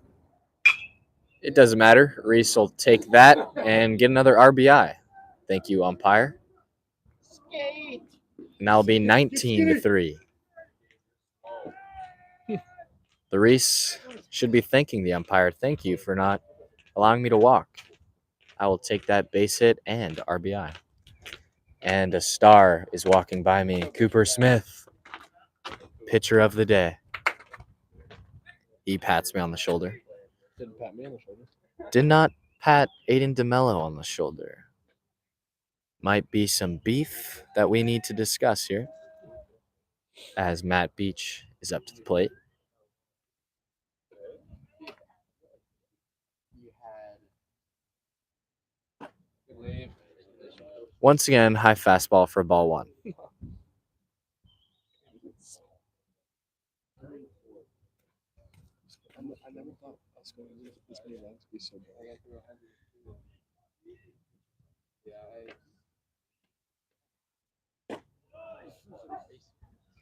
It doesn't matter. Reese will take that and get another RBI. Thank you, umpire. And that'll be 19-3. The Reese should be thanking the umpire. Thank you for not allowing me to walk. I will take that base hit and RBI. And a star is walking by me. Cooper Smith, pitcher of the day. He pats me on the shoulder. Didn't pat me on the shoulder. Did not pat Aiden DeMello on the shoulder. Might be some beef that we need to discuss here. As Matt Beach is up to the plate. Once again, high fastball for ball one. I never thought us going this many runs would be so bad.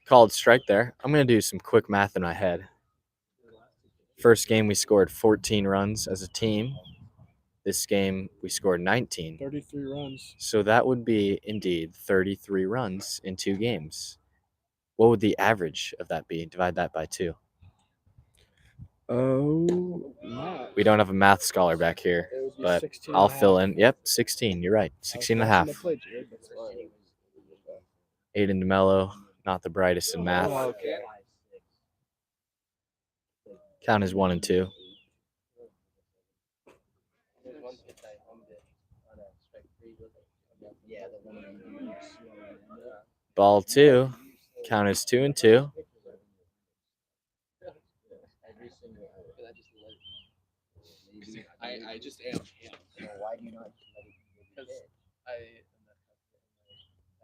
Called strike there. I'm going to do some quick math in my head. First game, we scored 14 runs as a team. This game, we scored 19. 33 runs. So that would be, indeed, 33 runs in 2 games. What would the average of that be? Divide that by 2. Oh, Matt. We don't have a math scholar back here, but I'll fill in. Yep, 16. You're right. 16 and a half. Aiden DeMello, not the brightest in math. Oh, okay. Count is 1 and 2. Ball 2. Count is 2 and 2. I just am. Why do you not just let it Because I am that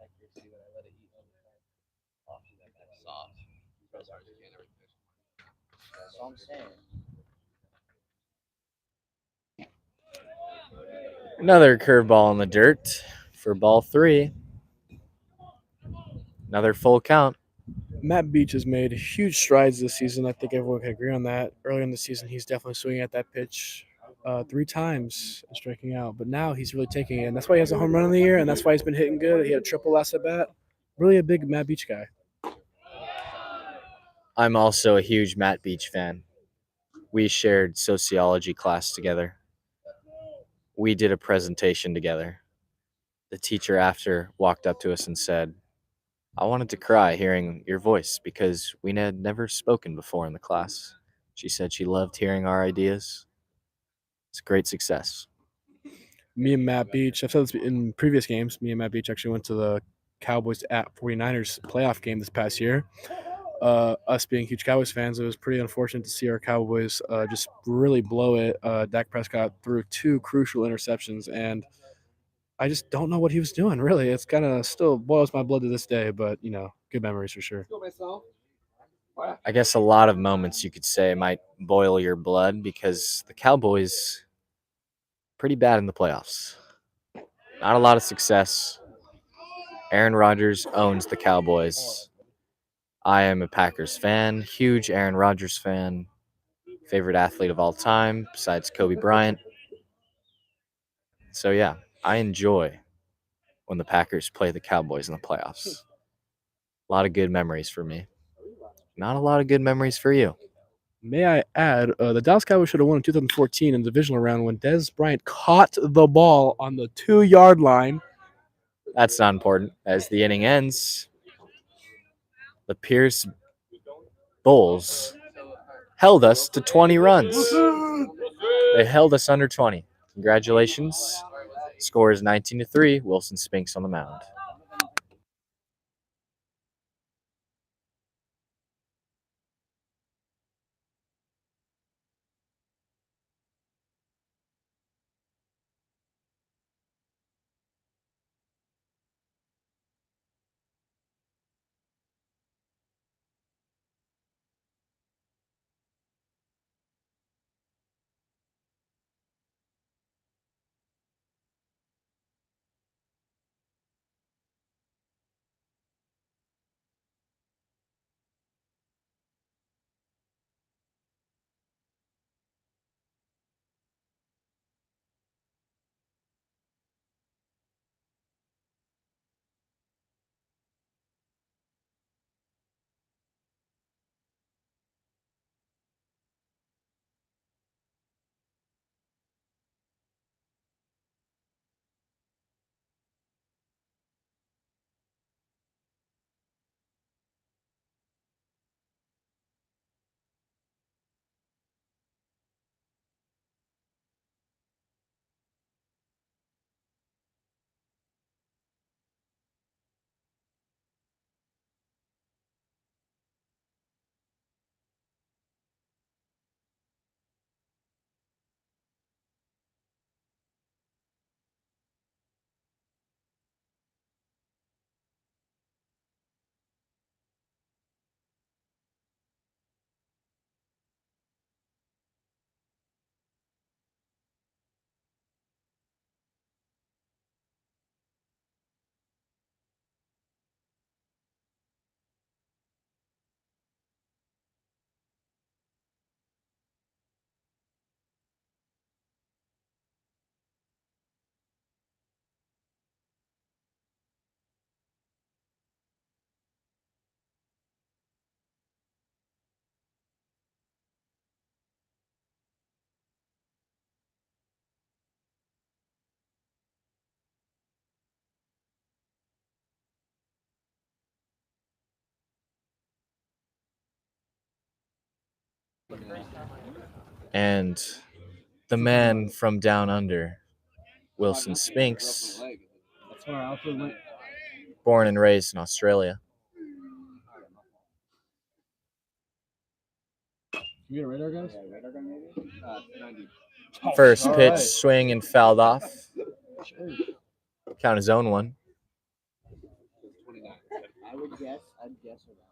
accuracy when I let it eat all the time. Soft. That's hard. You can't ever finish. That's all I'm saying. Another curveball in the dirt for ball 3. Another full count. Matt Beach has made huge strides this season. I think everyone can agree on that. Earlier in the season, he's definitely swinging at that pitch 3 times and striking out. But now he's really taking it. And that's why he has a home run in the year, and that's why he's been hitting good. He had a triple last at bat. Really a big Matt Beach guy. I'm also a huge Matt Beach fan. We shared sociology class together. We did a presentation together. The teacher after walked up to us and said, I wanted to cry hearing your voice because we had never spoken before in the class. She said she loved hearing our ideas. It's a great success. Me and Matt Beach, I've said this in previous games, me and Matt Beach actually went to the Cowboys at 49ers playoff game this past year. Us being huge Cowboys fans, it was pretty unfortunate to see our Cowboys just really blow it. Dak Prescott threw 2 crucial interceptions, and I just don't know what he was doing, really. It's kind of still boils my blood to this day, but, good memories for sure. I guess a lot of moments you could say might boil your blood because the Cowboys pretty bad in the playoffs. Not a lot of success. Aaron Rodgers owns the Cowboys. I am a Packers fan, huge Aaron Rodgers fan, favorite athlete of all time besides Kobe Bryant. So yeah, I enjoy when the Packers play the Cowboys in the playoffs. A lot of good memories for me. Not a lot of good memories for you. May I add, the Dallas Cowboys should have won in 2014 in the divisional round when Dez Bryant caught the ball on the 2-yard line. That's not important. As the inning ends, the Pierce Bulls held us to 20 runs. They held us under 20. Congratulations. Score is 19-3. Wilson Spinks on the mound. And the man from down under, Wilson Spinks, That's when our outfield went. born and raised in Australia. Can we get a radar, guys? First All pitch, right. swing and fouled off. Count his own one. I'd guess around.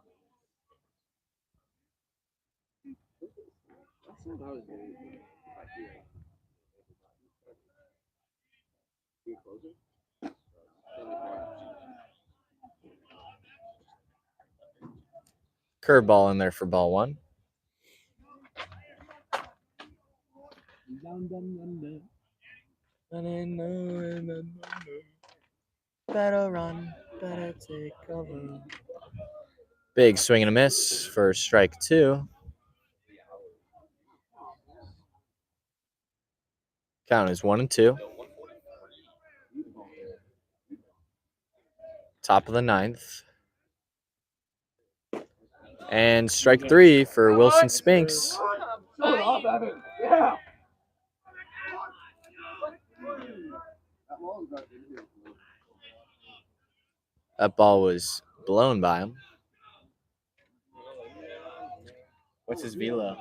Curveball in there for ball one. Better run, better take cover. Big swing and a miss for strike two. Count is 1-2. Top of the ninth. And strike three for Wilson Spinks. That ball was blown by him. What's his velo?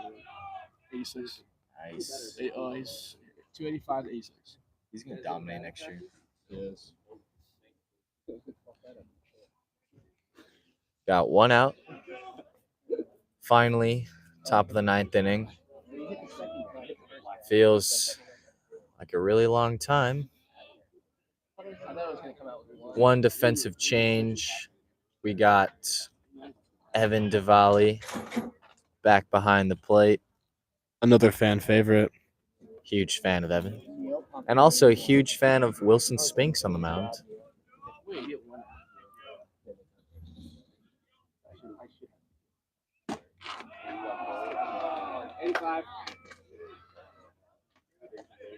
86. Nice. He's 285 to 86. He's going to dominate next year. Yes. Got one out. Finally, top of the ninth inning. Feels like a really long time. One defensive change. We got Evan Diwali back behind the plate. Another fan favorite. Huge fan of Evan. And also a huge fan of Wilson Spinks on the mound.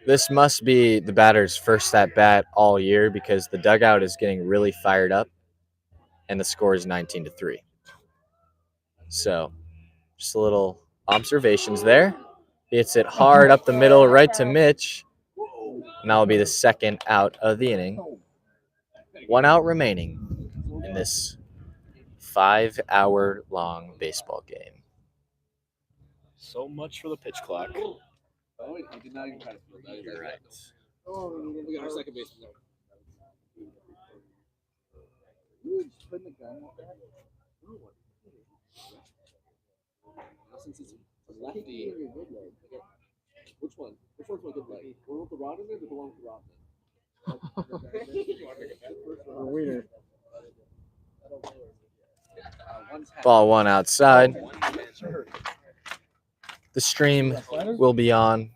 This must be the batter's first at bat all year because the dugout is getting really fired up and the score is 19-3. So, just a little observations there. Hits it hard up the middle, right to Mitch. And that will be the second out of the inning. 1 out remaining in this 5-hour-long baseball game. So much for the pitch clock. You're right. We got our second baseman. Since it's lefty, which one? Which one's my good leg? The one with the rod in it, or the one with the rod in it? Ball one outside. The stream will be on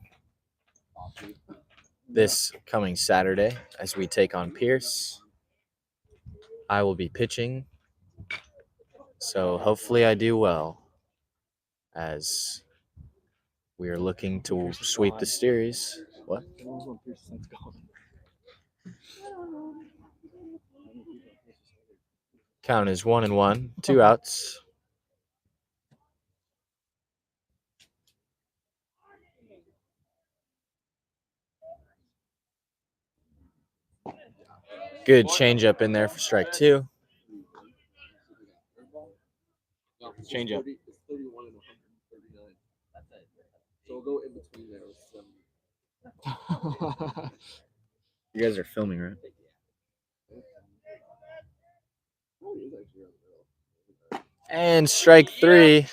this coming Saturday as we take on Pierce. I will be pitching, so hopefully I do well as we are looking to sweep the series. What? Count is 1-1, 2 outs. Good changeup in there for strike two. Change up. It's 31 and 139. So we'll go in between there with 70. You guys are filming, right? And strike three.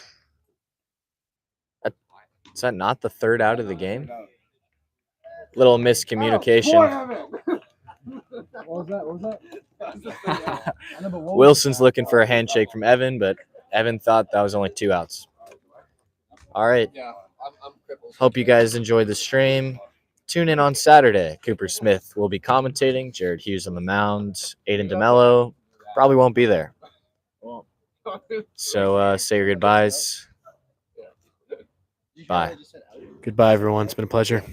Is that not the third out of the game? Little miscommunication. What was that? Wilson's looking for a handshake from Evan, but Evan thought that was only 2 outs. All right. Yeah, I'm crippled. Hope you guys enjoyed the stream. Tune in on Saturday. Cooper Smith will be commentating. Jared Hughes on the mound. Aiden DeMello probably won't be there. So say your goodbyes. Bye. Goodbye, everyone. It's been a pleasure.